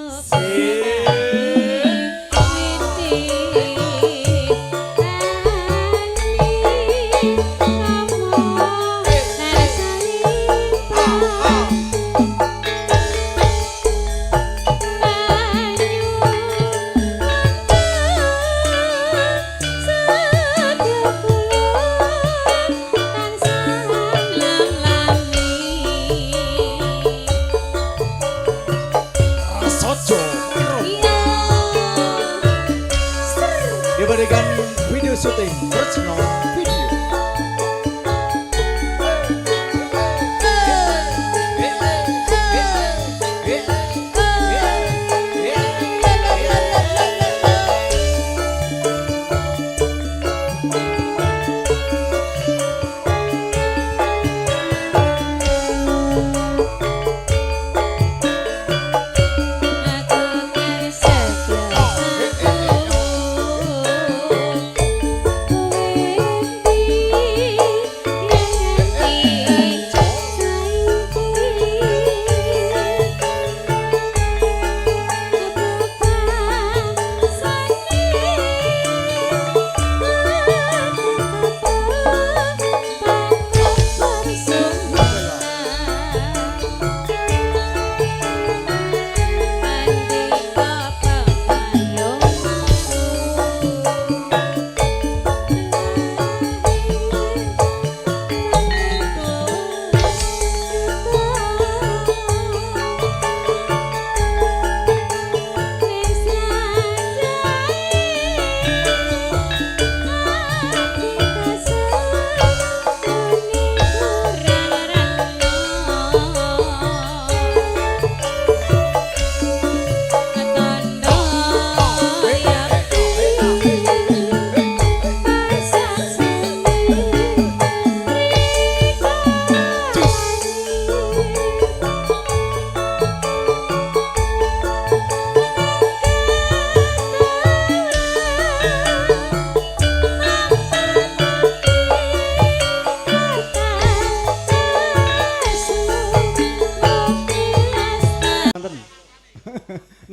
Diberikan video syuting personal video.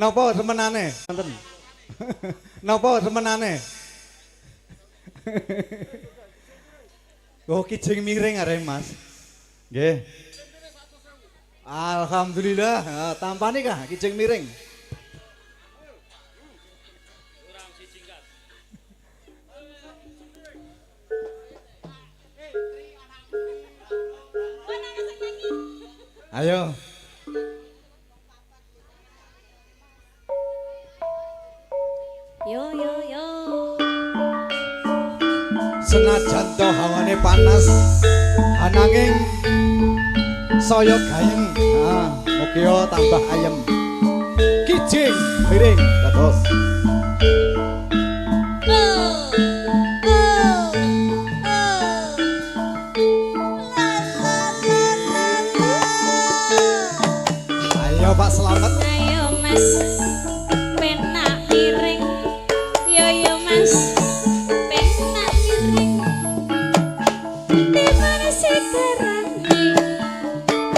Napa semenane? Wonten. Napa semenane? Oh, kijing miring arek Mas. Nggih. Alhamdulillah, tampane kah kijing miring? Ayo. Yo yo yo. Senajan to hawane panas, ananging saya gayeng. Mugi tambah ayem. Kijing miring dados. Ayo Pak selamat. Ayo Mas. Penak miring. Yo yo Mas. Penak miring. Di mana sekarang nih?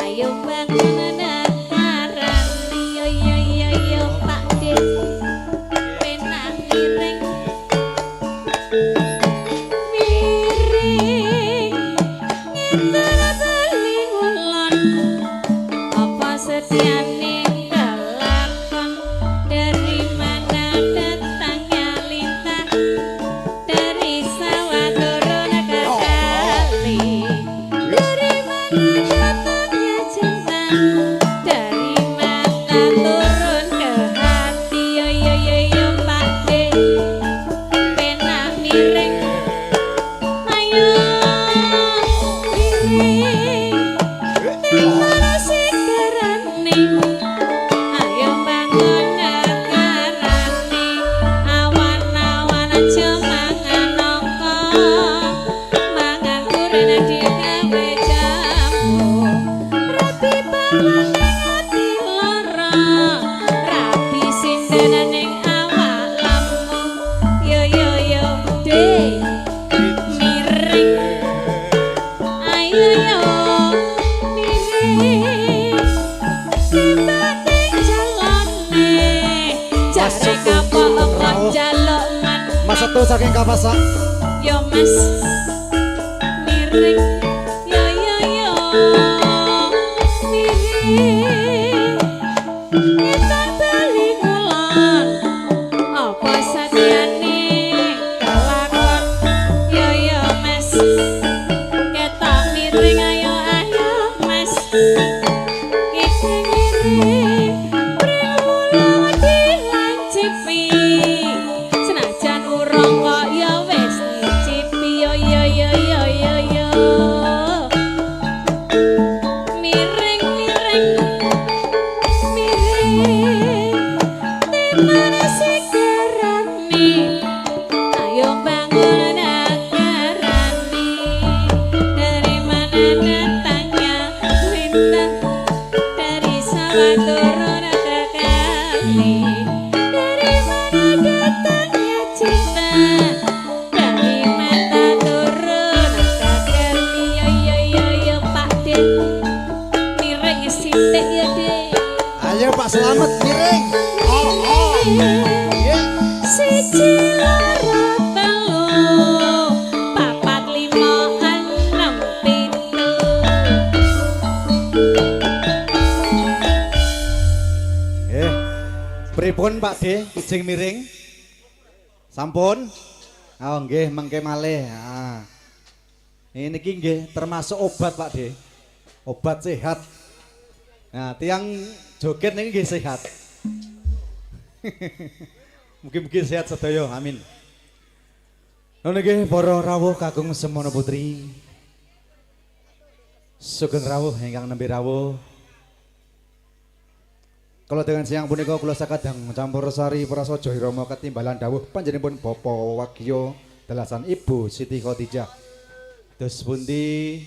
Ayo bangun anak karang. Yo yo yo yo Pak De. Pasetu saking Kapasak. Yo Mas miring yo yo yo miring kita bali kulon apa satyane kelakon yo yo Mas kita miring ayo ayo Mas kita miring premula dilancipi senajan urung kok ya wis nyicipi yo yo yo yo yo yo miring miring miring dimana sekarani ayo bangun akarani dari mana datangnya lintang dari sawah turun ke kali dari mana datangnya cinta dari mata turun ke kali yo yo yo yo Pak De miring sithik ya De Ayo Pak Selamat miring. siji loro telu papat lima enam pitu Pripun Pak De, kijing miring? Sampun? Oh nggih, mengke malih. Ini nggih termasuk obat Pak De. Obat sehat. Nah, tiang joget niki nggih sehat. Mungkin sehat sedaya, amin. Ngono nggih para rawuh kakung semono putri. Sugeng rawuh ingkang nembe rawuh. Kalau dengan siang punika kula sakadang campur sari prasaja irama ketimbalan dawuh panjenenganipun Bapak Wagyo dalasan Ibu Siti Khotijah. Dos pundi?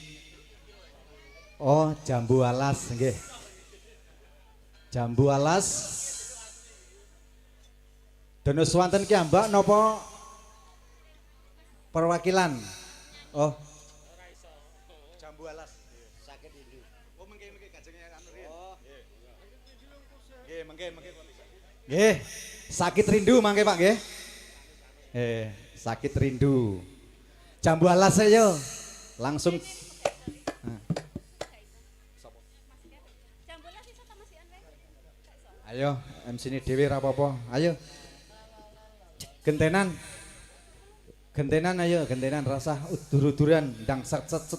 Oh, jambu alas nggih. Jambu alas. Dono swanten ki ambak napa perwakilan? Oh. Jambu alas. Sakit ini. Oh, mengke kajenge anu riyen. Oh. Nggih, mengke. Nggih, sakit rindu mangke Pak nggih. Sakit rindu. Jambu alas ayo. Langsung. Ayo, MC ini dhewe ra apa-apa. Ayo. Gentenan. Gentenan ayo, gentenan rasa udur-uduran ndang set-set.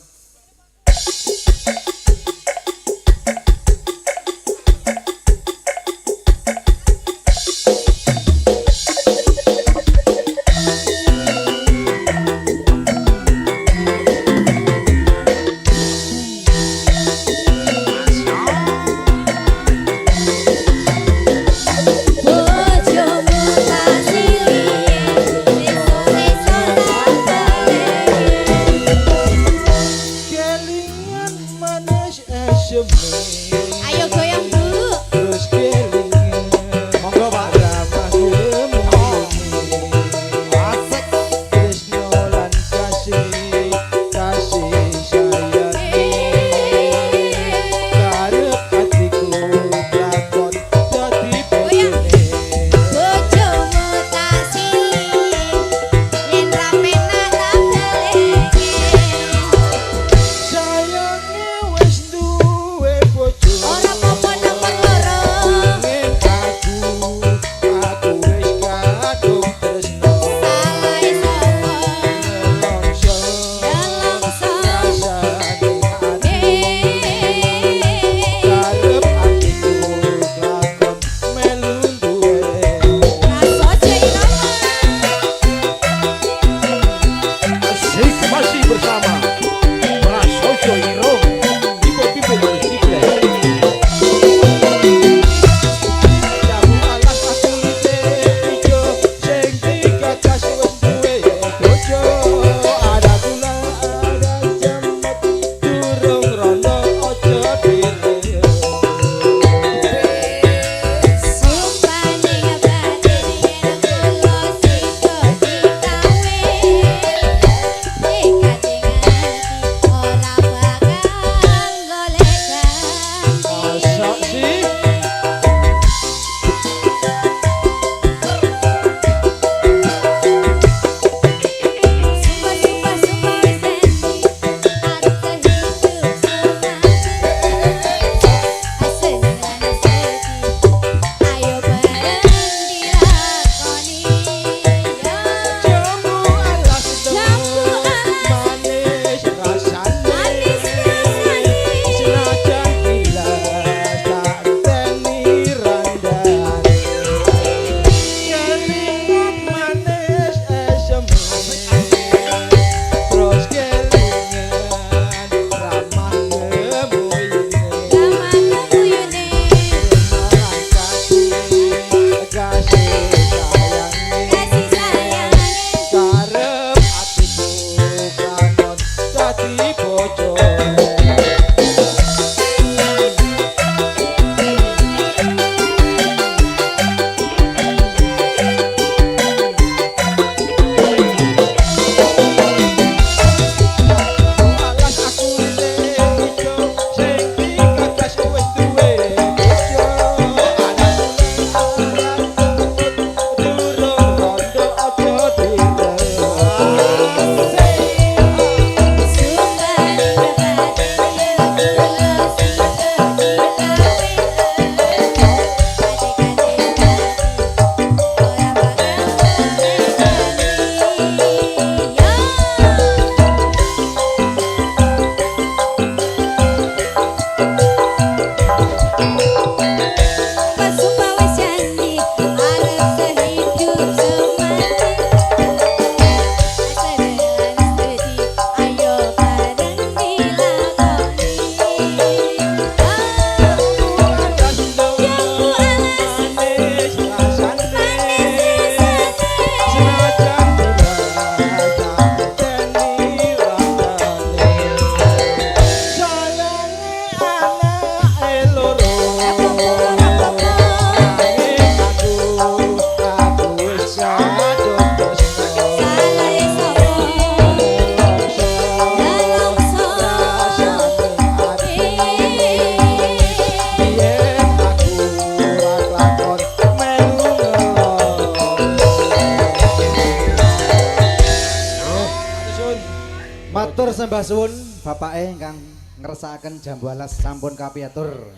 Atur sembah suwun bapake ingkang ngersakaken Jambu Alas sampun kapiatur.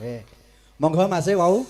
Monggo Mas wau.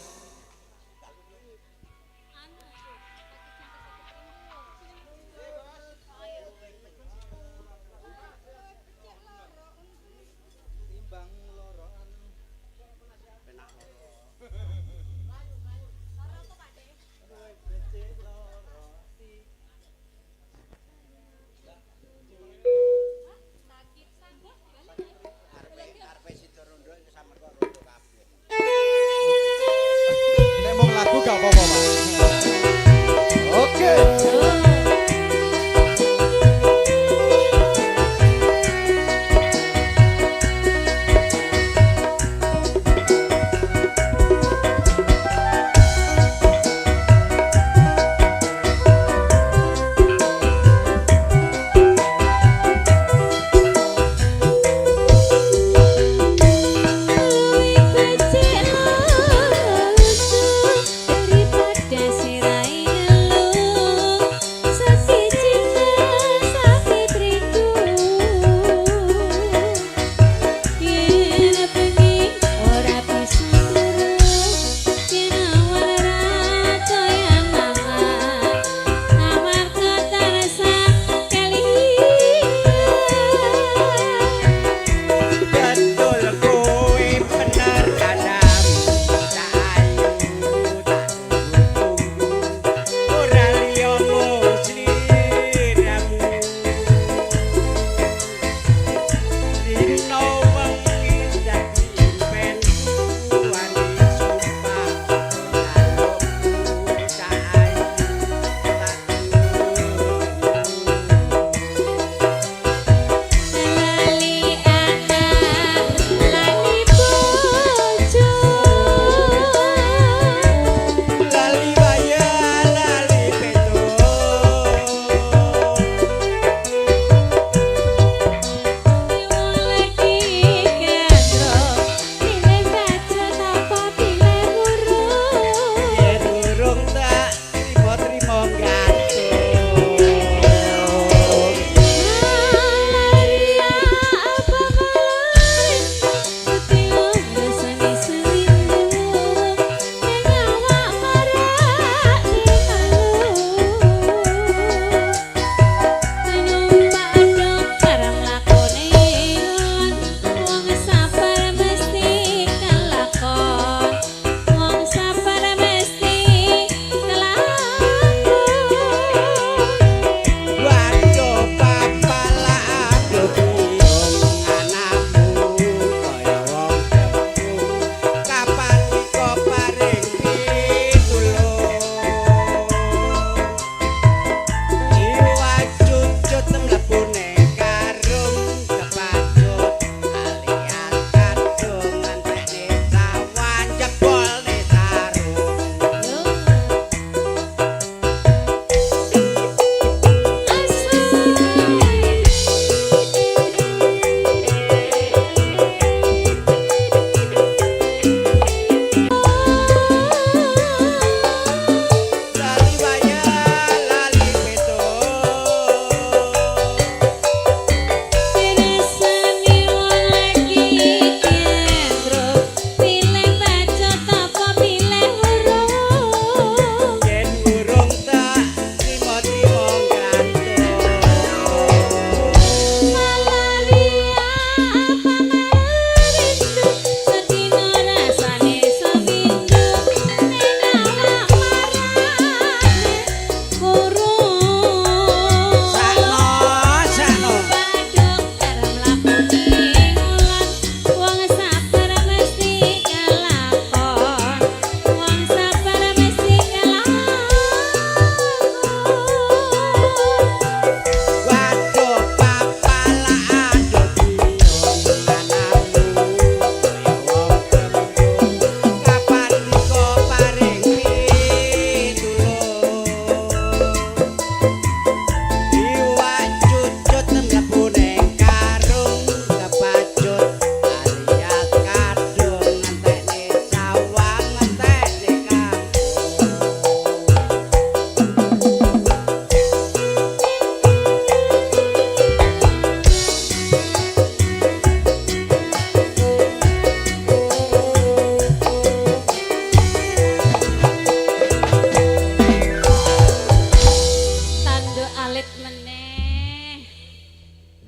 meneh.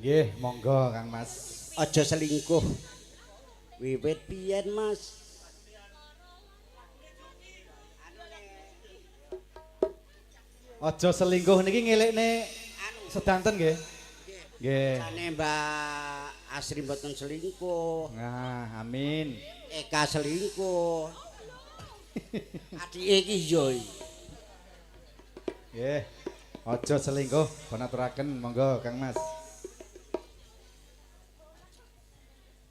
Nggih, monggo Kang Mas. Aja selingkuh. Wiwit piyen, Mas? Aja selingkuh niki ngelekne sedanten nggih. Nggih. Jane Mbak Asri mboten selingkuh. Nah, amin. Eka selingkuh. Adike iki yo. Nggih. Aja selingkuh, pun aturaken monggo Kang Mas.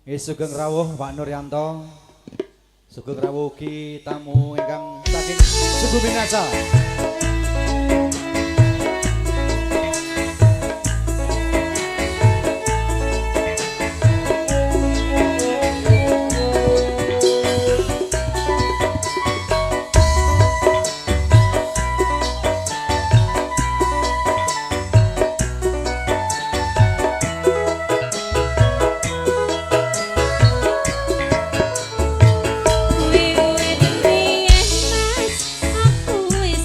Nggih sugeng rawuh Pak Nuryanto. Sugeng rawuh ugi tamu ingkang saking Suku Minasa. Wiwit biyen Mas aku wis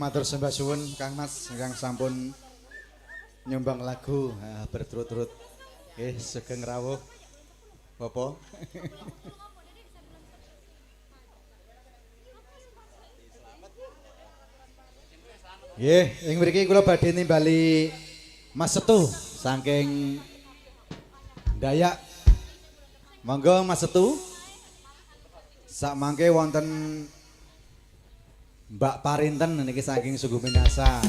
matur sembah suwun Kang Mas ingkang sampun nyumbang lagu berturut-turut. Nggih, sugeng rawuh. Bapak. Nggih, ing mriki kula badhe nimbali Mas Setu saking Dayak. Monggo Mas Setu. Sak mangke wonten Mbak Parinten niki saking Sugu Minasa.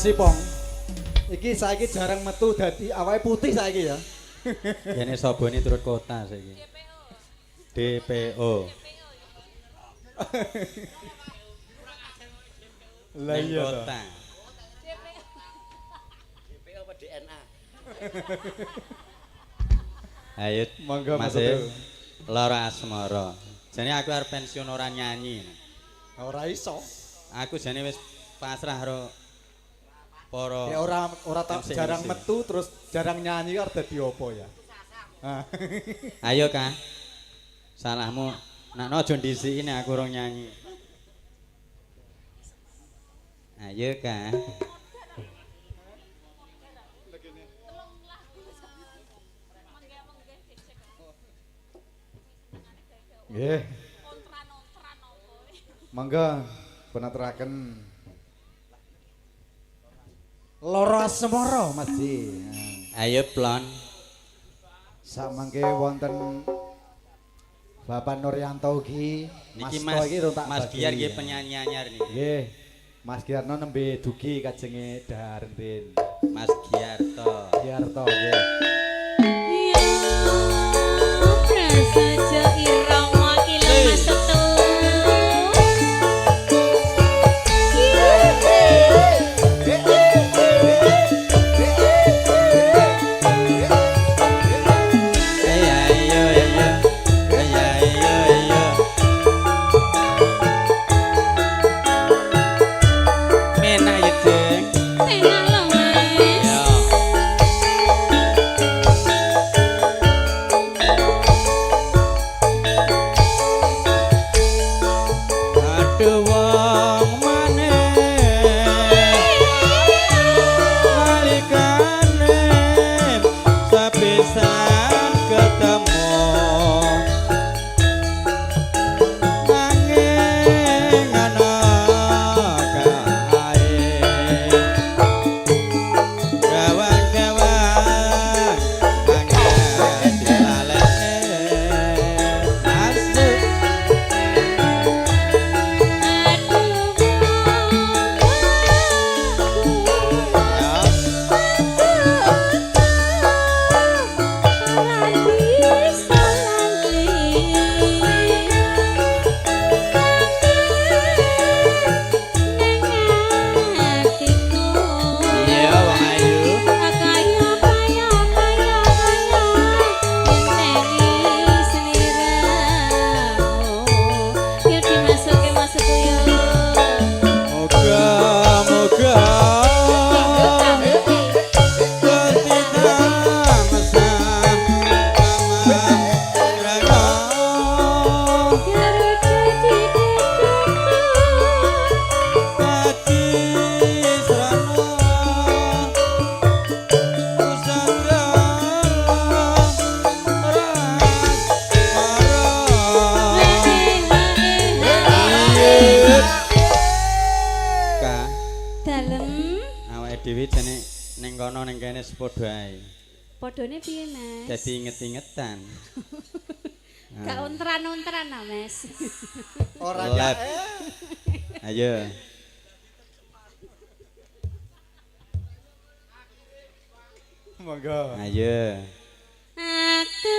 Pong. Iki saiki jarang metu dadi awake putih saiki ya. Kene sabone turut kota saiki. DPO. Lah iya kota. DPO apa DNA? Ayo monggo Mas. Lara asmara. Jane aku arep pensiun ora nyanyi. Ora iso. Aku jane wis pasrah karo para ya ora jarang metu terus jarang nyanyi karo dadi apa ya. Ayo Kak. Salahmu nek aja ndisiki nek aku ora nyanyi. Ayo Kak. Nggih. Mangga penaturaken Lara Asmara Mas Ji. Ayo plon. Sak mangke wonten Bapak Nuryanto ugi niki Mas Giar nggih penyanyi anyar niki. Nggih. Mas Giarno nembe dugi kajenge dahar rin. Mas Giarto. Giarto nggih. Ya prasaja irama ilang Setu. Padha ae. Padane piye, Mas? Dadi inget-ingetan. Gak unteran-unteran ah, Mas. Ora ya. Ayo. Monggo. Ayo. Aku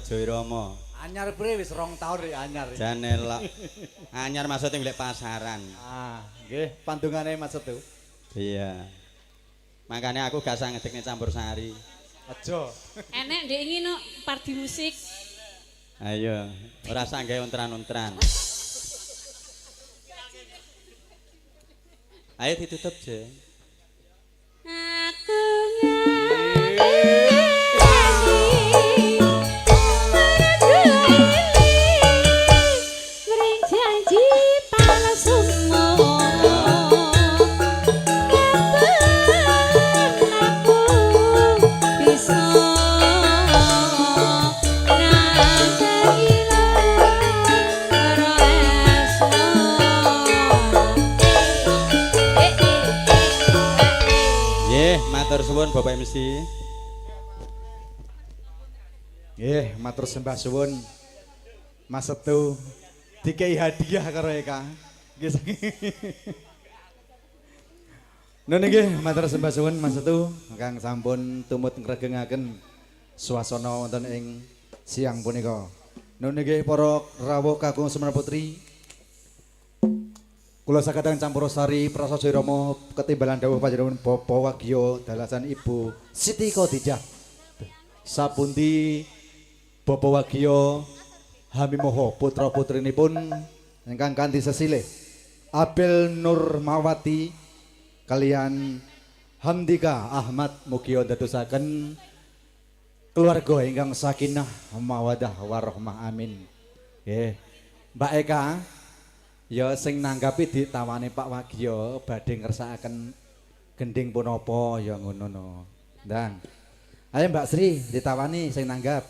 Joirama. Anyar bre wis 2 tahun rek anyar. Jan elok. Anyar maksudnya golek pasaran. Ah, nggih, pandungane maksud tuh. Iya. Makanya aku gak usah ngedekne campur sari. Aja. Enek ndek iki no party musik. Ayo, ora usah gawe ontran-ontran. Ayo ditutup, Jeng. Aku matur suwun Bapak MC. Nggih, matur sembah suwun. Mas Setu dikai hadiah karo Eka. Nggih. Nun nggih, matur sembah suwun Mas Setu kang sampun tumut ngregengaken swasana wonten ing siang punika. Nun nggih para rawuh kakung Semana Putri. Kula sakadang Campurasari Prasaja Rama ketimbalan dawuh panjenengan Bapak Wagya dalasan Ibu Siti Khadijah. Sapundi Bapak Wagya Hamimoho putra putrinipun ingkang kanthi sesilih Abel Nurmawati kalian Hamdika Ahmad mugi dadosaken keluarga ingkang sakinah mawaddah warahmah amin. Nggih. Mbak Eka ya sing nanggapi ditawani Pak Wagya badhe ngersakaken gending punapa ya ngono no. Ndang. Ayo Mbak Sri ditawani sing nanggap.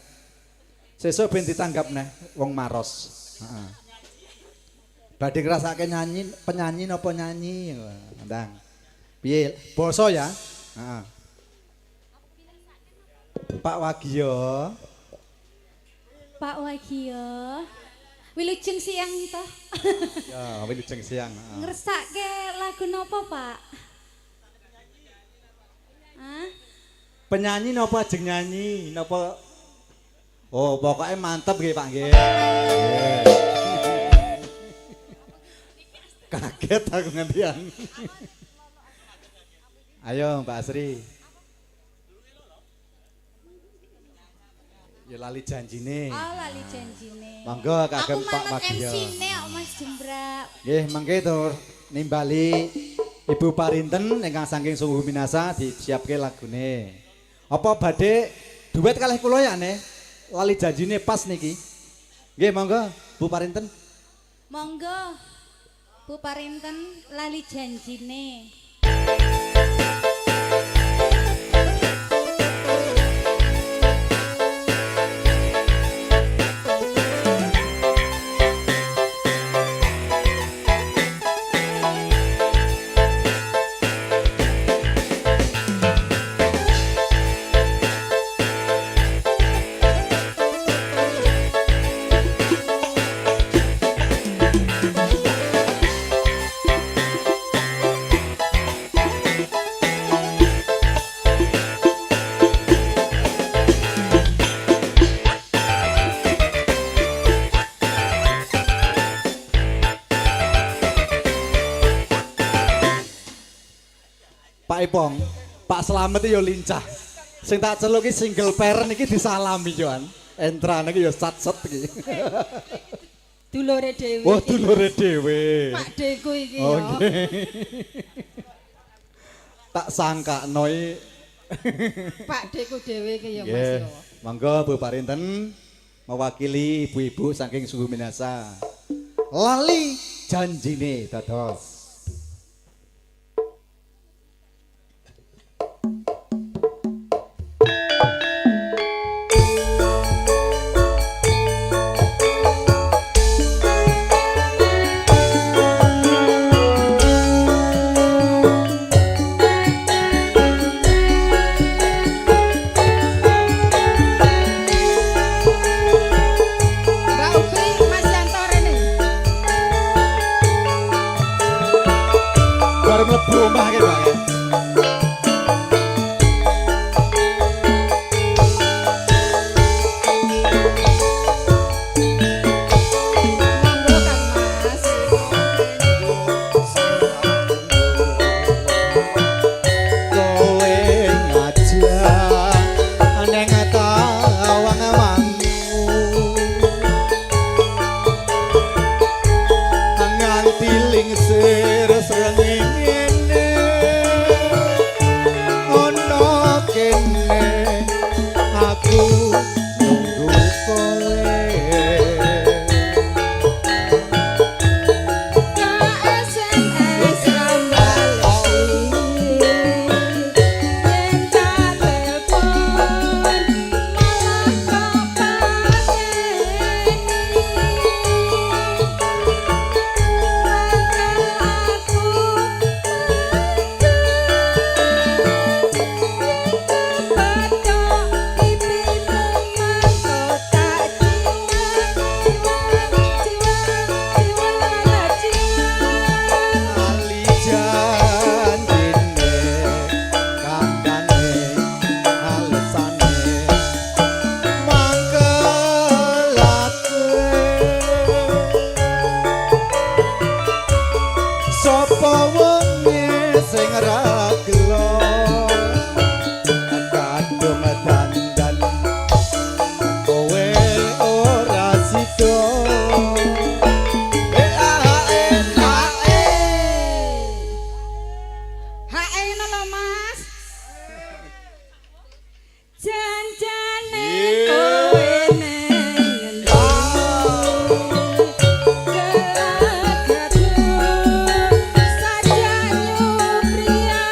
Sesuk ben ditanggap neh wong maros. Heeh. Badhe ngrasake nyanyi penyanyi napa nyanyi? Ndang. Piye? Basa ya? Heeh. Pak Wagya. Pak Wagya. Wilujeng siang toh. Ya, wilujeng siang. Ngersake lagu napa, Pak? Hah? Penyanyi napa ajeng nyanyi? Napa? Oh, pokoknya mantep nggih, Pak nggih. Kaget aku ngantian. Ayo, Mbak Asri. Ya lali janjine. Oh, lali janjine. Monggo kagem Pak Wagya. Aku MC-ne kok Mas Jembrak. Nggih, mengke tur nimbali Ibu Parinten ingkang saking sungguh minasa disiapke lagune. Apa badhe duet kalih kula ya ne? Lali janjine pas niki. Nggih, monggo Bu Parinten. Monggo. Bu Parinten lali janjine. Pak Ipong, Pak Slamet yo lincah. Sing tak celuk iki single parent iki disalami Joan. Entran iki yo sat-set iki. Dulure dhewe. Oh, dulure dhewe. Pak Deku iki Oh, ya. nggih. Tak sangkakno Pak Deku dhewe iki ya Mas Nggih. ya. Monggo Bu Parinten mewakili ibu-ibu saking Sungguh Minasa. Lali janjine dados. Mbak Upi, Mas Yanto rene. Baru mlebu omah iki, Pak. Monggo Kang Mas. Kowe ngajak neng tawang mangu nganti lingsir srengenge ono kene aku nunggu kowe SMS rambalesi yen tak telepon malah kok pateni ali janjine kandhane alesane mangkelake sapa wonge sing ra gelo kadung dandan kowe ora sida Hae ngono lho Mas. Janjane kowe neng ngendi. Gelagatu saja nyupriya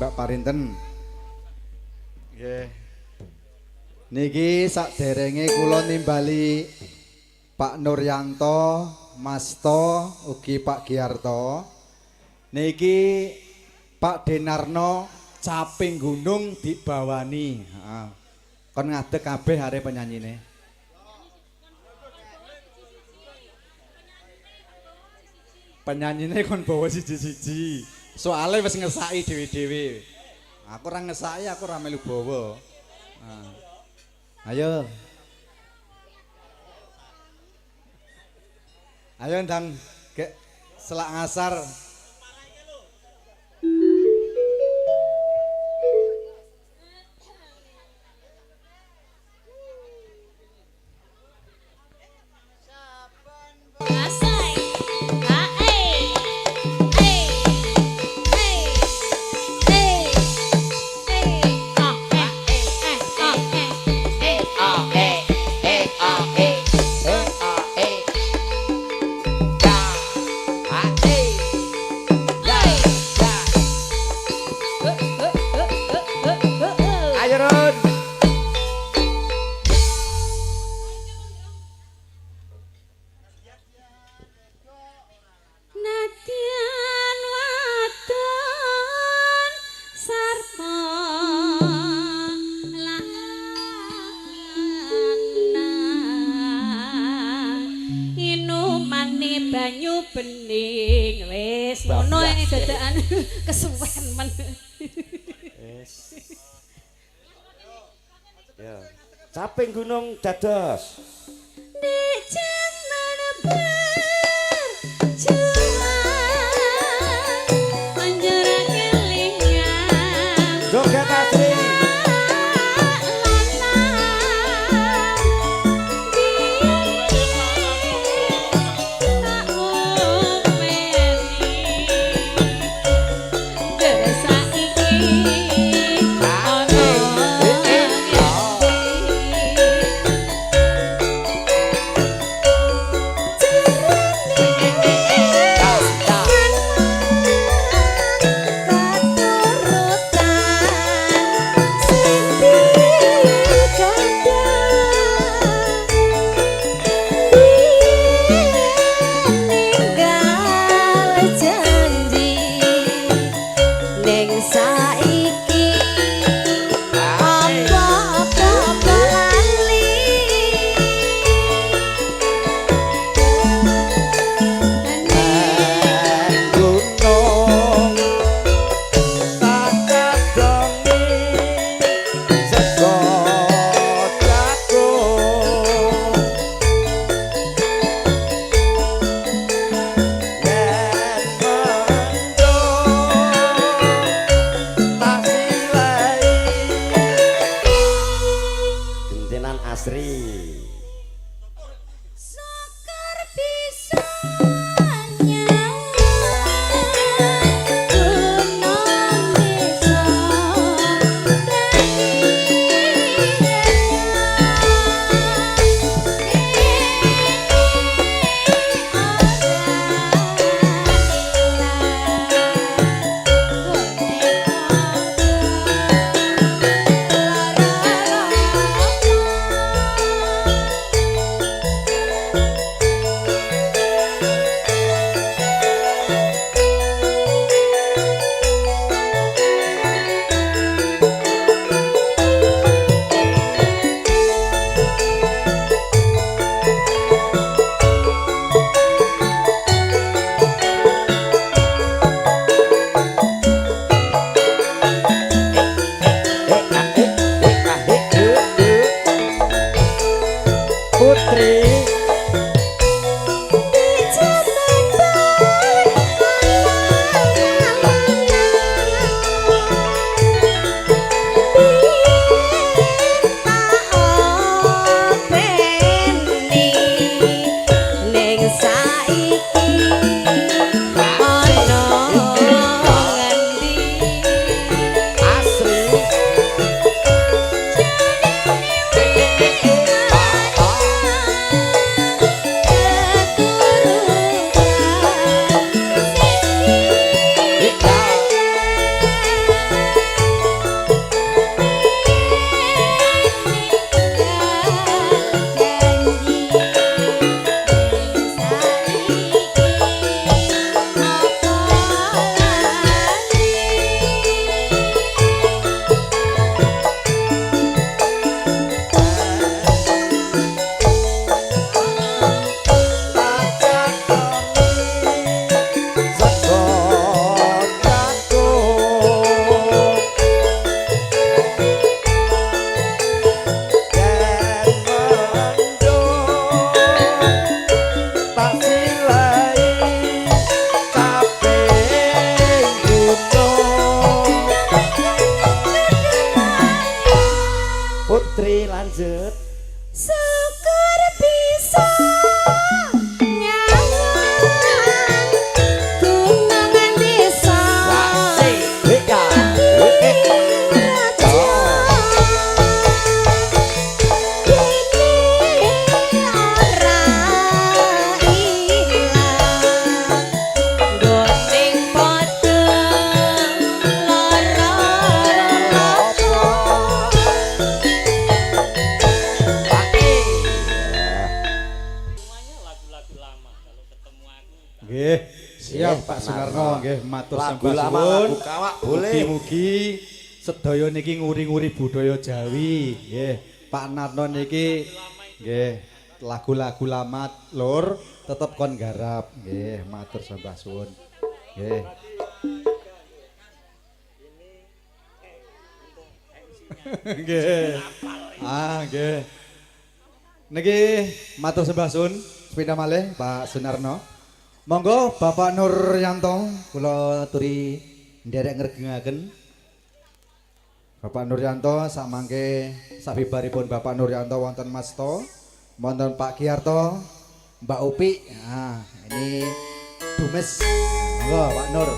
Mbak Parinten. Nggih. Niki saderenge kula nimbali Pak Nuryanto, Mas To, ugi Pak Giarto. Niki Pak Denarno caping gunung dibawani. Heeh. Kon ngadeg kabeh are penyanyine. Penyanyine kon bawa siji-siji. Soale wis ngesaki dhewe-dhewe. Aku ora ngesaki, aku ora melu bawa. Nah. Ayo. Ayo ndang gek selak ngasar. banyu bening wis ngono ae dadakan kesuwen men. Wis. Ya, caping gunung dados. Nek jaman berjuang menjerat kelingan joget asri. lanjut. Sekar bisa nyawang gunungan desa Weka. Nggih, siap Pak Sunarno nggih matur Lagu sembah lama, suwun. lagu kawak, boleh. Mugi-mugi sedaya niki nguri-nguri budaya Jawi nggih. Pak Narno niki nggih lagu-lagu lama lur tetep kon garap nggih matur sembah suwun. Nggih. Nggih. Nggih. Niki matur sembah suwun sepeda malih Pak Sunarno. Monggo Bapak Nuryanto kula aturi nderek ngregengaken. Bapak Nuryanto sak mangke sabibaripun Bapak Nuryanto wonten Masto, wonten Pak Kiarto, Mbak Upi. Nah, ini Dumes. Monggo Pak Nur.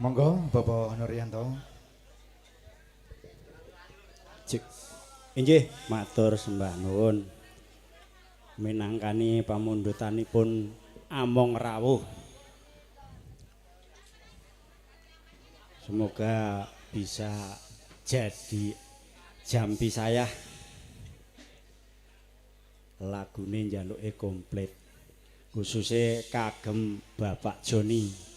Monggo Bapak Nuryanto. Cik. Inggih, matur sembah nuwun. Minangkani pamundutanipun among rawuh. Semoga bisa jadi jampi saya. Lagune njaluke komplit. Khususnya kagem Bapak Joni.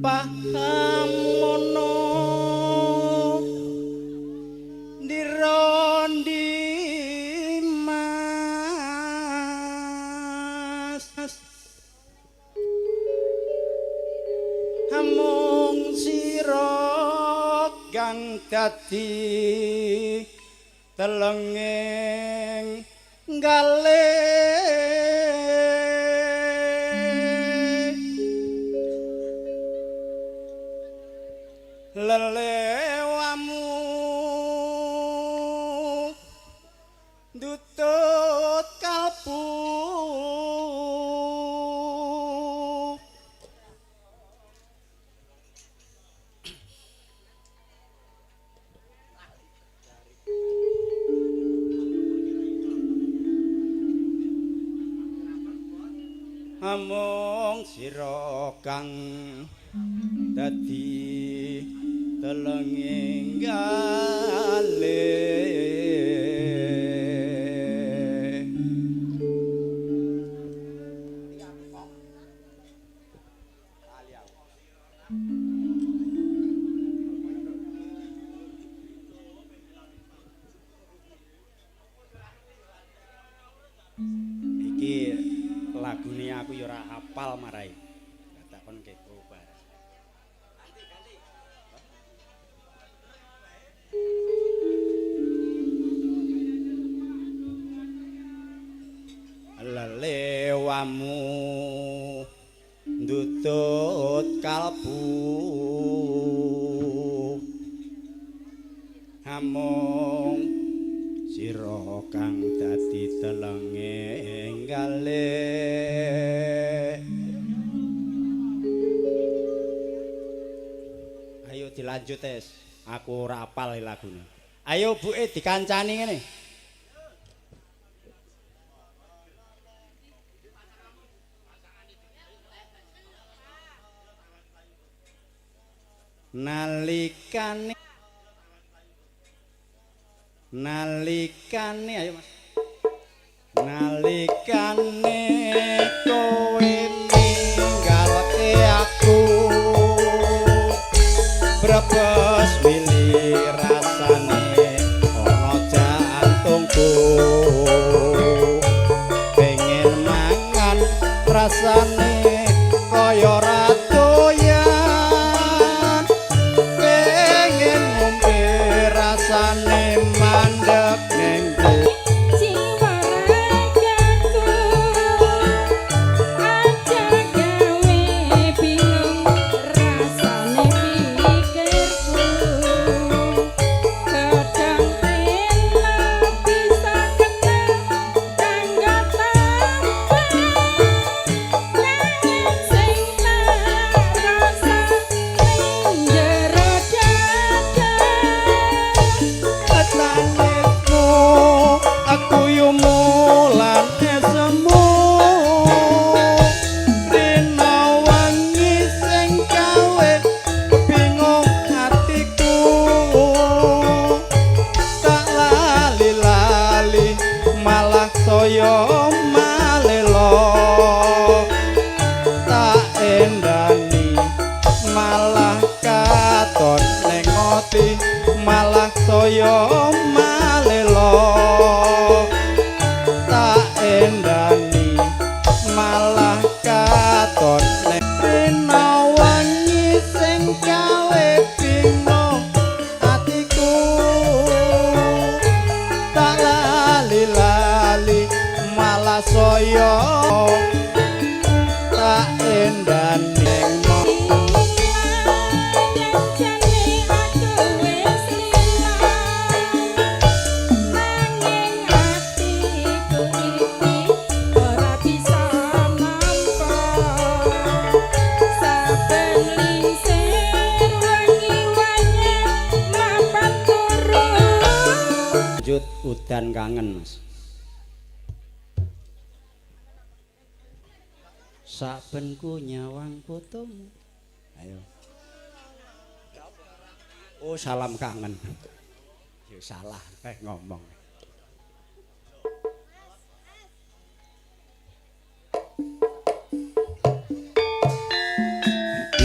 Pahamono dirondi mas amung sira kang dadi telenging galih lelewamu dutut kalbu amung sira kang dadi telenging galih iki lagune aku ya ora hafal marai takon kepo bareng. Lelewamu ndutut kalbu amung sira kang dadi telenge galih. Ayo dilanjut es, aku ora apal lagune. Ayo buke dikancani ngene. nalikane ayo Mas nalikane kowe ninggalke aku brebes mili rasane ana jantungku pengen mangan rasane kaya ratoyan pengen ngombe rasane mandek neng malah saya malelo tak endani malah katon nek wangi sing gawe bingung atiku tak lali-lali malah saya tak endani udan kangen Mas sabenku nyawang fotomu ayo oh salam kangen yo salah teh ngomong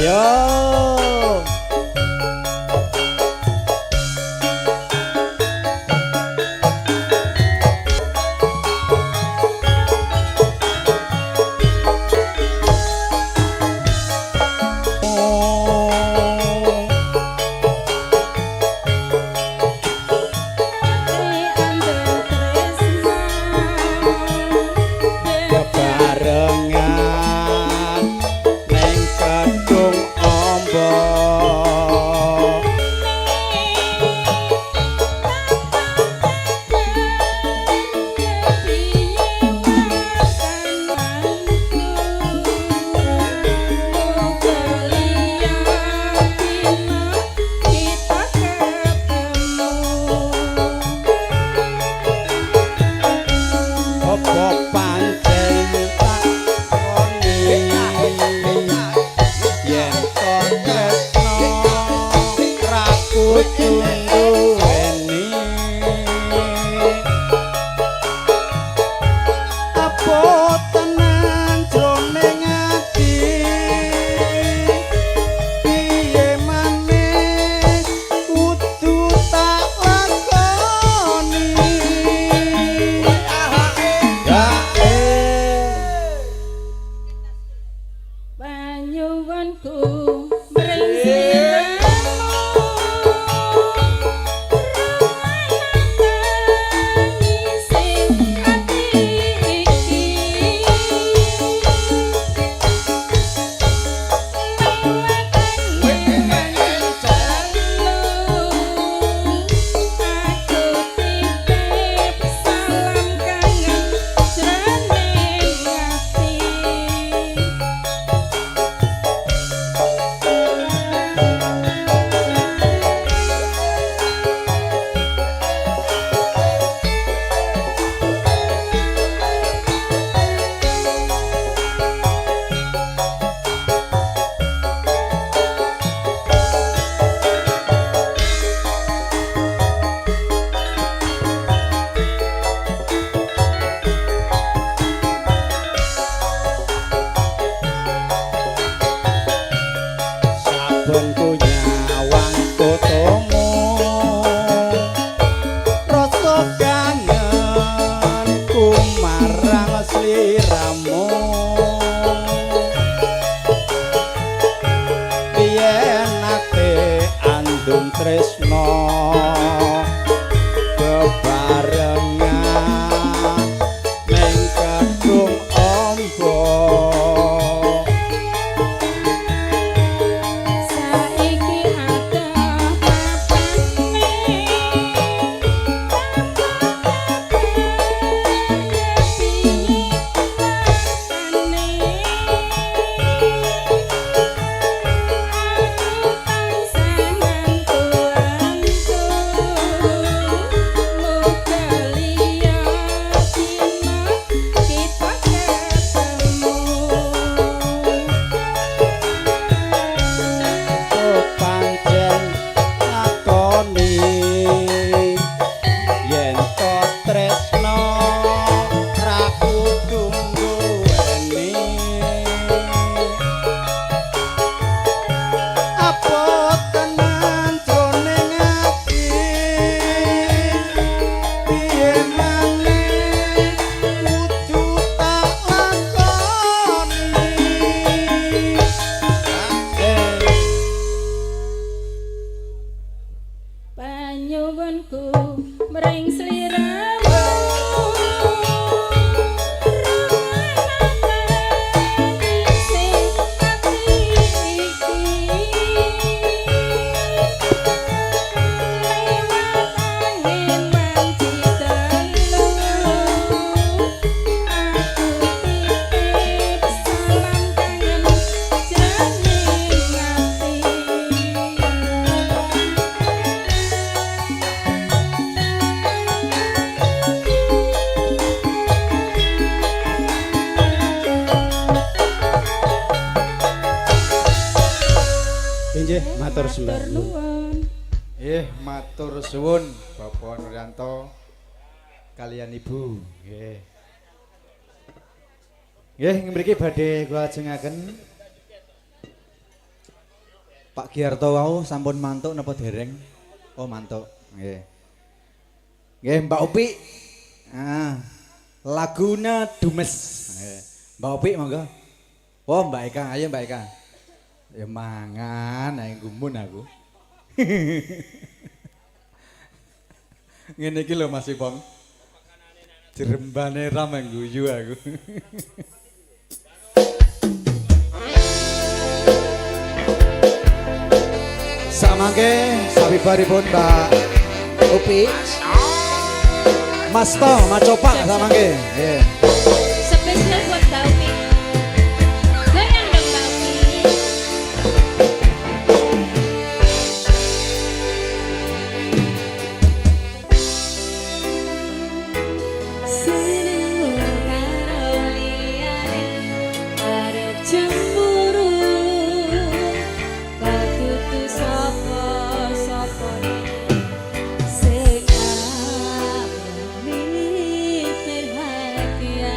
yo sliramu biyen ate andung tresno bebarengan ning kadung ombo saiki ada panyuwunku mring sliramu Injih matur sembah nuwun. Matur suwun Bapak Nuryanto kalian Ibu. Nggih. Nggih mriki badhe kula ajengaken Pak Giarto wau sampun mantuk napa dereng? Oh mantuk. Nggih. Nggih Mbak Upi. Laguna Dumes. Nggih. Mbak Upi monggo. Oh Mbak Eka, ayo Mbak Eka. Ya mangan ae gumun aku. Ngene iki lho Mas Ipong. Jerembane ram guyu aku. Samangke sabibaripun Mbak Upi. Mas To, Mas Copak samangke. Nggih. Spesial buat Mbak Upi. Goyang dong Mbak Upi. Senengmu karo liyane arep cemburu patutu sapa-sapane sing perhatian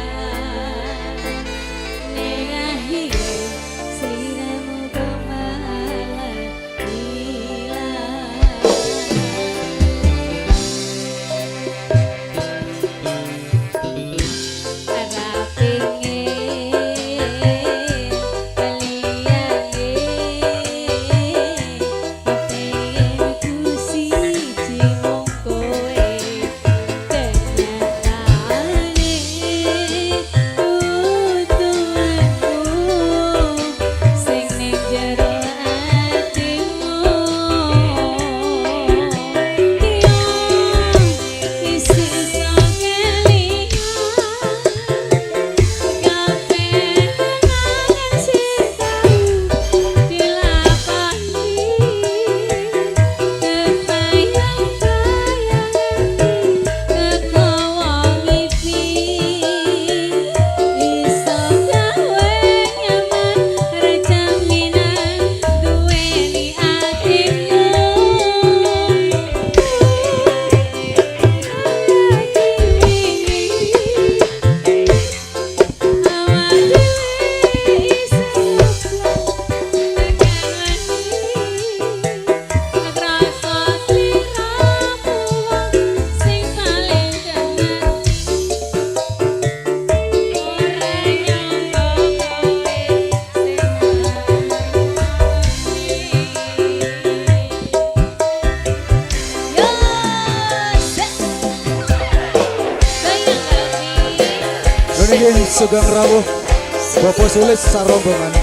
niki Sugeng Rawuh Bapak Sulis sarombongan.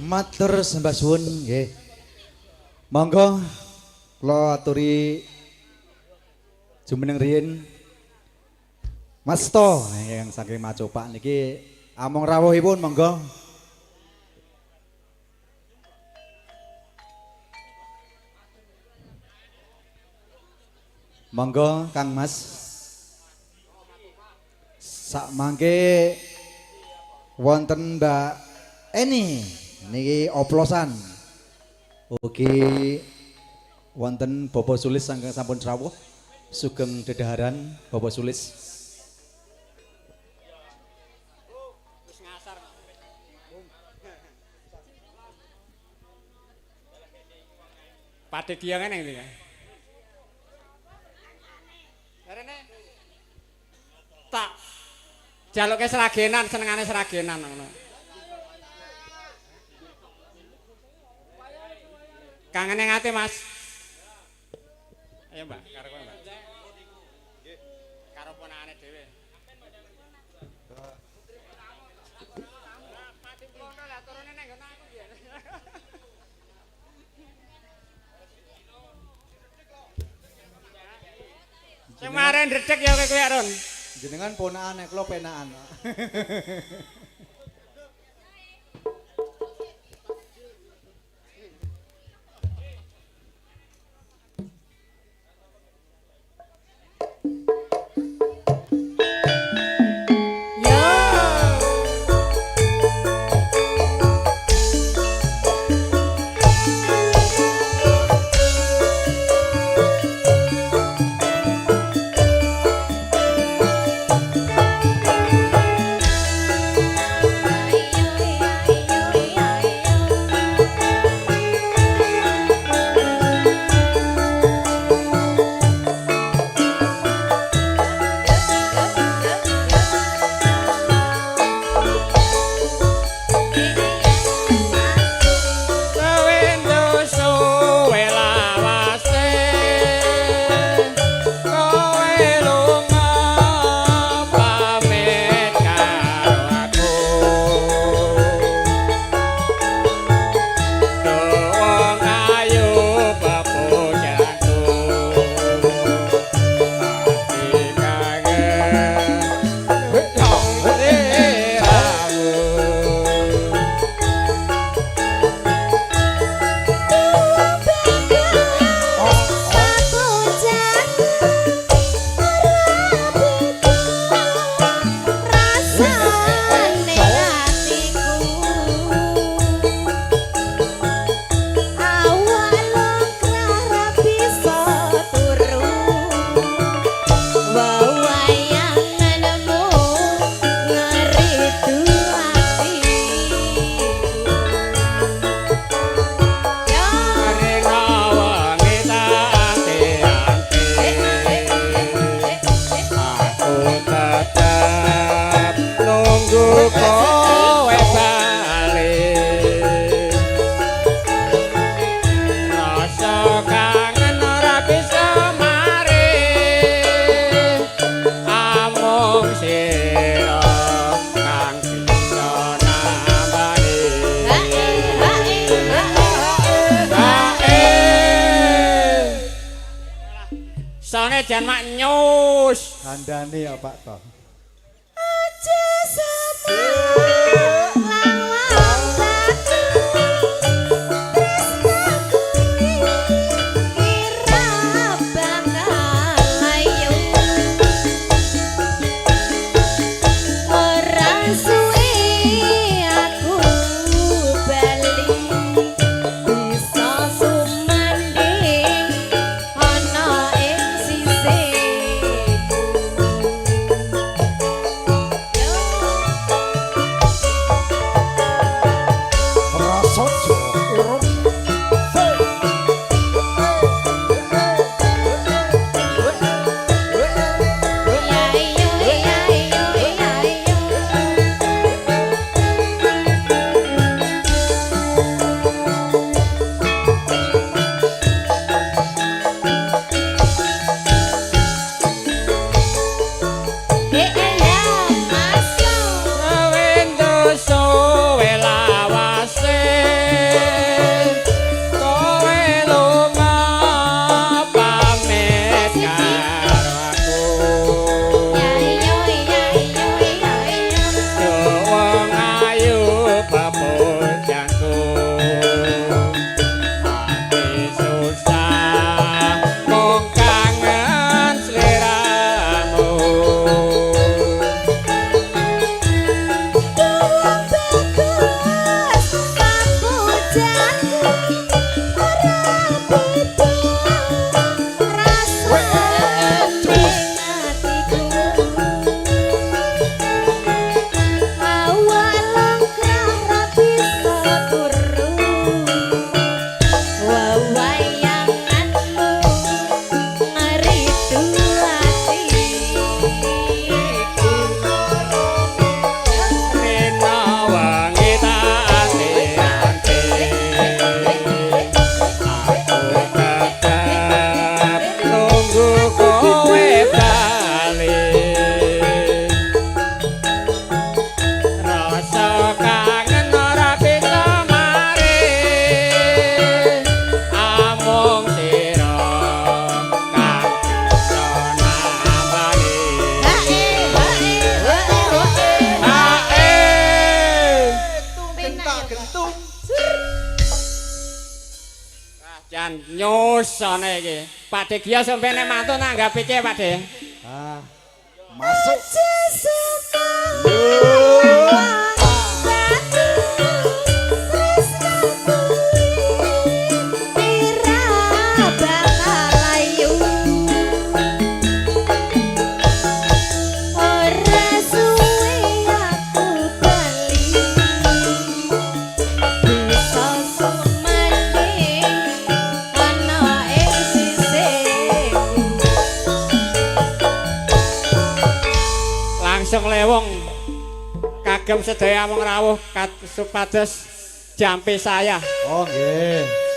Matur sembah suwun nggih. Monggo kula aturi jumeneng riyin Mas To yang saking Macopak niki among rawuhipun monggo. Monggo Kang Mas. Sak mangke wonten Mbak Eni niki oplosan. Ugi wonten Bapak Sulis sangking sampun rawuh sugeng dedaharan Bapak Sulis. Padhe kiyangan yang iki. Jaluke seragenan, senengane seragenan ngono. Kangene ngate, Mas. Ayo, Mbak, karo kowe, Mbak. Karo ponakane dhewe. Mati klono lah turune nang nggon aku ya. Sing mare ndredeg ya kowe Ron. Jenengan ponakane kula penakan. Soalnya jangan mak nyus. Kandane ya Pak toh. Aja sama Usane iki. Pak De Gio sampene mantu nanggapi piye Pak De? Ah. Masuk. Langsung lewong kagem sedaya amung rawuh supados jampi saya. Oh nggih.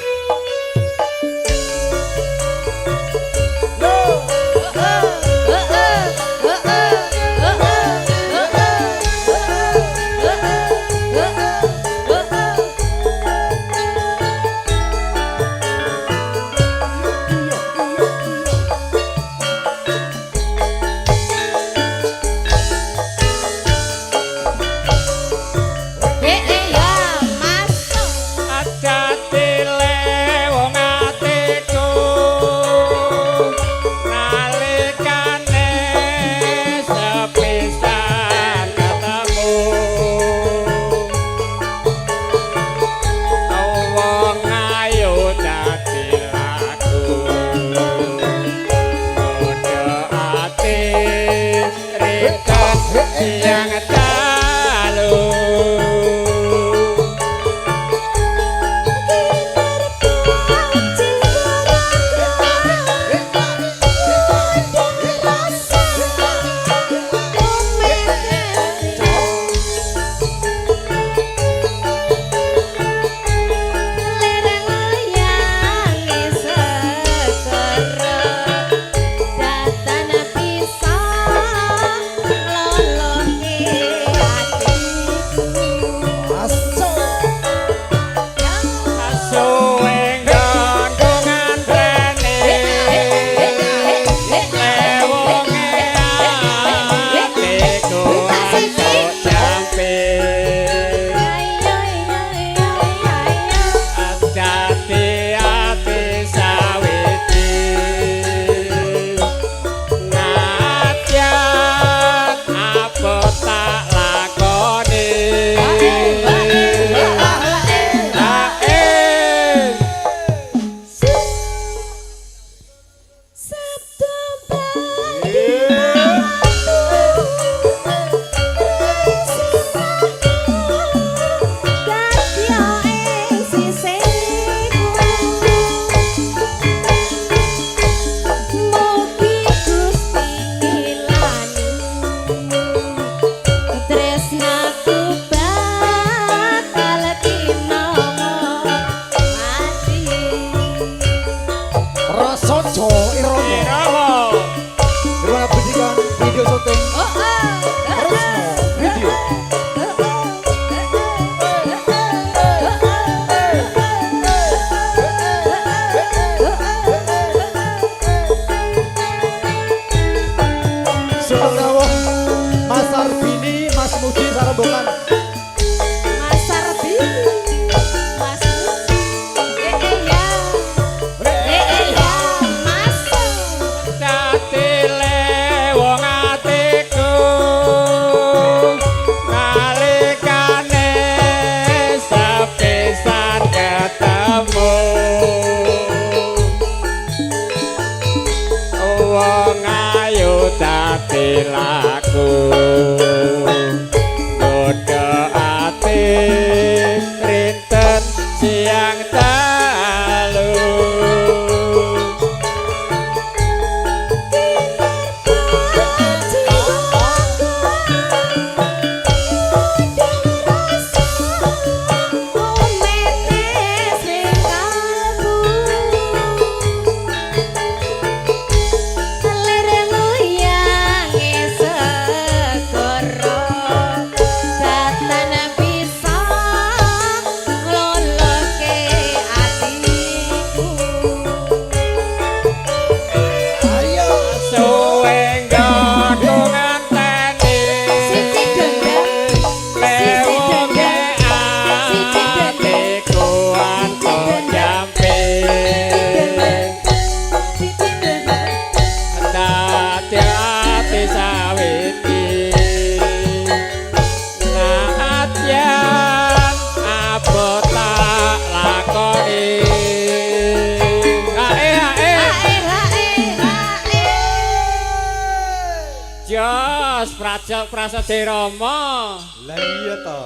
Jos, Prasaja Rama. Lah iya to.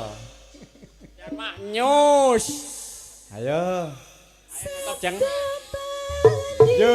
Mak nyus. Ayo. Jeng. Yo.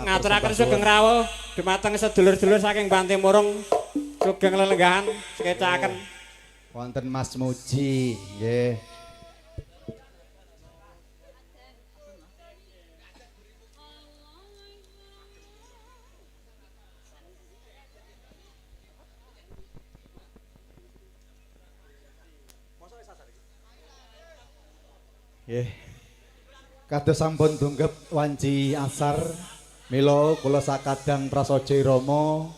Ngaturaken sugeng rawuh dumateng sedulur-dulur saking Bantimurung sugeng lelenggahan sekecaken wonten Mas Muji nggih. Nggih. Kados sampun tunggep wanci asar mila kula sakadang prasaja Rama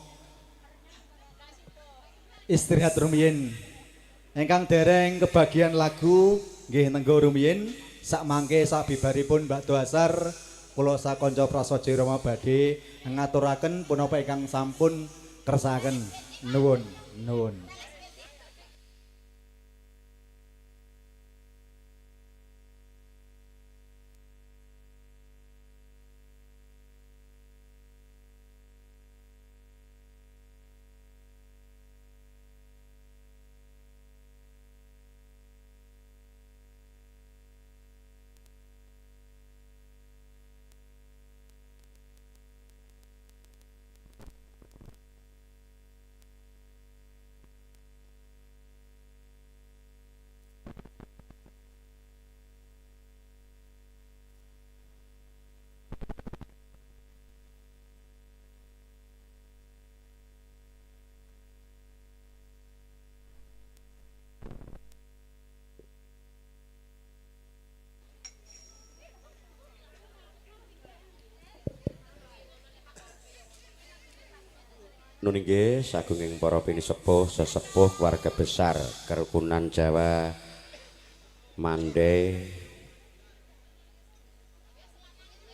istirahat rumiyin. Ingkang dereng kebagian lagu nggih nenggo rumiyin sak mangke sak bibaripun bakda asar kula sakanca prasaja Rama badhe ngaturaken punapa ingkang sampun kersakaken. Nuwun, nuwun. Nun inggih sagunging para pinisepuh sesepuh warga besar kerukunan Jawa Mandai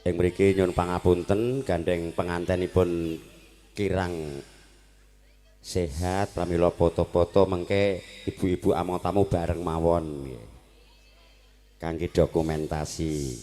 ing mriki nyuwun pangapunten gandeng pengantenipun kirang sehat pramila foto-foto mengke ibu-ibu among tamu bareng mawon kangge dokumentasi.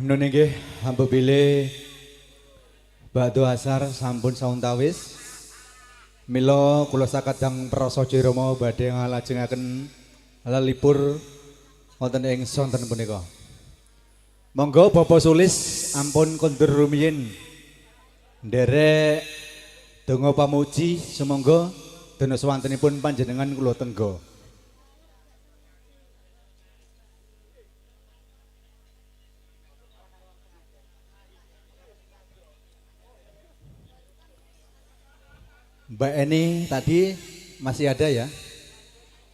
Nun nggih hamba bilih Batu Asar sampun sauntawis. Mila kula sakadang prasaja Rama badhe ngalajengaken lelipur wonten ing sonten punika. Monggo Bapak Sulis ampun kondur rumiyin nderek donga pamuji sumangga dana swantenipun panjenengan kula tengga. Mbak Eni tadi masih ada ya?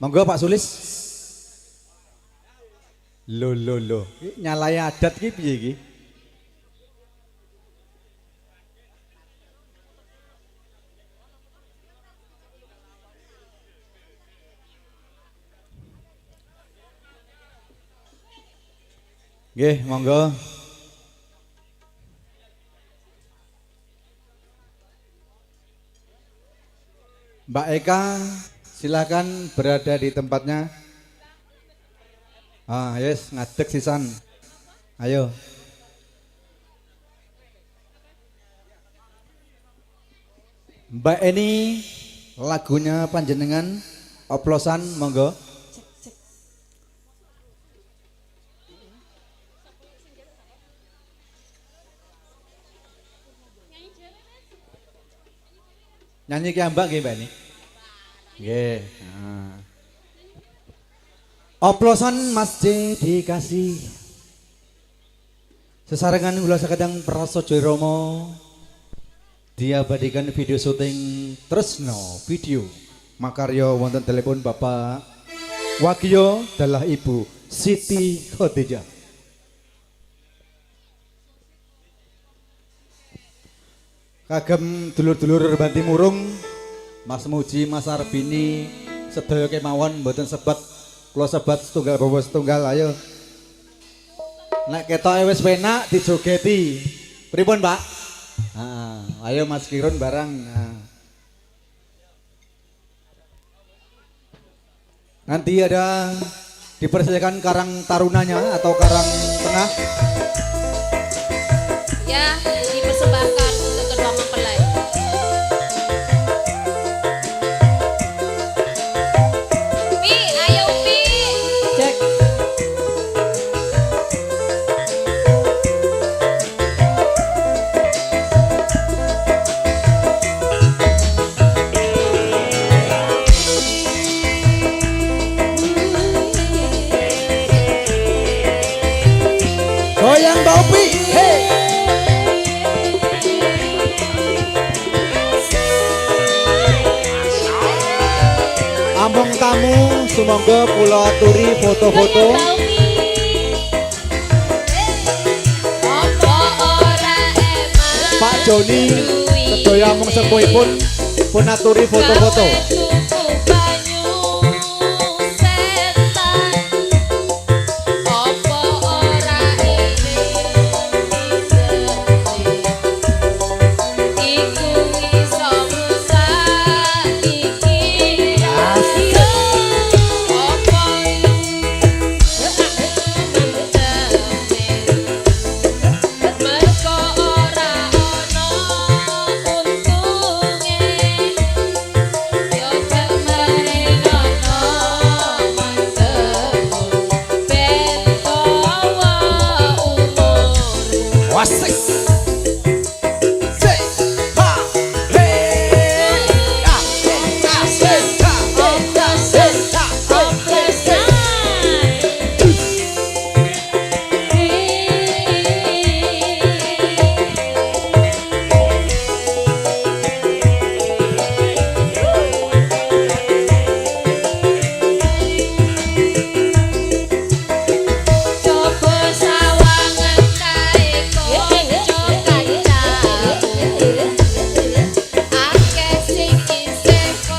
Monggo Pak Sulis. Lo nyalai adat ki piye iki? Nggih, monggo. Mbak Eka, silakan berada di tempatnya. Yes, ngadeg sisan. Ayo. Mbak Eni, lagunya panjenengan, oplosan, monggo. Nyanyi ki ambak nggih Mbak Eni. Nggih. Oplosan Mas J dikasih. Sesarengan kula sakadang prasaja Rama diabadikan video syuting Tresno video makarya wonten telepon Bapak Wagyo dalah Ibu Siti Khadijah. Kagem dulur-dulur Banti Murung, Mas Muji, Mas Arbini, sedaya kemawon mboten sebat, kula sebat setunggal bawa setunggal, ayo. Nek ketoke wis penak dijogeti. Pripun, Pak? Ayo Mas Kirun barang. Nanti ada dipersilakan karang tarunanya atau karang tengah. Ya, dipersembahkan untuk kedua mempelai. Pi, ayo Pi. Cek. Goyang bau Pi, hey. Ambung tamu sumangga kula aturi foto-foto. Pak Joni sedaya mung sepuhipun pun aturi foto-foto.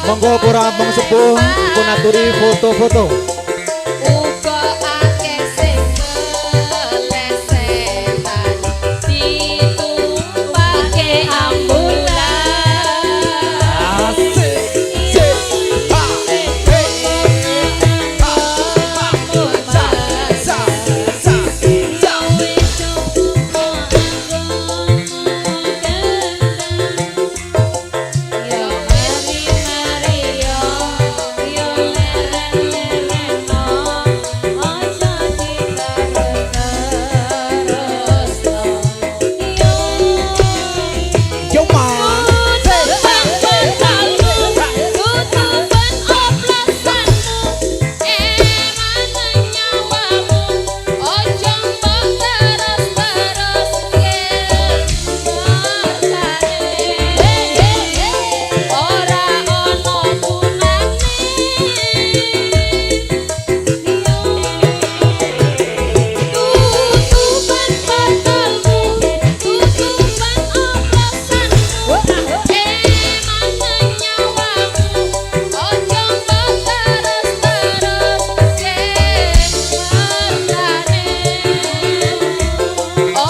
Monggo para abang sepuh pun aturi foto-foto. Uga akeh sing melesetan ditumpake ambulan.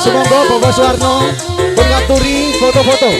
Sumangga Bapak Suwarno pun ngaturi foto-foto.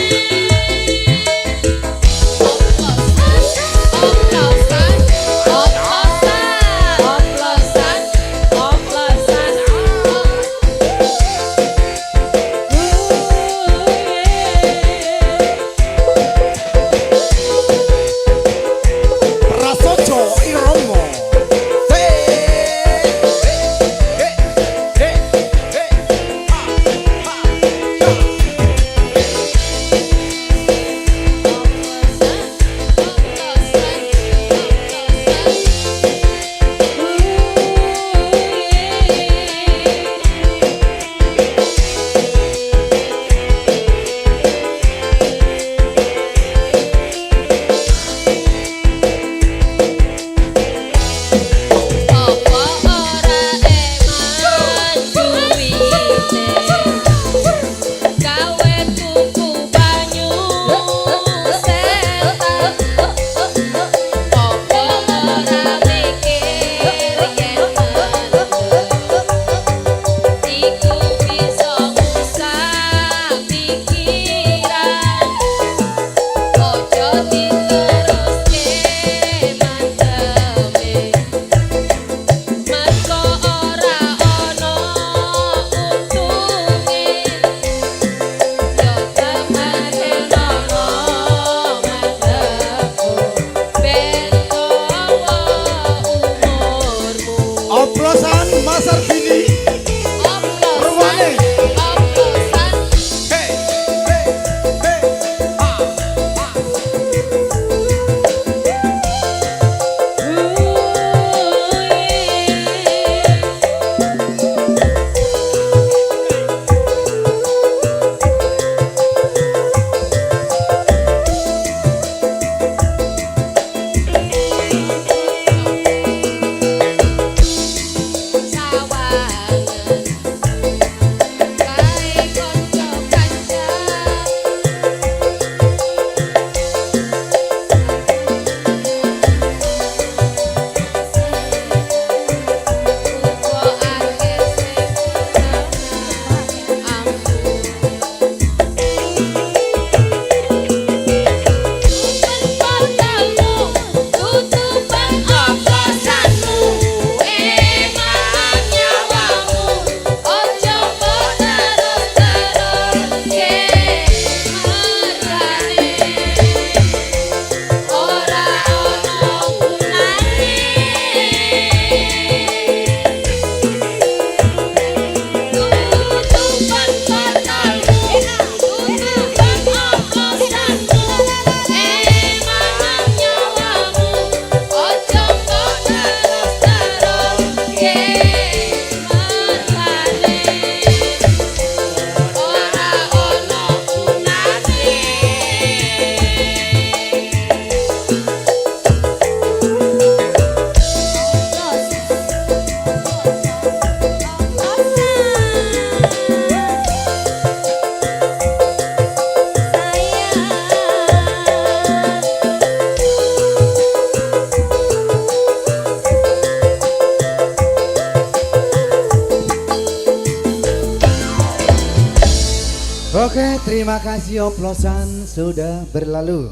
Oke, terima kasih oplosan sudah berlalu.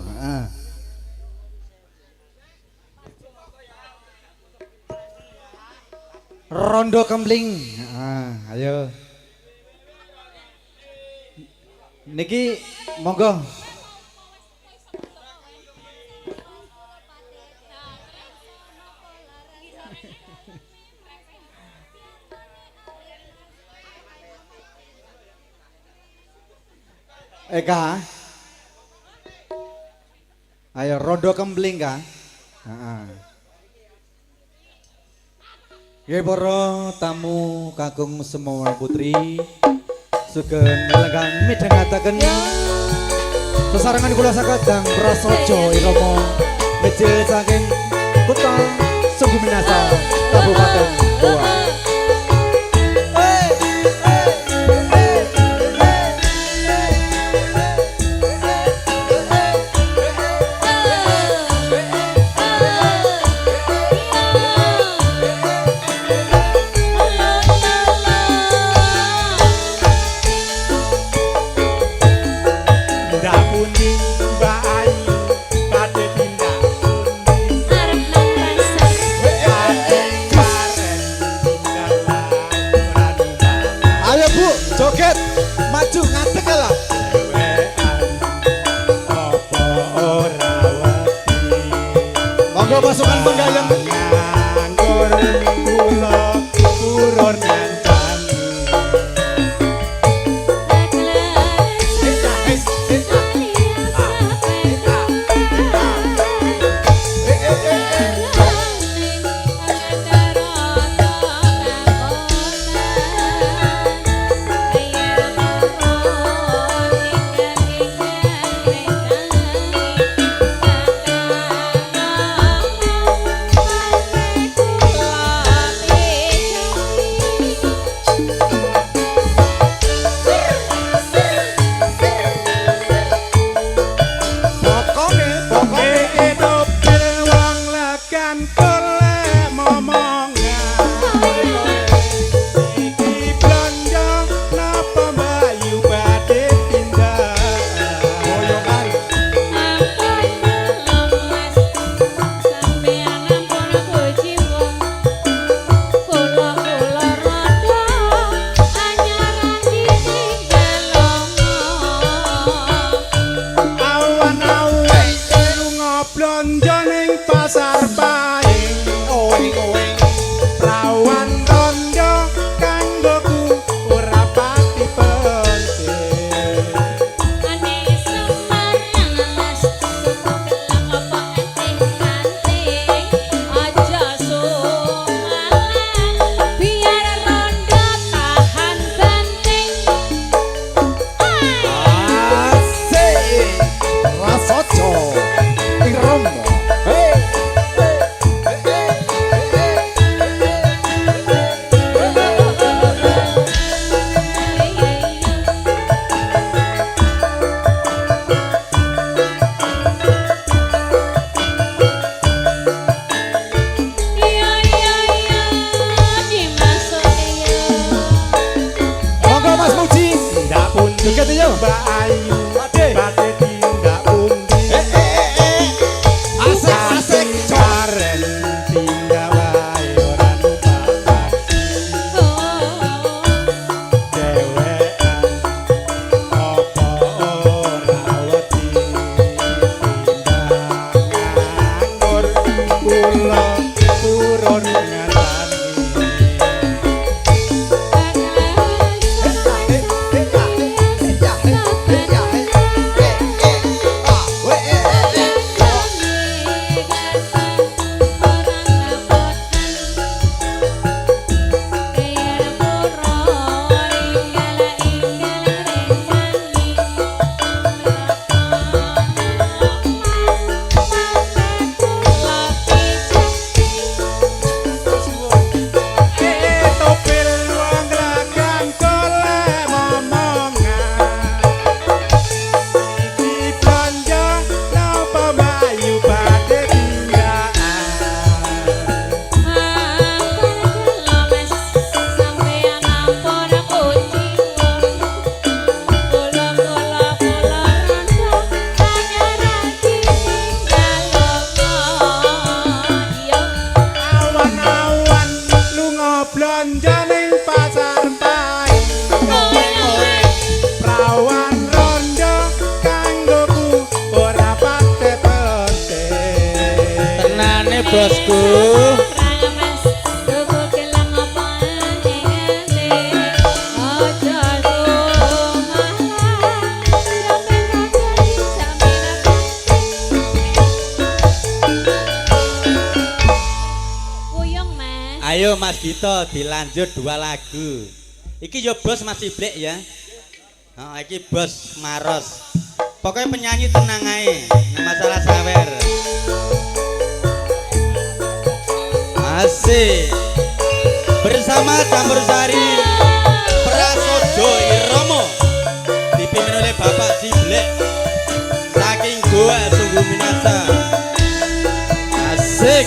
Rondo kempling. Ayo. Niki monggo. Eka, ayo rondo kempling kah? Ya para tamu kakung semua putri, sugeng lenggang midhangetaken sesarengan kula sakadang prasaja irama mejil saking kutha Sungguminasa Kabupaten Goa. Joget yo. Mbak Ayu Pade. Pade tindak pundi Asik asik. Karen tindak wae ora numpak dewean apa ora wedi nganggur kula turun ngatani topil wong lagang golek momongan iki blanja napa Bayu badhe awan-awan lunga blanja ning pasar pai prawan rondo kanggoku ora pate penting Tenane bosku. Ayo Mas Gito dilanjut 2 lagu. Iki yo bos Mas Iblek ya. Iki bos Maros. Pokoknya penyanyi tenang ae, nggak masalah sawer. Asik. Bersama Campur Sari Prasojo Iromo dipimpin oleh Bapak Ciblek saking Goa Sungguh Minasa. Asik.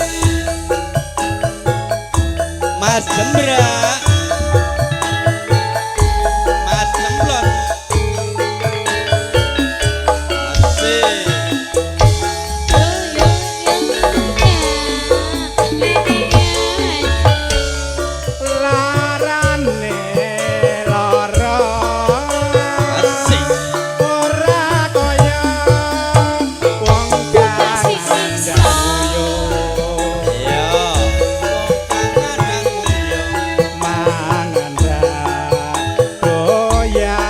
Mas Jembra, Mas Jemplon. Asik. larane lara Asik. ora kaya wong kandang Iya. mangan doyan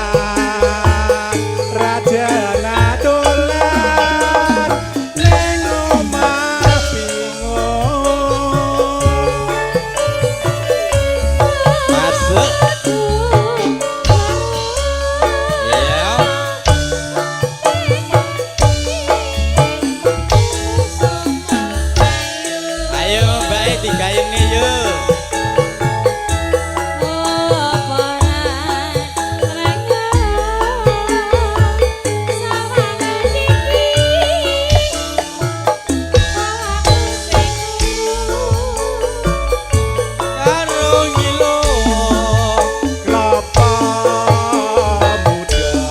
rajana dolan ning omah bingung Masuk. Iya. Ayo Mbak digayene yuk. Karo ngilo kelapa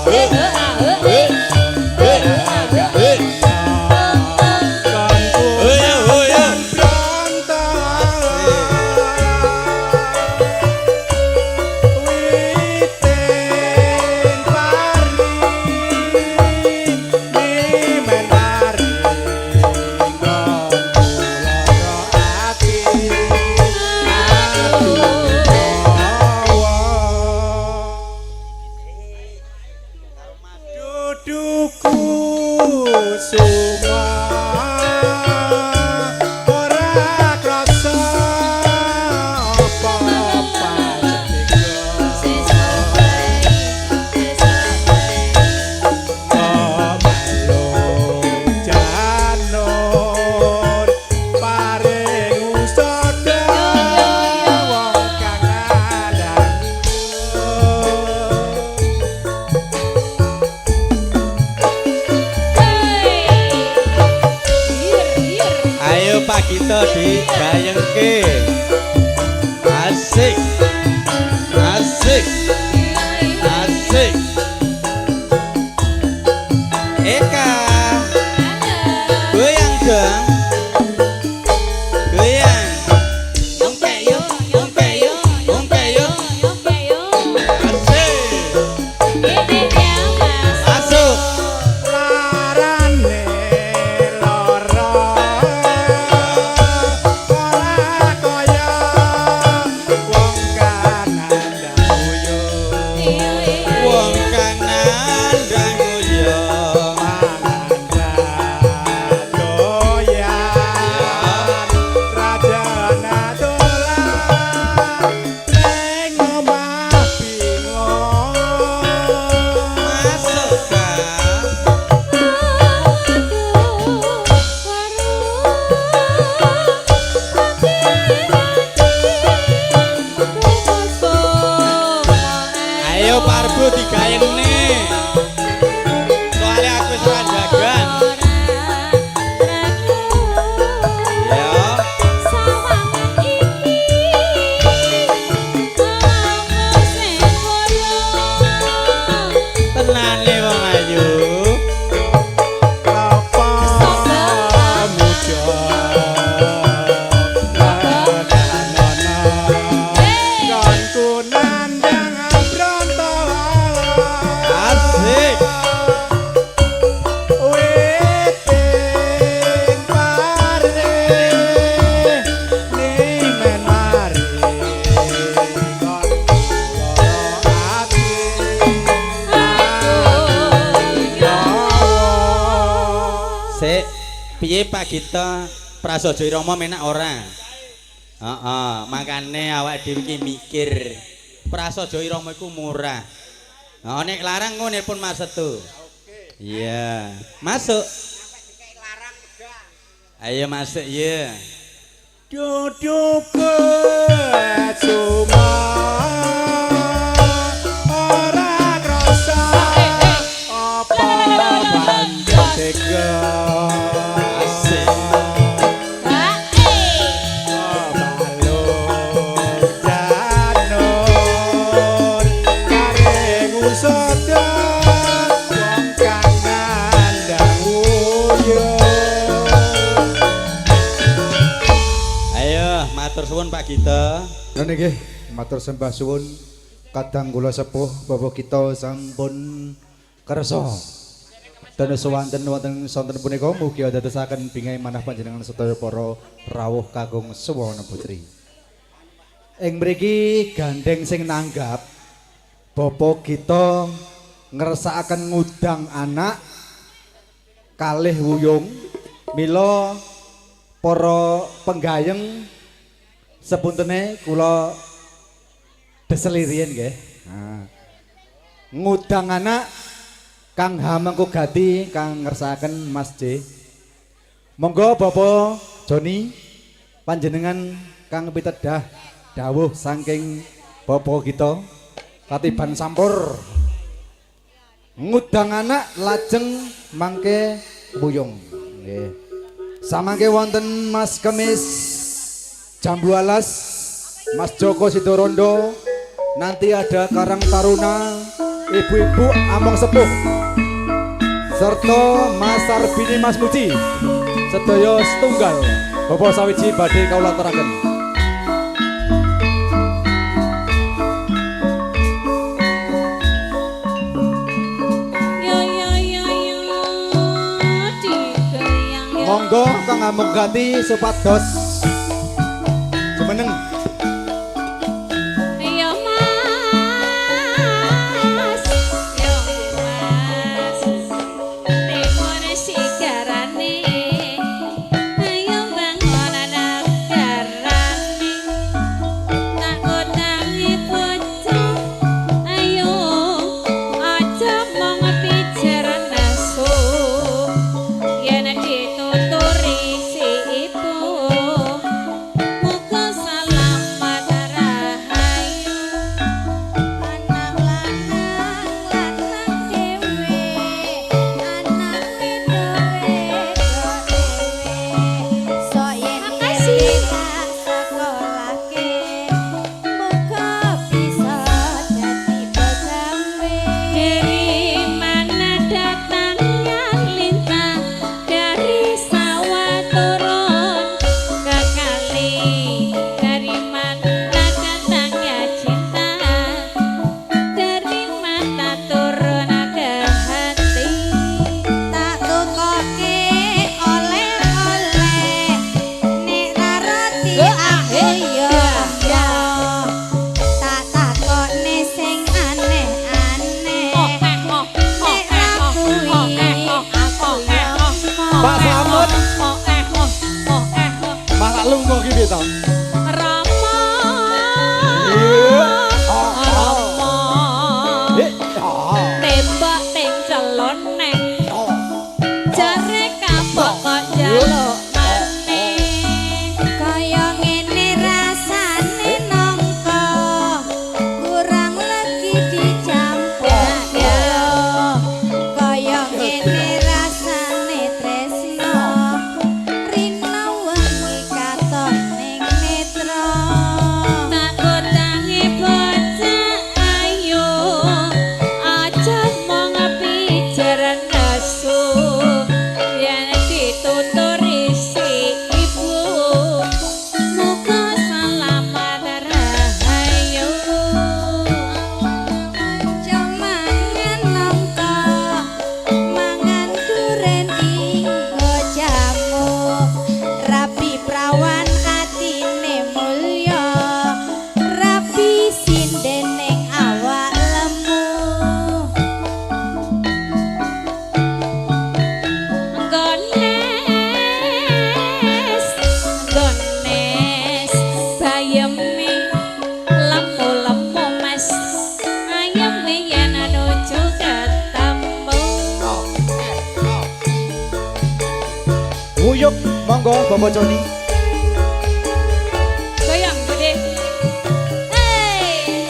muda duduku suma ora krasa apa-apa janur paring usada wong kang nandang Ayo Pak Gito digayengke. Asik. Asik. Asik. parbu digayene. Soale aku wis ora jagan. Ya. Tenane wong ayu. Piye Pak Gita Prasaja Irama menak ora? Heeh, makane awak dhewe iki mikir Prasaja Irama iku murah. Heeh, nek larang ngene pun Mas Setu. Iya, masuk. Ayo masuk ya. Duduk cuma ora krasa apa banjur tega. Matur suwun Pak Gita. Lha nggih, matur sembah suwun kadang kula sepuh Bapak kita sampun kersa. Dan sawanten wonten sonten punika mugi dadosaken bingkai manah panjenengan sedaya para rawuh kakung Suwana Putri. Ing mriki gandeng sing nanggap Bapak kita ngersakaken ngudang anak kalih wuyung mila para penggayeng sepuntene kula deselirian nggih. Nah. Ngudang anak Kang Hamengku Gati kang ngersakaken Mas J. Monggo Bapak Joni panjenengan kang pitedah dawuh saking Bapak kita katiban sampur ngudang anak lajeng mangke buyung nggih. Samangke wonten Mas Kemis Jambu Alas, Mas Joko Sidorondo, nanti ada Karang Taruna, ibu-ibu Among Sepuh, serta Mas Sarbini Mas Muji, sedaya setunggal, Bapak sawiji badhe kawula aturaken. Monggo Kang Amung Ganti supados jumeneng. Yo Mas, yo Mas, timur sigarane, ayo bangun nagarane, nak utangi bocah, ayo aja mong pijaran nasu, yen dituturi si ibu. Oh Monggo Bapak Joni. Goyang gede. Hey.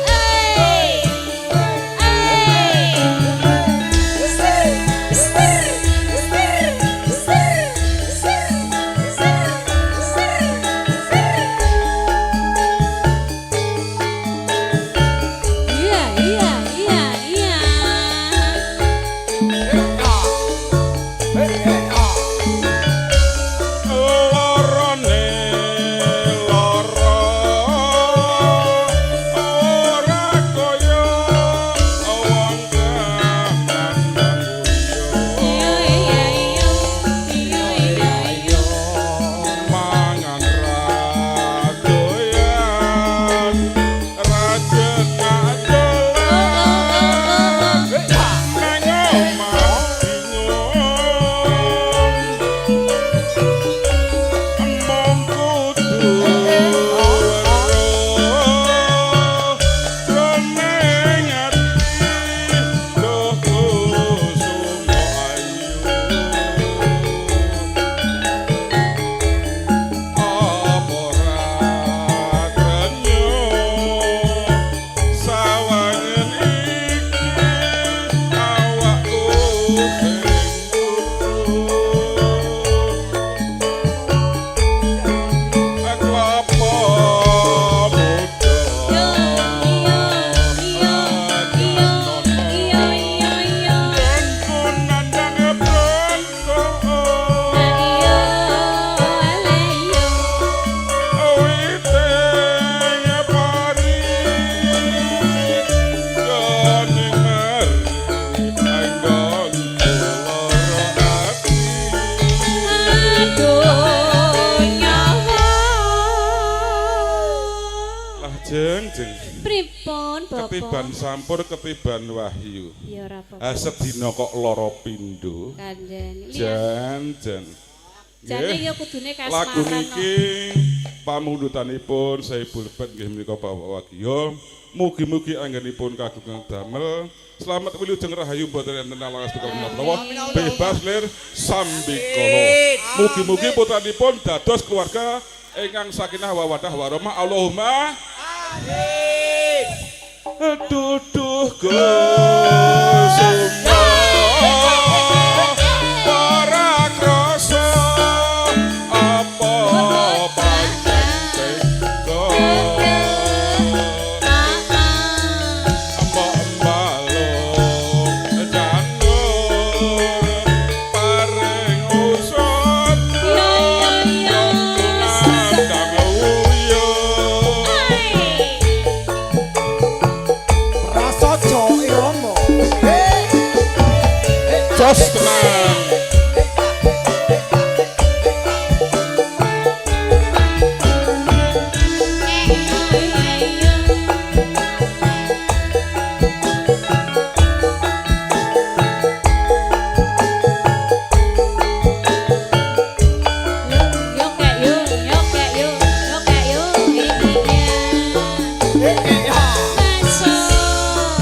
Hey. Hey. Ser. Ser. Ser. Ser. Ser. Ser. Iya, iya, iya, iya. Lorone loro ora kaya wong kandang Iya, iya, iya. Iya, iya, iya. mangan ra doyan rajen adolan nang omah bingung mong kudu Romeng ati loh kusumo ayu apa ora trenyo sawangen iki awakku sing aku apa muda Iya, iya, iya, iya, iya, iya, iya. pun nandang bronto Iya, ale iya. wite nyepari ganing meri anggon loro ati Aduh, nyawa. lajeng jeng Pripun, Bapak? ketiban sampur ketiban wahyu Ya ora apa-apa. sedina kok loro pindho Kandhani. jan Jane Nggih. ya kudune lagu kasmaran. niki pamungdutanipun Saibul Bet nggih menika Bapak Wagya mugi-mugi anggenipun kagungan damel selamat wilujeng rahayu boten enten alangas tukang menawa bebas lir sambikala mugi-mugi putranipun dados keluarga ingkang sakinah wawadah warahmah Allahumma amin duduh kusuma para krasa apa pancen tega balung janur paring usut nandang uyuh Prasaja irama. jos tenang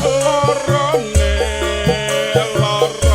lorone loro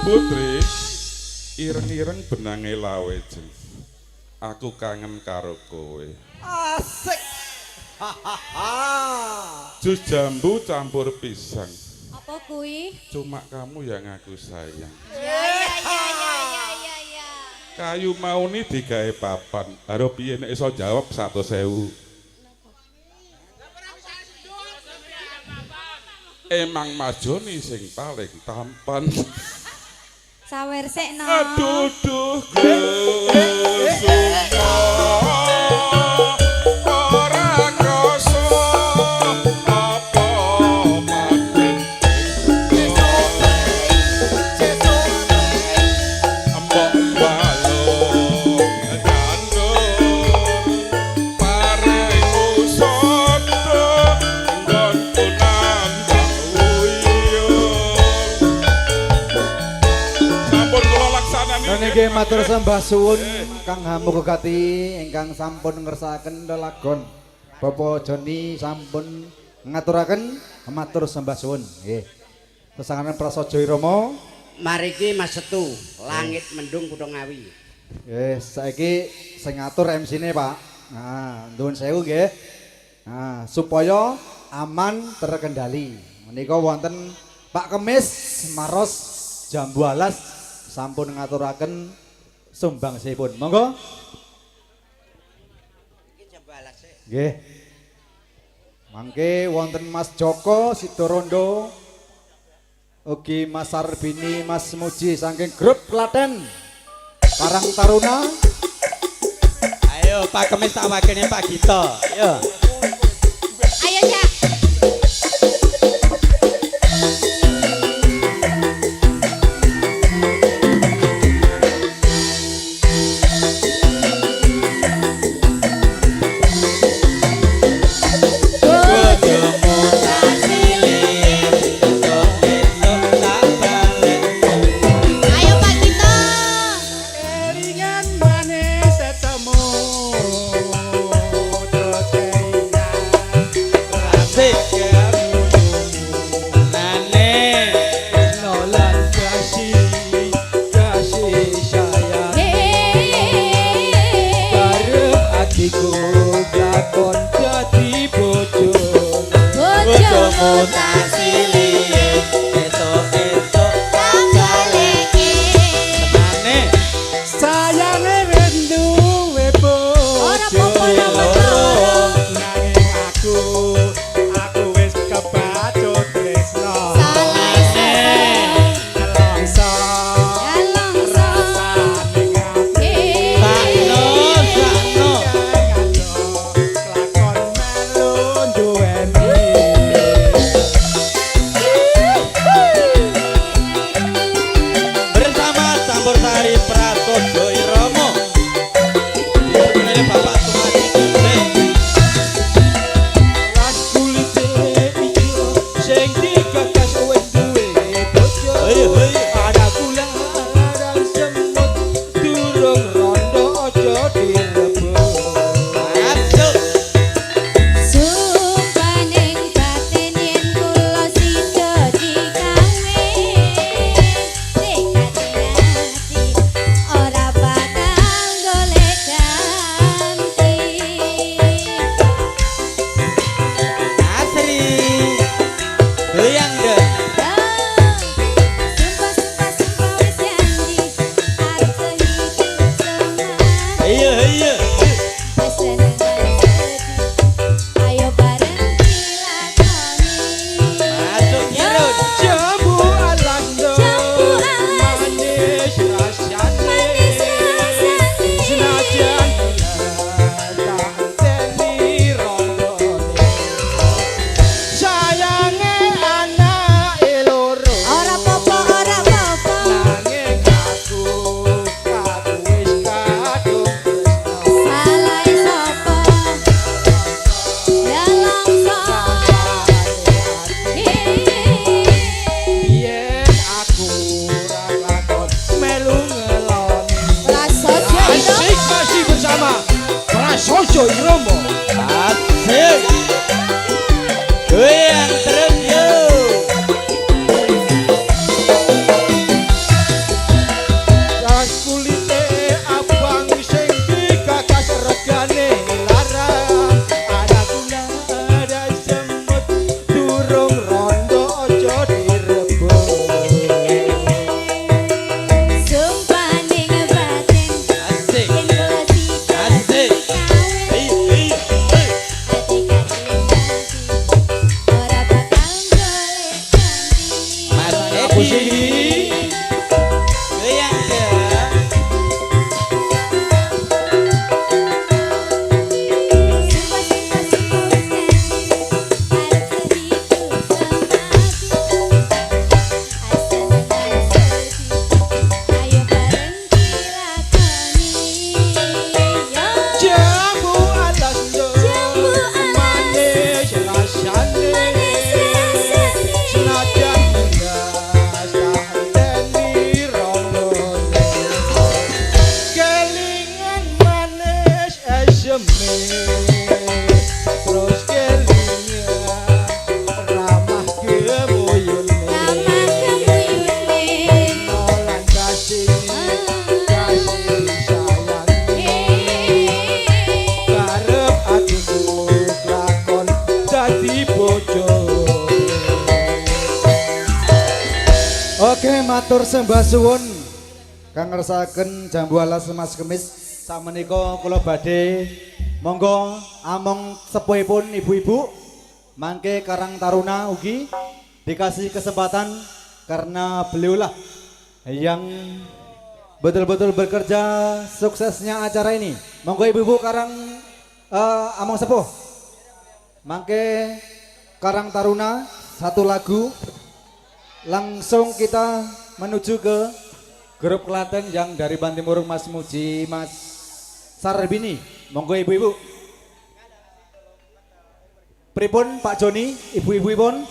Putri, ireng-ireng benange lawe jeng. Aku kangen karo kowe. Asik. Jus jambu campur pisang. Apa kuwi? Cuma kamu yang aku sayang. Ya. Kayu mau nih digawe papan. Baru piye nek iso jawab 100.000. Emang Majoni sing paling tampan. Sawer sekno. Aduh duh ora krasa apa maten ambok balung dandung paring usoto nggonku nambah uyung sampun kula laksanani niki matur sembah suwun Kang Hamugati ingkang sampun ngersakaken lelagon Bapak Joni sampun ngaturaken matur sembah suwun nggih. Sesanganen Prasaja Irama Mariki Mas Setu, langit mendung kutha Ngawi. Saiki sing ngatur MC-ne, Pak. Nah, nuwun sewu nggih. Nah, supaya aman terkendali. Menika wonten Pak Kemis Maros Jambu Alas sampun ngaturaken sumbangsipun. Monggo. Iki Jambu Alas sik. Nggih. Mangke wonten Mas Joko Sidorondo. Ugi Mas Arbini, Mas Muji saking grup Klaten Karang Taruna. Ayo Pak Kemis tak wakilne Pak Gito. Ayo. Ayo, Cak. Oke, matur sembah suwun kang ngersakaken Jambu Alas Mas Kemis sakmenika kula badhe monggo among sepuhipun ibu-ibu mangke Karang Taruna ugi dikasih kesempatan karena beliaulah yang betul-betul bekerja suksesnya acara ini. Monggo ibu-ibu Karang among sepuh mangke Karang Taruna satu lagu. Langsung kita menuju ke grup Klaten yang dari Bantimurung Mas Muji, Mas Sarbini. Monggo ibu-ibu. Pripun Pak Joni, ibu-ibu pun.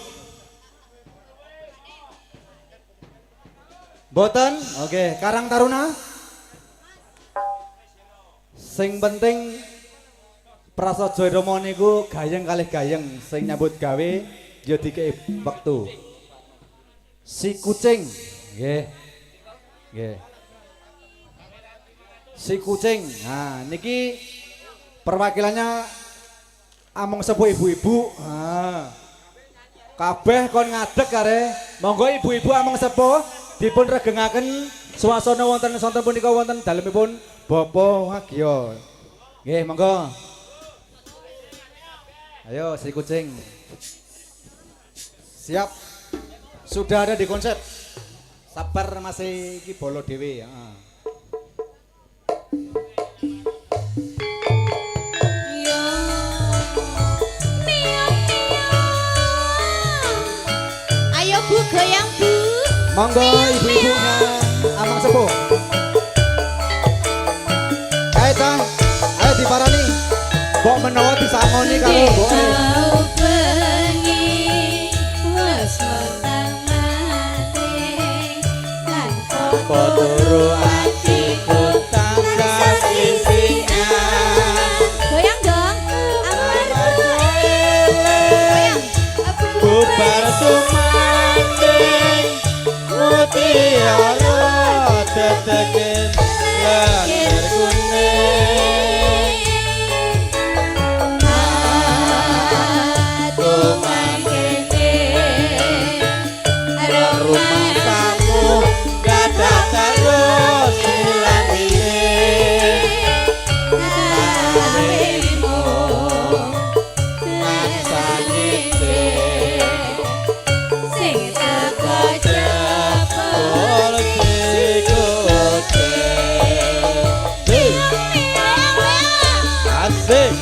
Boten, oke, Karang Taruna. Sing penting Prasaja Rama niku gayeng kalih gayeng, sing nyambut gawe ya dikei wektu. Si kucing, nggih. Nggih. Si kucing. Nah, niki perwakilannya among sepuh ibu-ibu. Nah. Kabeh kon ngadeg kare. Monggo ibu-ibu among sepuh dipun regengaken swasana wonten sonten punika wonten dalemipun Bapak Wagya. Nggih, monggo. Ayo si kucing. Siap. Sudah ada di konsep. Sabar masih iki bolo dhewe ya. Ayo Bu goyang Bu. Monggo ibu-ibunya amang sepuh. Ayo ta, ayo diparani. Mbok menawa disangoni karo mboke. Turu atiku tansah sisian. Goyang dong. Goyang. Bubar sumanding mutiara teteken langit kuning. Aku mangkene rumah kamu gada terus hilang ini kawinmu maksane sing teko cepet asik.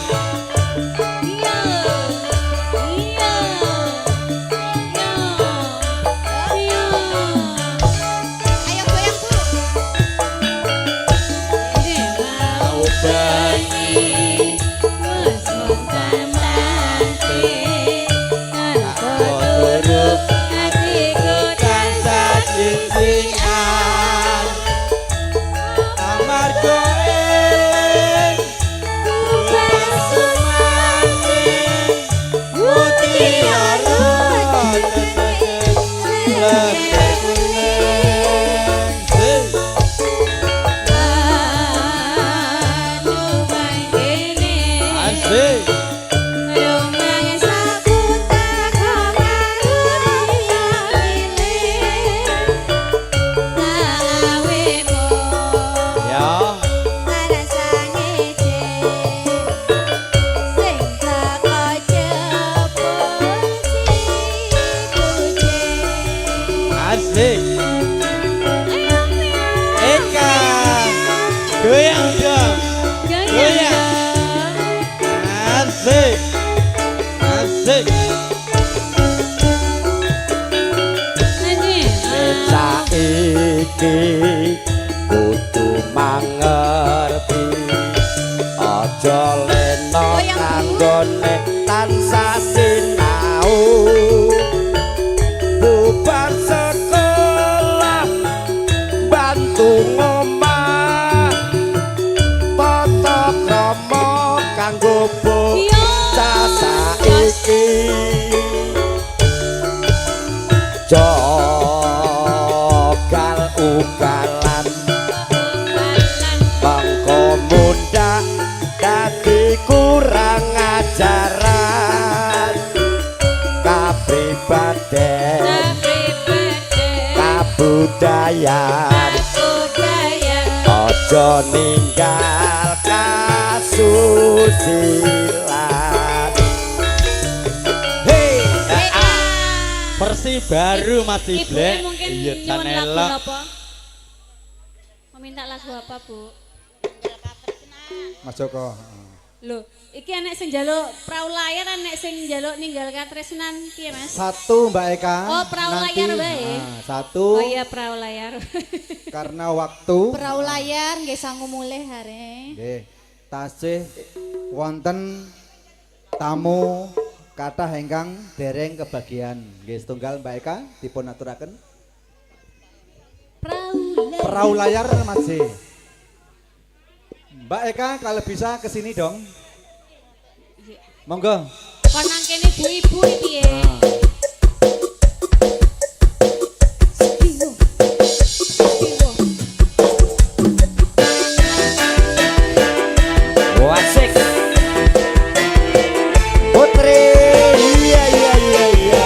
Kudu mangerti aja lena kanggone tansah sinau bubar sekolah bantu ngomah tata krama kanggo bocah saiki ugalan bangko muda dadi kurang ajaran kapribaden kabut dayan ojo ninggal kasusilan. Hei, versi baru Mas Iblek. Mungkin Iya, nyuwun lagu Tanela. apa? Meminta lagu apa, Bu? Mas Joko. Loh, iki enek sing njaluk prau layar, enek sing njaluk ninggal katresnan piye, Mas? Satu Mbak Eka. Oh, prau nanti, layar bae. Satu. Oh iya, prau layar. Karena waktu. Perahu layar nggih sangu mulih hare. Nggih. Tasih wonten tamu kathah ingkang dereng kebagian. Nggih, setunggal Mbak Eka dipun aturaken. Perahu layar Mas J. Mbak Eka kalau bisa ke sini dong. Monggo. Kon nang kene ibu-ibu iki ya. Wasik Putri, iya iya iya iya.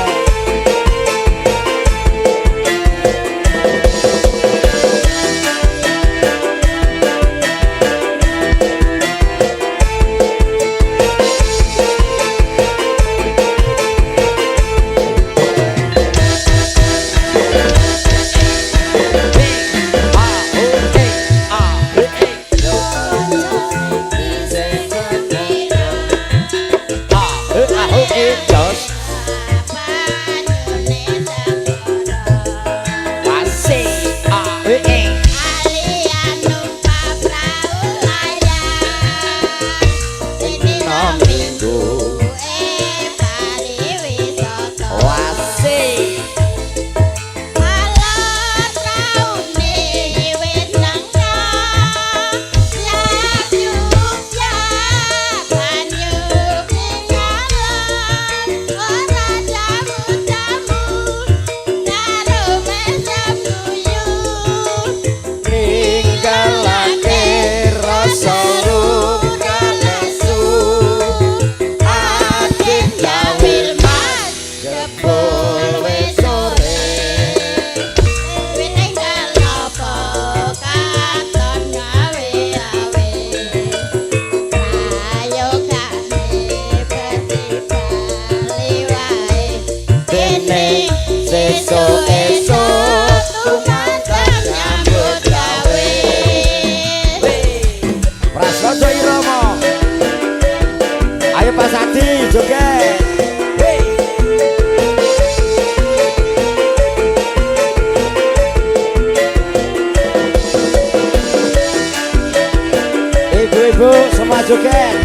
Ibu-ibu semua joget.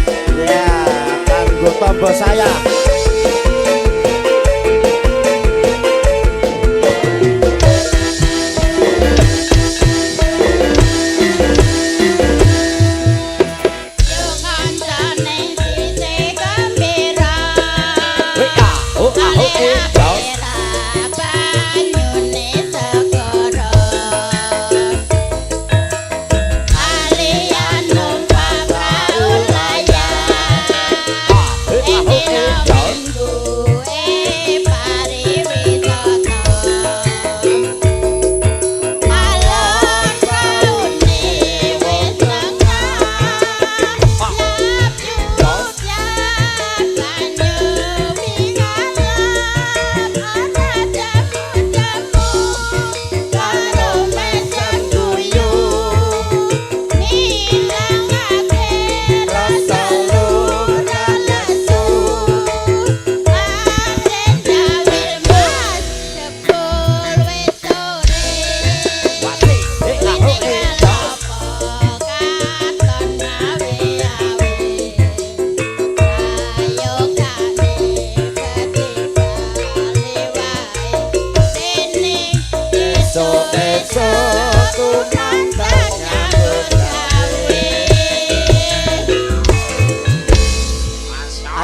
Ya, kanggo tombol saya.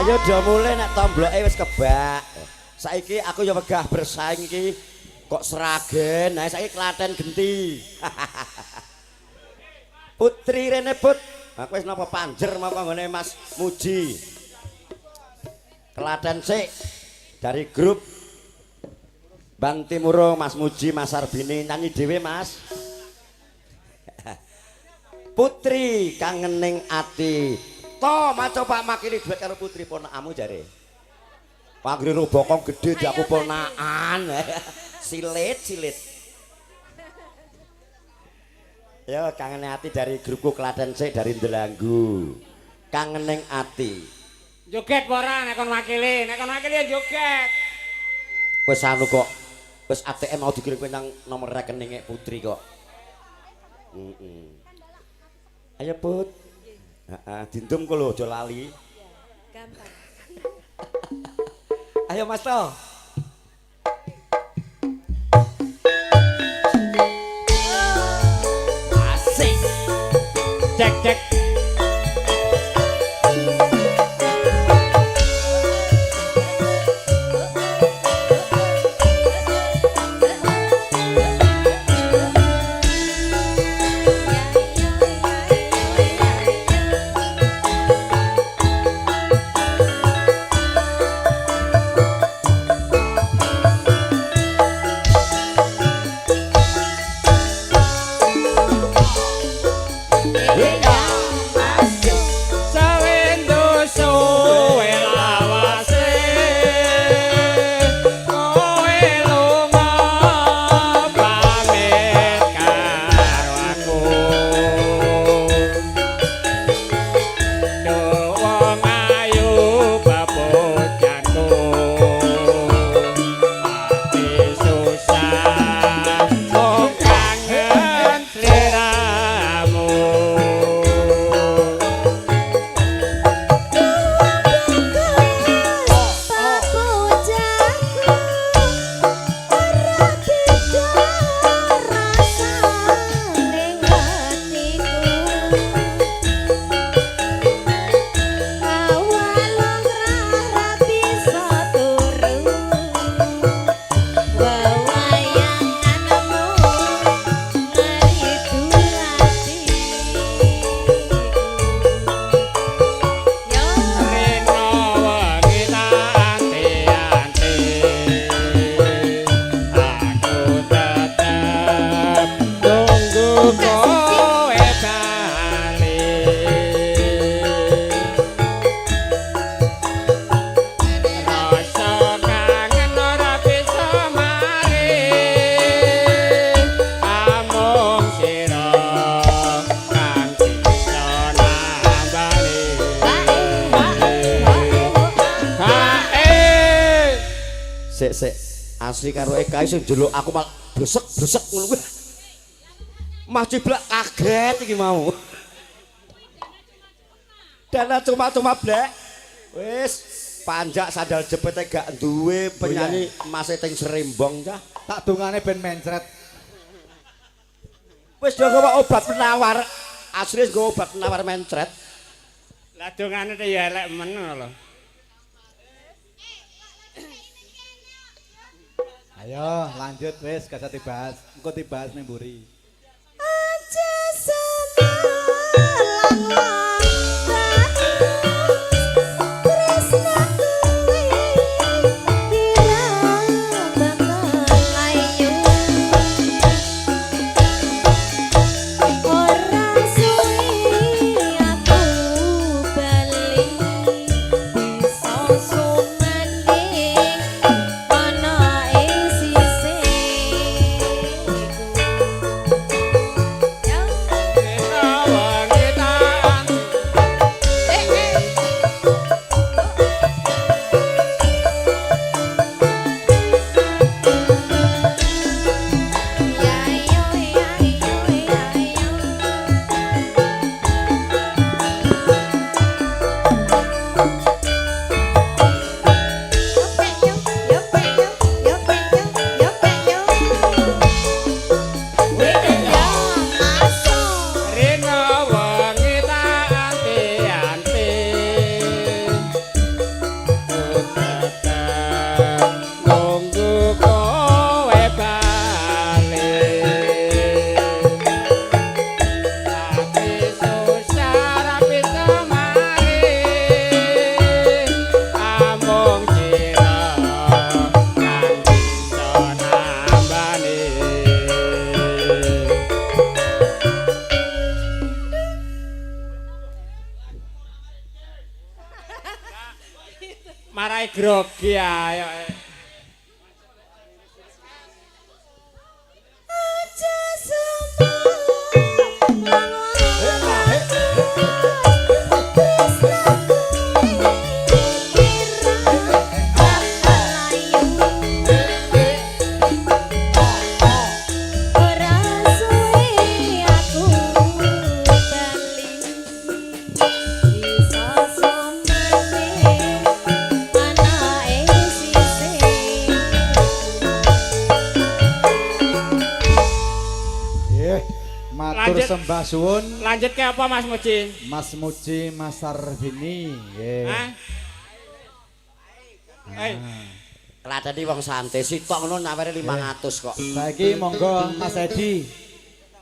Ayo do mulai nek tombloke wis kebak. Saiki aku ya wegah bersaing iki kok Seragen. Nah saiki Klaten genti. Putri rene Put. Aku wis napa panjer mau kanggone Mas Muji. Klaten sik dari grup Bang Timurung, Mas Muji, Mas Arbini nyanyi dhewe Mas. Putri kangening ati. To maca Pak Makili duet karo putri ponakamu jare. Panggri bokong gede di aku ponakan. Silit. Ya kangening ati dari grupku Klaten sik dari Ndelanggu. Kangening ati. Joget ora nek kon makili ya joget. Wis anu kok. Wis ATM mau dikirim nang nomor rekeninge putri kok. Ayo Put. Heeh, dindum kok lho aja lali. Gampang. Ayo Mas To. Asik. Cek. Sik asli karo Eka iso njeluk aku malah blesek ngono kuwi. Mas Ciblak kaget iki mau. Dana cuma-cuma blek. Wis panjak sandal jepete gak duwe penyanyi Mas Eting Serembong cah. Tak dongane ben mencret. Wis do gawa obat penawar. Asli nggo obat penawar mencret. Lah dongane ya elek men lho. Ayo lanjut wis gak usah dibahas. Engko dibahas ning mburi. Aja semalang mulai grogi ayo. Aja semua Matur sembah suwun. Lanjut ke apa Mas Muji? Mas Muji Mas Sarbini. Nggih. Kladeni wong santai sitok ngono naware 500 kok. Saiki monggo Mas Edi.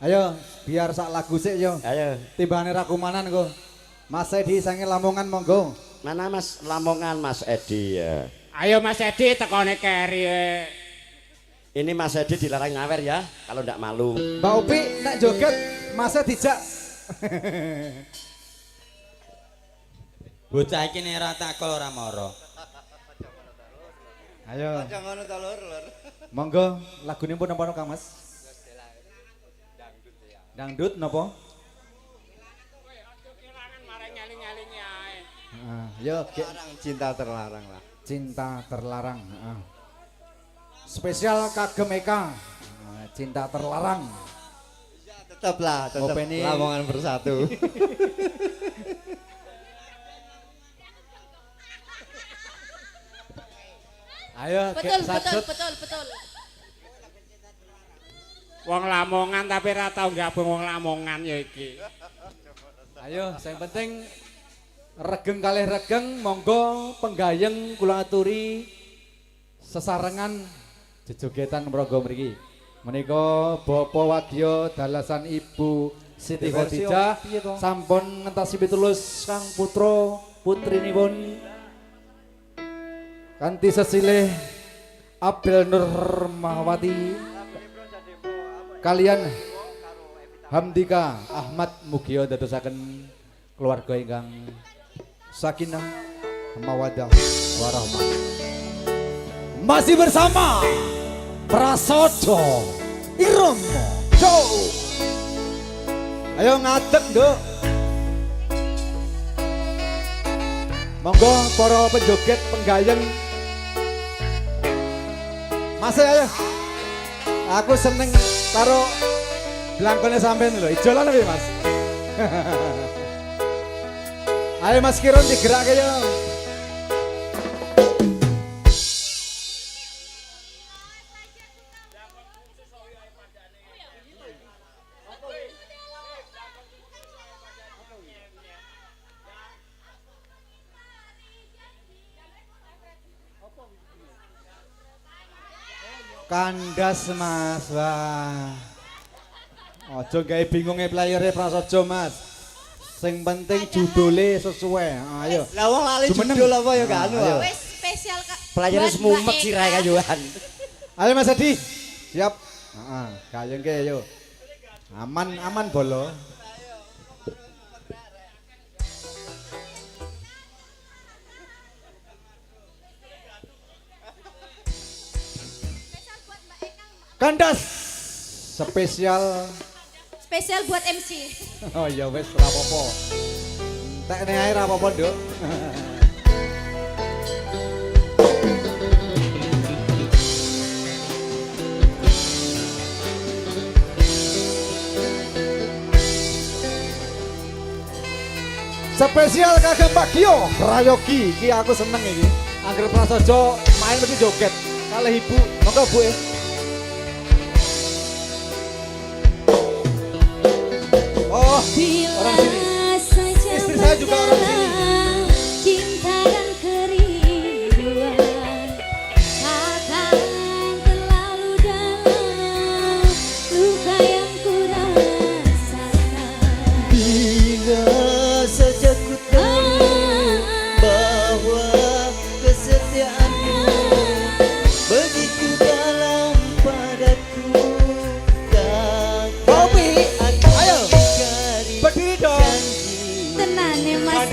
Ayo biar sak lagu sik yo. Ayo. Timbane ra kumanan kok. Mas Edi sange Lamongan monggo. Mana Mas Lamongan Mas Edi ya. Ayo Mas Edi tekone keri. Ini Mas Edi dilarang nyawer ya, kalau ndak malu. Mbak Upi nek joget Mas dijak. Bocah iki nek ora takol ora mara. Ayo. Aja ngono to Lur. Monggo lagune pun napa Kang Mas? Dangdut napa? Yo, cinta terlarang lah. Cinta terlarang, Spesial kagem Eka. Cinta terlarang. Tetaplah, tetap Lamongan bersatu. Ayo, Betul. Wong Lamongan tapi ra tau gabung wong Lamongan ya iki. Ayo, sing penting regeng kalih regeng, monggo penggayeng kula aturi sesarengan jejogetan mrogo mriki. Menika Bapak Wagya dalasan Ibu Siti Khadijah sampun ngentasi pitulus Kang putra putrinipun kanthi sesilih Abel Nur Mahwati kalian Hamdika Ahmad Mugia dadosaken keluarga ingkang sakinah mawaddah warahmah. Masih bersama Prasojo Iromo Show. Ayo ngadeg, Nduk. Monggo para penjoget penggayeng. Masih ayo. Aku seneng karo blangkone sampean lho. Ijolan piye, Mas? Ayo Mas Kiron digerake yo. Kandas Mas, wah. Ojo gawe bingunge playere Prasojo Mas. Sing penting judule sesuai. Ayo. Lah wong lali judul apa ya gak anu. Wis spesial Kak. Playere semumek sirahe kayuhan. Ayo Mas Edi. Siap. Heeh, gayengke yo. Aman bolo. Kandas spesial buat MC. Oh iya wes rapopo. Tekne ae rapopo, Nduk. Spesial kagem Bagio Prayogi, iki aku seneng iki. Angger Prasojo main mesti joget kalih ibu. Monggo Bu. Oh, orang sini. Istri saya juga orang sini. Cinta dan kerinduan akan terlalu dalam luka yang ku rasakan. Bila saja ku tahu bahwa kesetiaanmu begitu dalam padaku. Bobby, ayo berdiri dong. Tenane Mas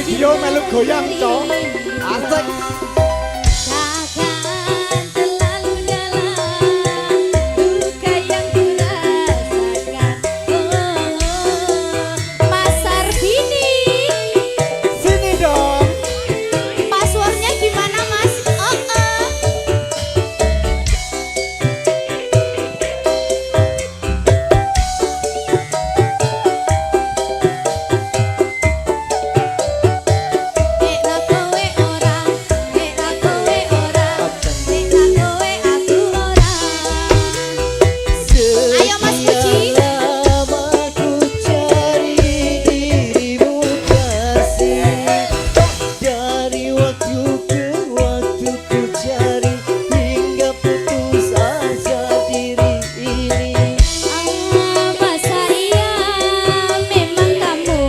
radio melu goyang, Cok. Asik. Takkan terlalu dalam luka yang kurasakan. Mas Sarbini, sini dong. passwordnya gimana Mas? Ayo Mas Puji. Lama ku cari dirimu kasih. Dari waktu ke waktu ku cari hingga putus asa diri ini. Mas sayang, memang kamu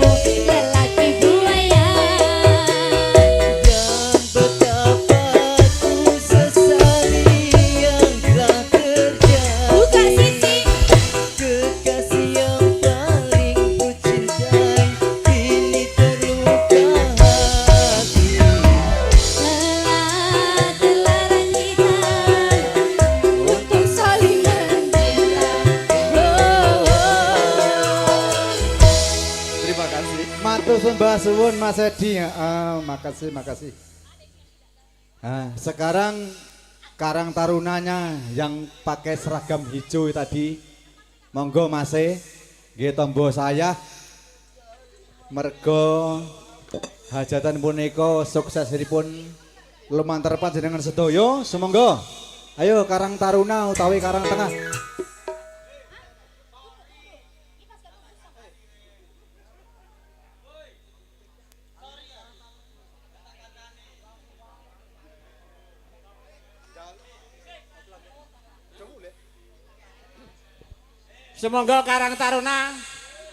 lelaki buaya. Betapa ku sesali yang telah terjadi. Buka Siti. Kekasih yang paling ku cintai kini terluka hati. Telah terlarang kita untuk saling mencinta. Terima kasih. Matur sembah suwun Mas Edi. Makasih. Sekarang Karang Tarunanya yang pakai seragam hijau tadi, monggo Mas nggih tombo saya mergo hajatan punika suksesipun lumantar panjenengan sedaya. Sumangga ayo Karang Taruna utawi Karang Tengah. Semoga Karang Taruna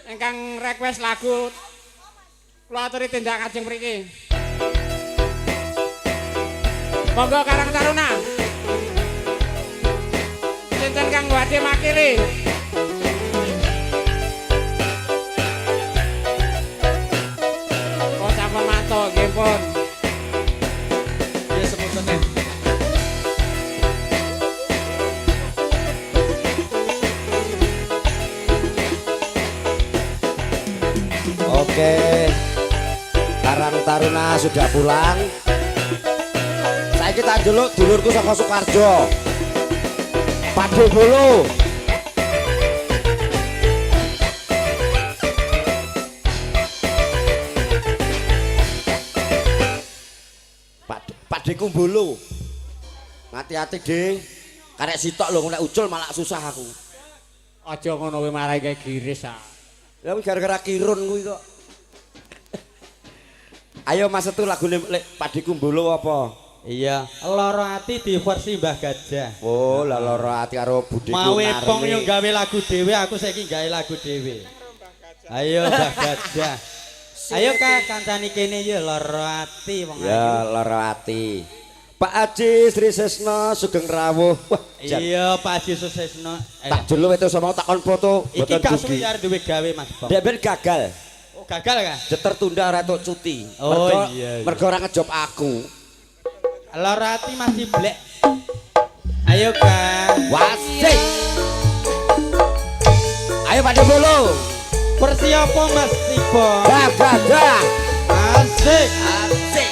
ingkang request lagu kula aturi tindak kajeng mriki. Monggo Karang Taruna. Sinten kang wadi makili? Oh sampun mantuk nggih pun. Ya semoga Oke, Karang Taruna sudah pulang. Saya kita jeluk dulurku saka Sukarjo. Padu Bolo. Padeku Bolo. Hati-hati deh. Karek sitok lho nek ucul malah susah aku. Aja ngono kowe marai kae giris ah. Ya gara-gara kirun kuwi kok. Ayo Mas Setu lagune Padeku Bolo apa? Iya, Loro Ati di versi Mbah Gajah. Oh, lah Loro Ati karo Budeku Mau Narni. Epong yo gawe lagu dhewe, aku saiki gawe lagu dhewe. Ayo Mbah Gajah. Ayo Kak, kancani kene yo Loro Ati wong Ya, Loro Ati. Pak Haji Sri Sesno Sugeng Rawuh. Wah, iya Pak Haji Susesno. tak jelo itu sama takon foto Iki boten gak dugi. suwi arep duwe gawe Mas Bong. Dek ben gagal. Oh, gagal ka? Jeter tunda ora entuk cuti. Oh, Mergo iya. mergo ora ngejob aku. Loro Ati masih blek. Ayo Kak. Wasik. Ayo Pak Bolo. Versi apa Mas Tibo? Gagah. Asik. Asik.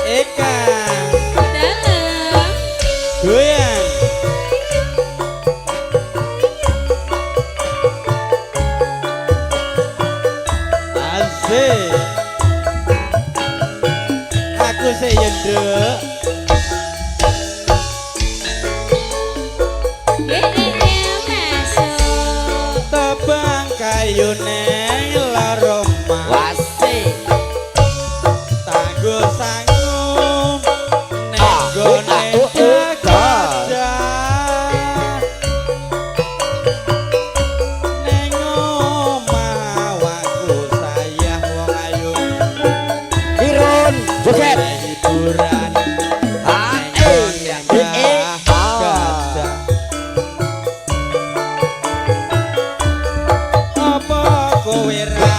Eka. Dalam. Goyang. Asik. Aku seyenduk. Tebang kayu neng laroma. Wasik. Tangguh sanggup neng gone gajah. Neng omah waku sayah wong ayu. Irun joget. Hiburan gajah. Apa kowe ra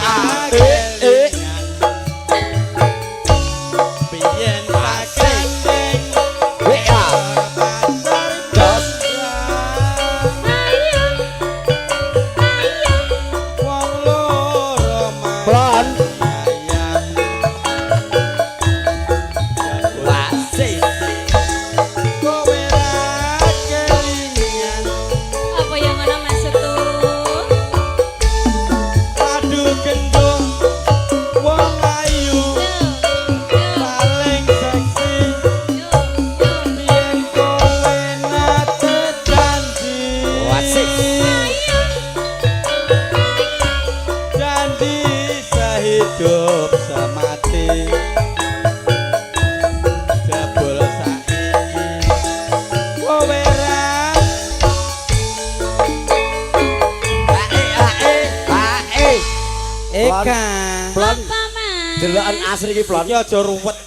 Deloken asri iki Plon. Iki aja ruwet.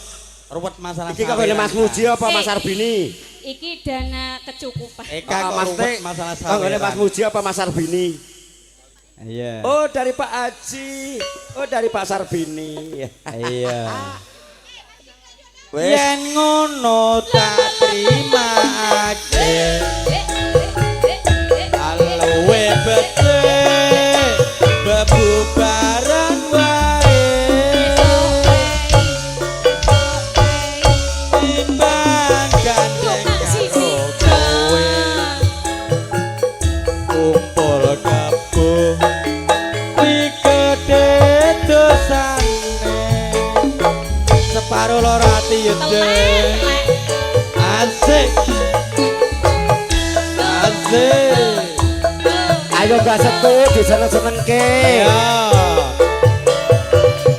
Ruwet masalah. Iki kok Mas Muji apa Mas Arbini? Iki dana kecukupan. Eka kok ruwet masalah saweran. Kok Mas Muji apa Mas Arbini? Iya. Oh dari Pak Haji. Oh dari Pak Sarbini. Iya. Yen ngono tak terima aja. Alwe bete bebubaran wae. Timbang gandeng karo kowe. Kumpul kabuh kuwi gedhe dosane. Separo loro ati yo asik asik ayo gak setu diseneng-senengke ya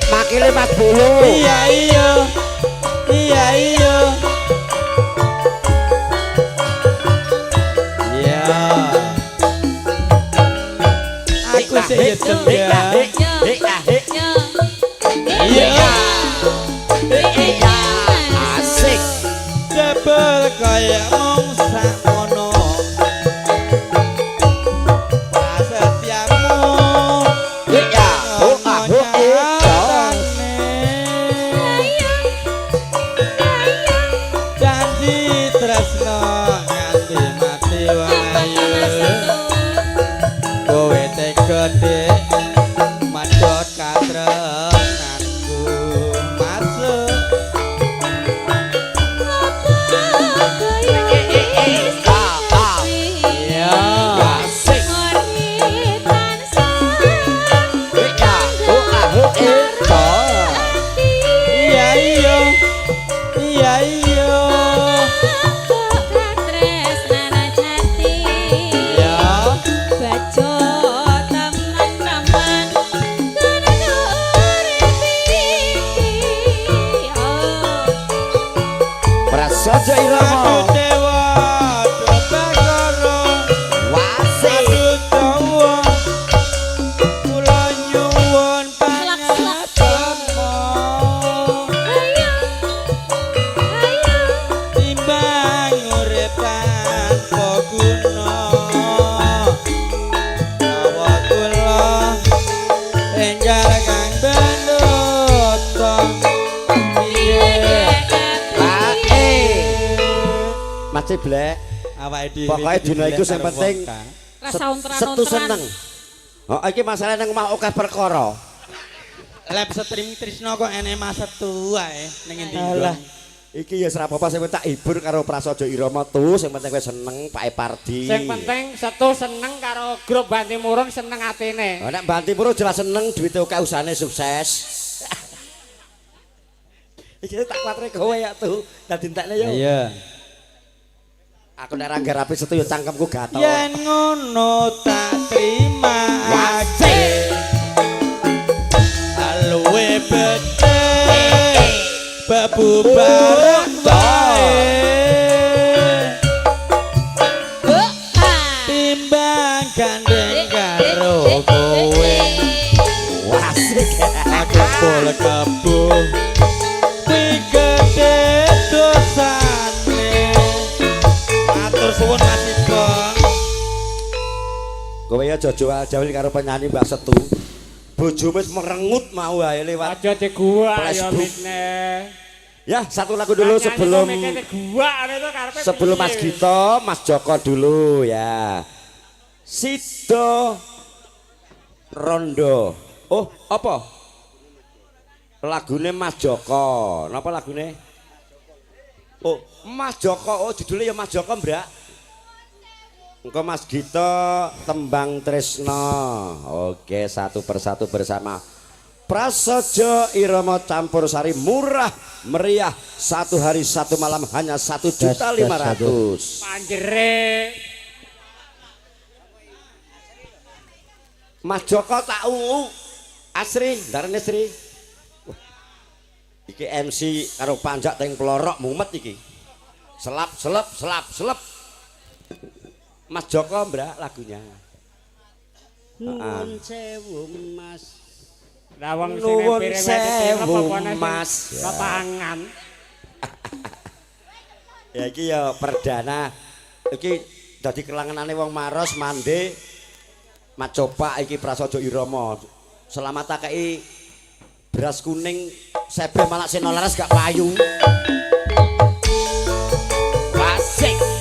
makile Mas Bulu iya iya iya iya iya aku sih yetem ya iya asik jebel kaya mung sakmono prasetyamu ya janji tresno nganti mati wae kowe tegede madhot katrenanku masuk Prasaja irama dewa dobagoro wasik kula nyuwun pangatama timbang urip tanpa guna nyawa kula enggal kang bendoto Mas Blek awake dhewe pokoke dina iku sing penting setu seneng. Oh iki masalah nang omah akeh perkara. Lep streaming Trisno kok ene Mas Setu ae ning endi Alah iki ya ora apa-apa sing tak hibur karo Prasaja Irama tuh sing penting kowe seneng Pak Epardi. Sing penting Setu seneng karo grup Bantimurun seneng atine. Oh nek Bantimurun jelas seneng duwite akeh usahane sukses. Iki tak kuatre kowe ya tuh dadi entekne yo. Iya. Aku nek ra ngarapi Setu yo cangkemku gatel. Yen ngono tak terima aja. Alwe bete bebubaran wae. Timbang gandeng karo kowe. Wasik. Aku pol kabuh. Kuwi gedhe dosane. Matur suwun Mas Ibong. Kowe ya aja jawil karo penyanyi Mbak Setu. Bojomu wis merengut mau ae lewat. Aja digua ya mikne. Ya, satu lagu dulu sebelum Mas Gito, Mas Joko dulu ya. Sido Rondo. Oh, apa? Lagune Mas Joko. Napa lagune? Oh, Mas Joko. Oh, judulnya ya Mas Joko, Mbak. Engko Mas Gito Tembang Tresno. Oke, satu persatu bersama Prasaja Irama Campur Sari murah meriah 1 hari 1 malam hanya 1.500.000. Panjere. Mas Joko tak Asri, darane Sri. Iki MC karo panjak teng pelorok mumet iki. Selap. Mas Joko mbak lagunya. Nuwun sewu Mas. Lah wong sing Nuwun piring sewu, Mas. Mas. Kepangan. Ya iki ya perdana. Iki dadi kelangenane wong Maros mande Macopak iki Prasaja Irama. Selamat tak kei beras kuning sebeh malah seno laras gak payu. Asik.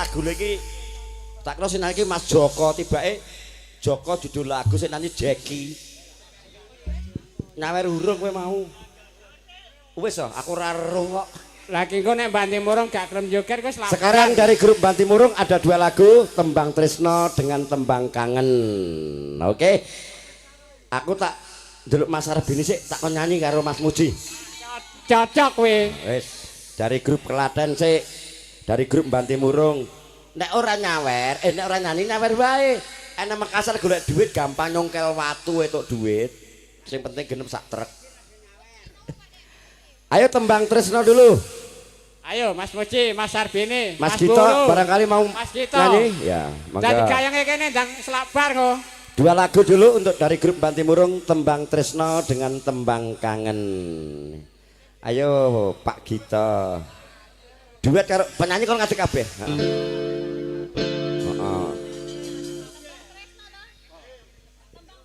lagune iki tak kira sing iki Mas Joko, tibake Joko judul lagu sing nyanyi Jeki. Nyawer urung kowe mau. Wis aku ora roh kok. Lagi engko nek Banti Murung gak gelem joget wis lawan. Sekarang dari grup Banti Murung ada 2 lagu, Tembang Tresno dengan Tembang Kangen. Oke. Aku tak ndelok Mas Arbini sik tak kon nyanyi karo Mas Muji. Cocok kowe. Wis, dari grup Klaten sik, dari grup Banti Murung. Nek ora nyawer, nek ora nyanyi nyawer wae. Enak Makassar golek duit gampang nyongkel watu entuk duit. Sing penting genep sak truk. Ayo Tembang Tresno dulu. Ayo Mas Muji, Mas Arbini, Mas Gito barangkali mau Mas Gito. nyanyi. Ya, monggo. Dadi gayange kene ndang selakbar kok. 2 lagu dulu untuk dari grup Banti Murung, Tembang Tresno dengan Tembang Kangen. Ayo Pak Gito. Duet karo penyanyi kalau ngadeg kabeh.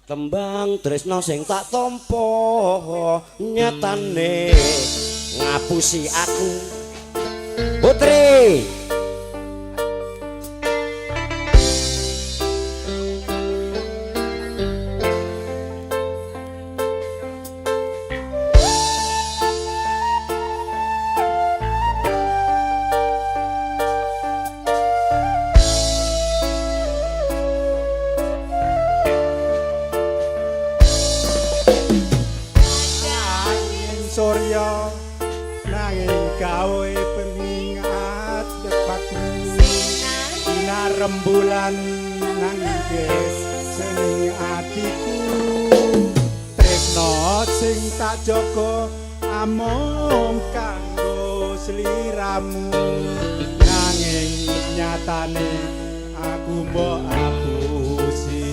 Tembang Tresno sing tak tampa nyatane ngapusi aku Putri. Surya nanging gawe pengingat dekatmu sinar rembulan nanging des seneng atiku tresno sing tak jaga amung kanggo sliramu nanging nyatane aku mbok apusi.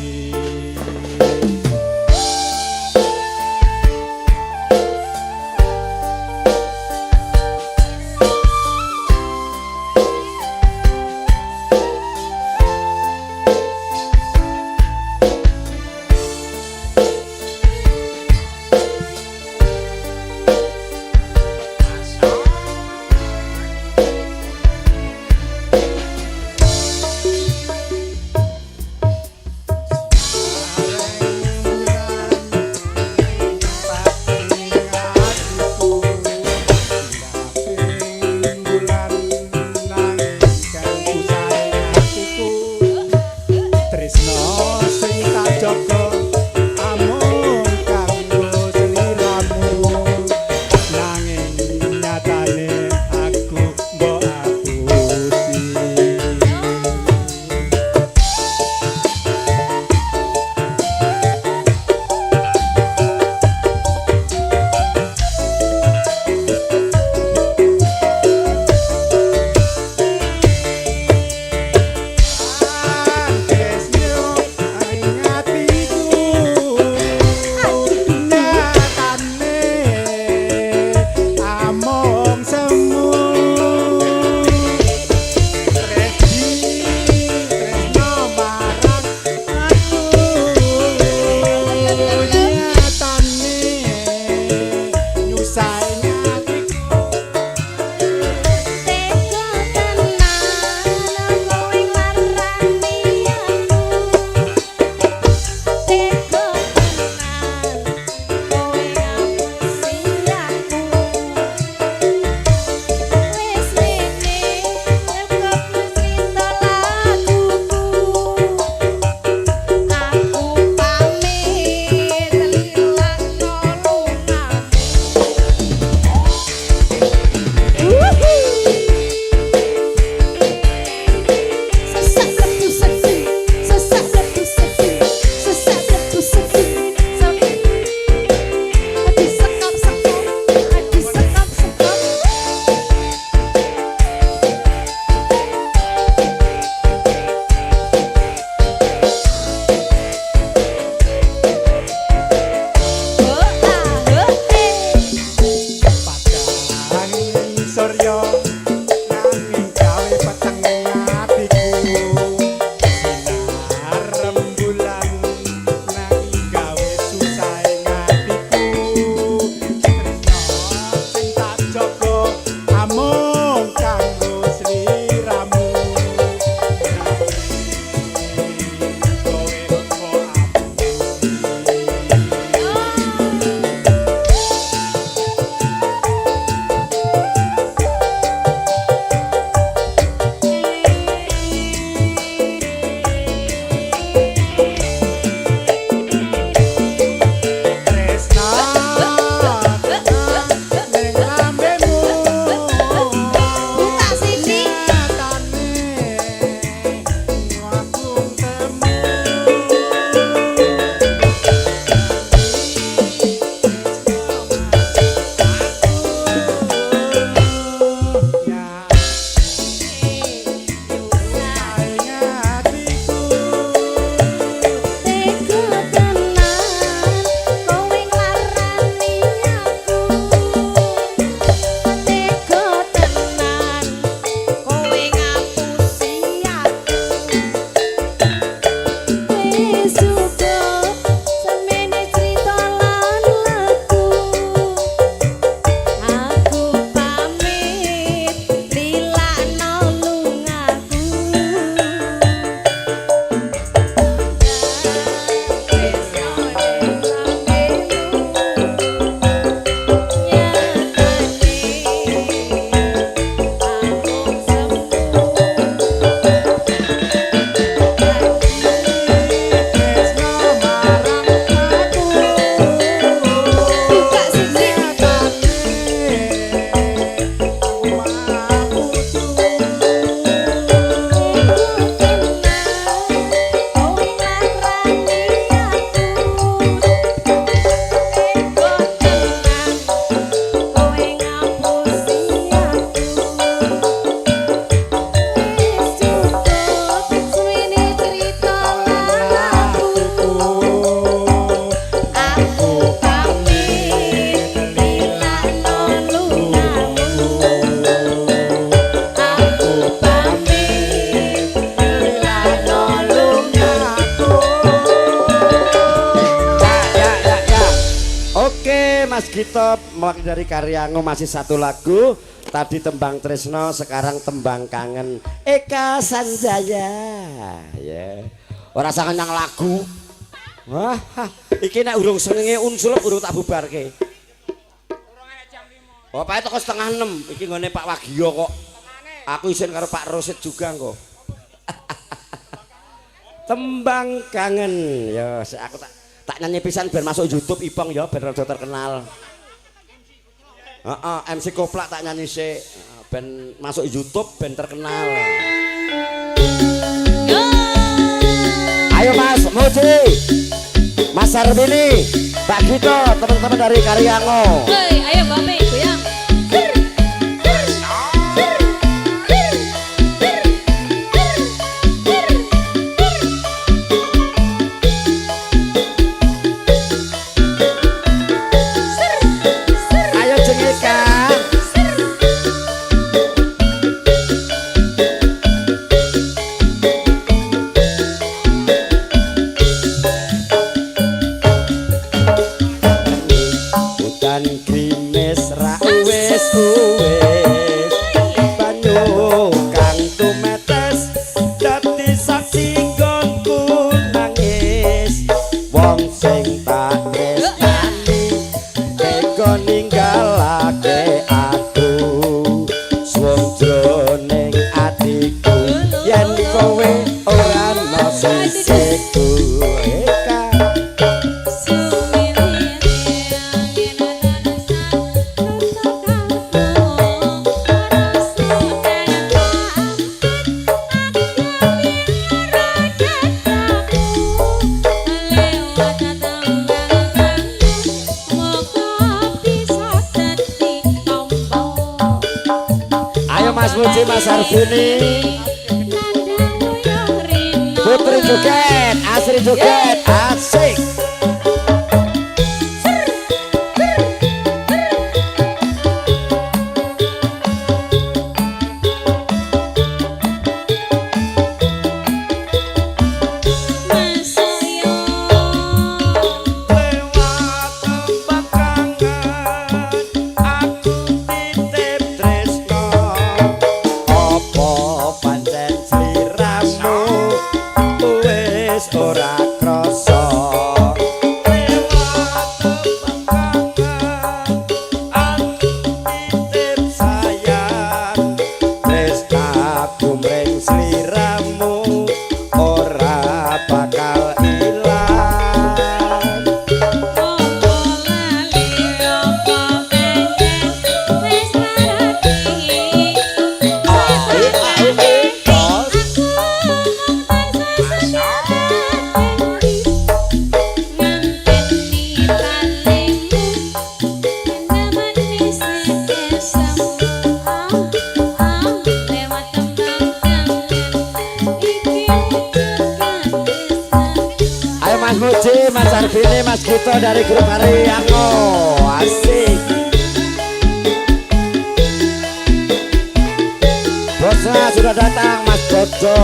Mas Gito mewakili dari Karyango masih satu lagu. Tadi tembang Tresno, sekarang tembang kangen Eka Sanjaya. Ya. Ora sangen yang lagu. Wah, iki nek urung sengenge unsur urung tak bubarke. Oh, Pak teko setengah 6. Iki nggone Pak Wagio kok. Aku isin karo Pak Rosid juga kok. Tembang kangen. Ya, aku tak nyanyi pisan biar masuk YouTube Ipong ya, biar rada terkenal. Heeh, MC Koplak tak nyanyi sik. Ben masuk YouTube ben terkenal. Ayo Mas Muji, Mas Sarbini, Pak Gito, teman-teman dari Karyango. Hei, ayo Bape, goyang. Ayo jengika. Hutan krimis ra wis banyu kang tumetes dadi saksi nggonku nangis wong sing tak tresnani tega ninggalake aku suwung jroning atiku yen kowe ora ana sisiku Eka. Ayo Mas Muji, Mas Arvini, Putri joget, Asri joget, asik. Ora krasa titip sayang tresnaku mring sliramu ora bakal ilang. Ayo Mas Muji, Mas Arvini, Mas Gito dari grup Karyango, asik. Bosnya sudah datang, Mas Bodo.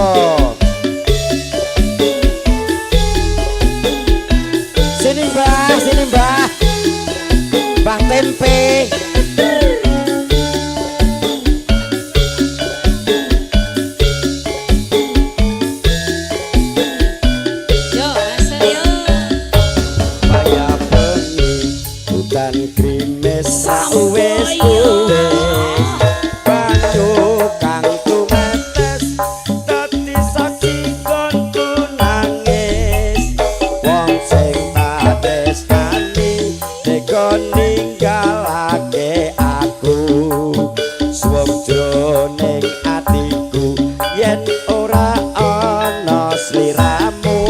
Sini Mbah, Bang Tempe. Hutan krimis wis banyu kang tumetes dadi saksi nggonku nangis wong sing tak tresnani tega ninggalake aku suwung jroning atiku yen ora ana sliramu.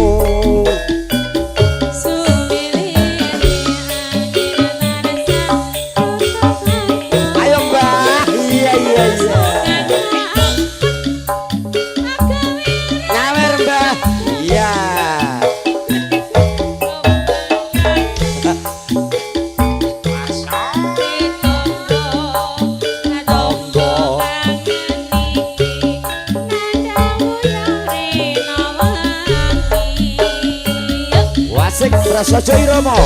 Wasik Prasaja Irama.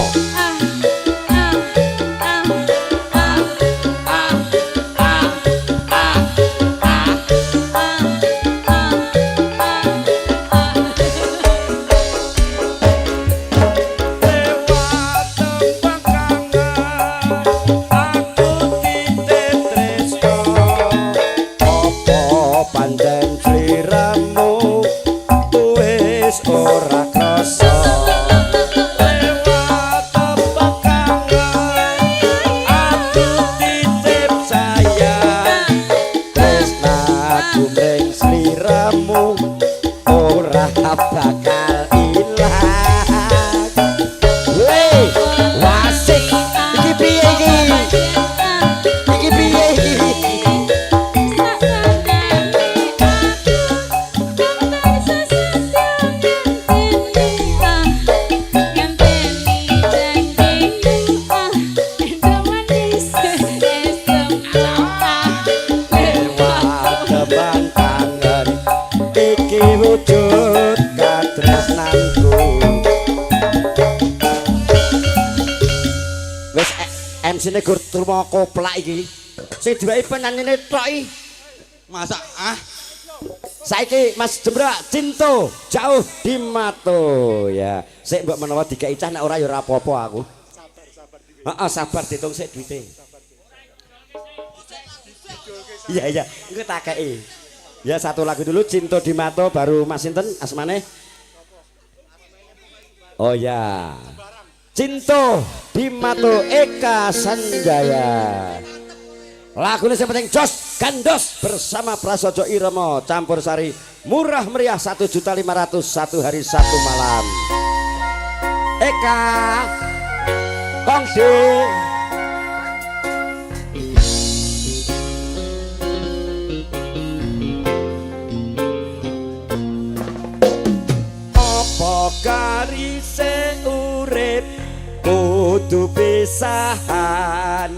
bensinnya gur terima koplak iki. Sing diwai penanyane tok iki. Masa ah? Saiki Mas Jembrak Cinto jauh di Mato ya. Sik mbok menawa dikeki cah nek ora ya ora apa-apa aku. Heeh, sabar ditung sik duwite. Iya, engko tak kei. Ya satu lagu dulu Cinto di Mato baru Mas sinten asmane? Oh ya. Cinto di Mato Eka Sanjaya. Lagunya yang penting jos gandos bersama Prasojo Irama campur sari murah meriah 1.500.000 satu hari satu malam. Eka Kongde apa garise urip kudu pisahan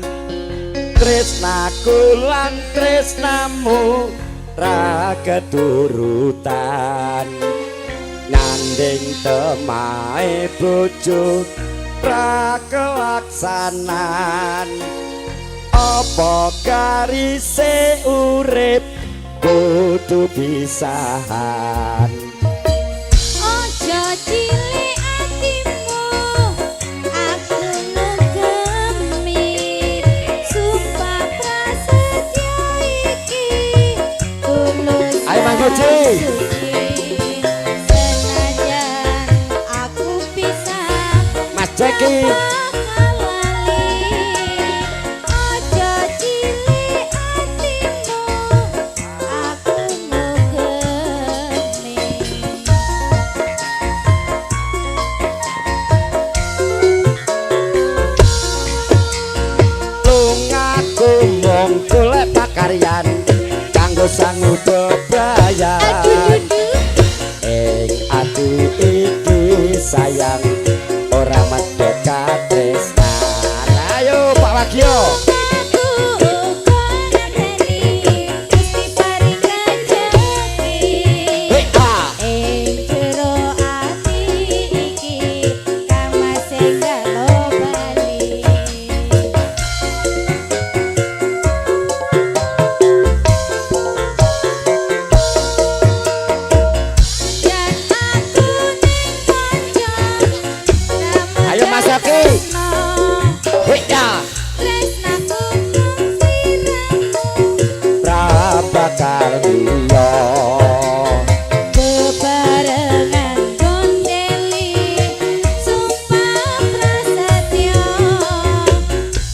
tresnaku lan tresnamu ra keturutan nanding temahe bojo ra kelaksanan apa garise urip kudu pisahan. Ojo cilik atimu, aku ngegemi sumpah prasetyo iki tulus. Ayo Mang Goji. Senajan aku pisah, Mas Jeki. ojo cilik atimu, aku ngegemi. Lungaku mung golek pakaryan kanggo sangu bebayan ing ati iki sayang ora medhot katresnan. Ayo Pak Wagio. Ing jero ati iki kang masih galo bali. Jan aku ning kanca Ayo Mas Yoki. Hekta. tresnaku mung siramu. Ra bakal liya. Bebarengan gondeli sumpah prasetyo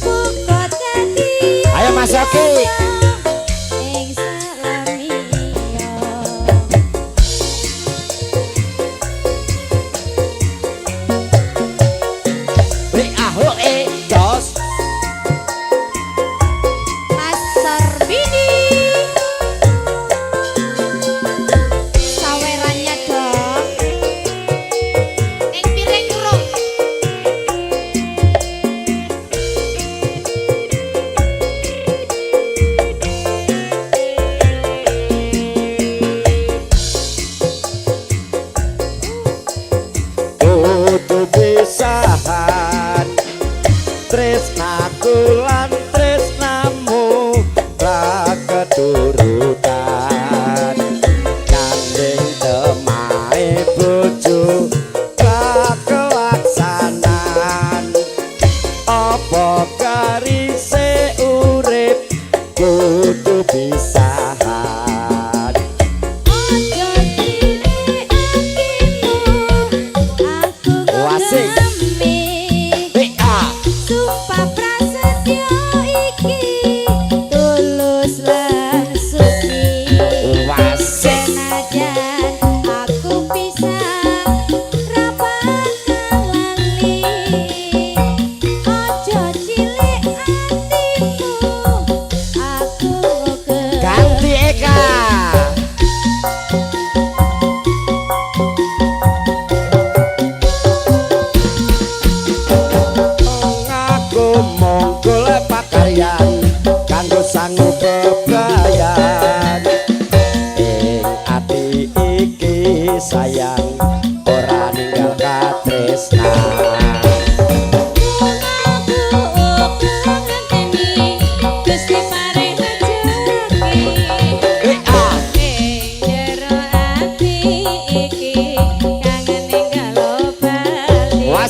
buka dadi Ayo Mas Yoki. ing salamiyo. Jos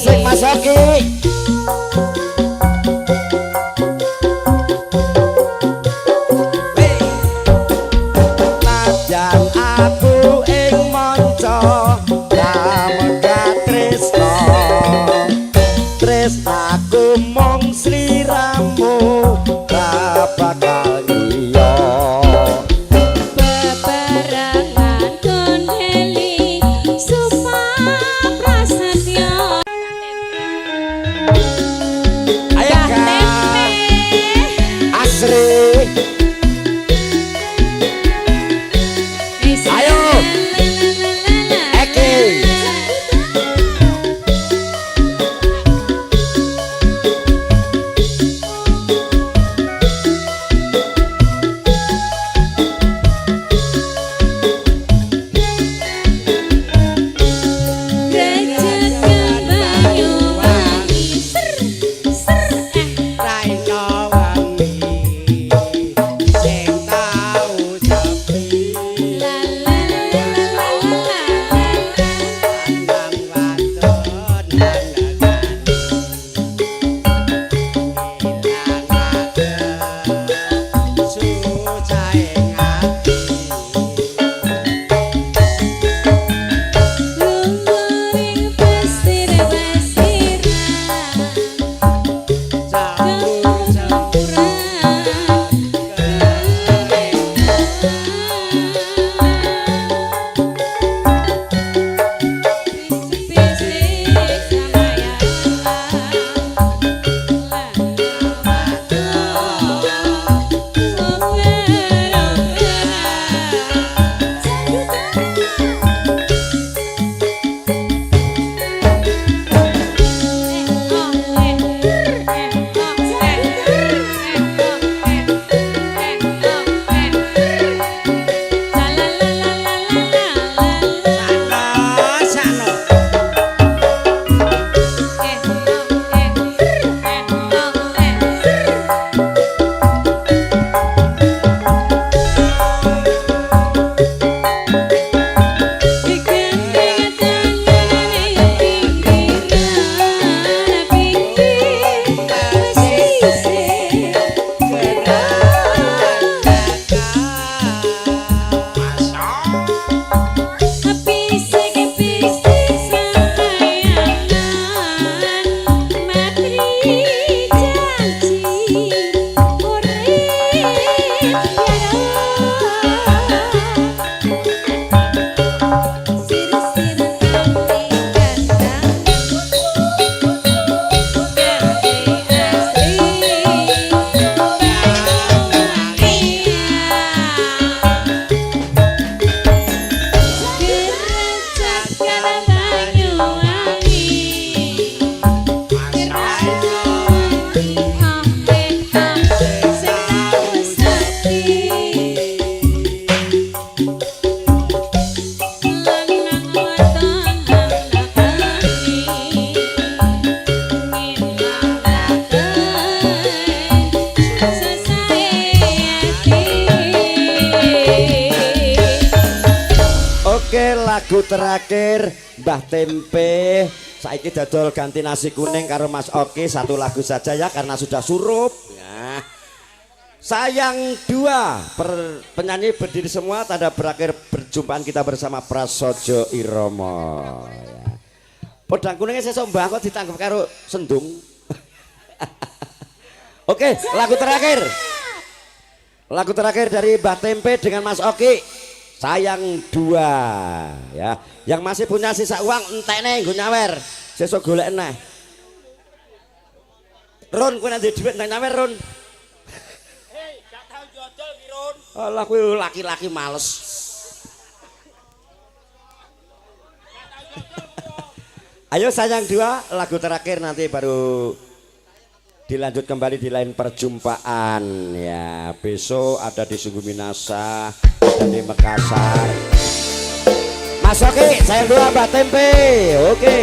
asik Mas Oki. Najan aku ing manca kamegat tresna, tresnaku mung sliramu ra bakal iya. Bebarengan kondeli supaprasetya. Ayo Kak Asri. Ayo Eki. Rejekan Banyuwangi ser ser Raina wangi sing tau sepi la la la la la la. nang wadon nang sucaing ati Lungguring pesir-pesiran campuran Oke, lagu terakhir Mbah Tempe. Saiki dodol ganti nasi kuning karo Mas Oki, satu lagu saja ya karena sudah surup. Ya. Sayang dua, penyanyi berdiri semua, tanda berakhir perjumpaan kita bersama Prasojo Iromo. Ya. Podang kuningnya sesok mbah kok ditangkap karo sendung. Oke, lagu terakhir. Lagu terakhir dari Mbah Tempe dengan Mas Oki. Sayang dua, ya. Yang masih punya sisa uang entek nih, gue nyawer. Sesuk golek neh. Ron, gue nanti duit nang nyawer Ron. Hei, gak tau jodol ki Ron. Alah, gue laki-laki males. Ayo sayang dua, lagu terakhir nanti baru dilanjut kembali di lain perjumpaan ya. Besok ada di Sungguh Minasa dan di Makassar. Mas Oki, sayang dua Mbak Tempe. Oke.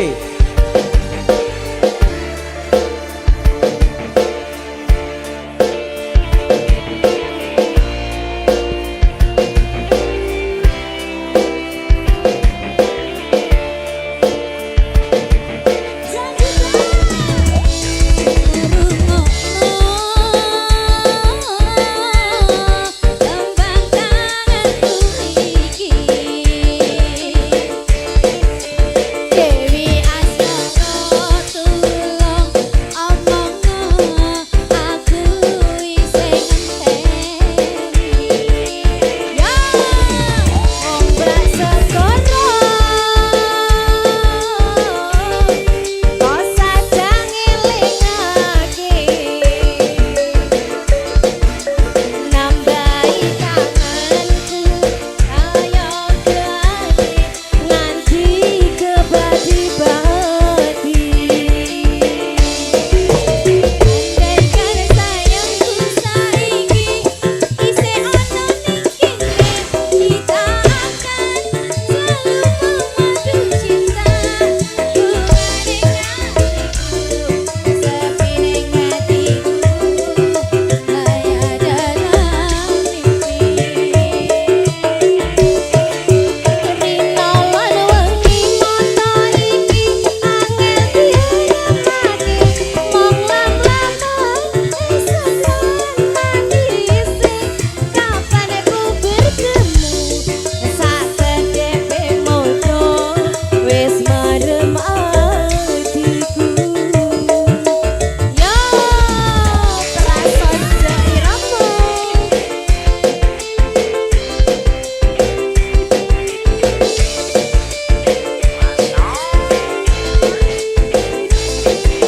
Thank you.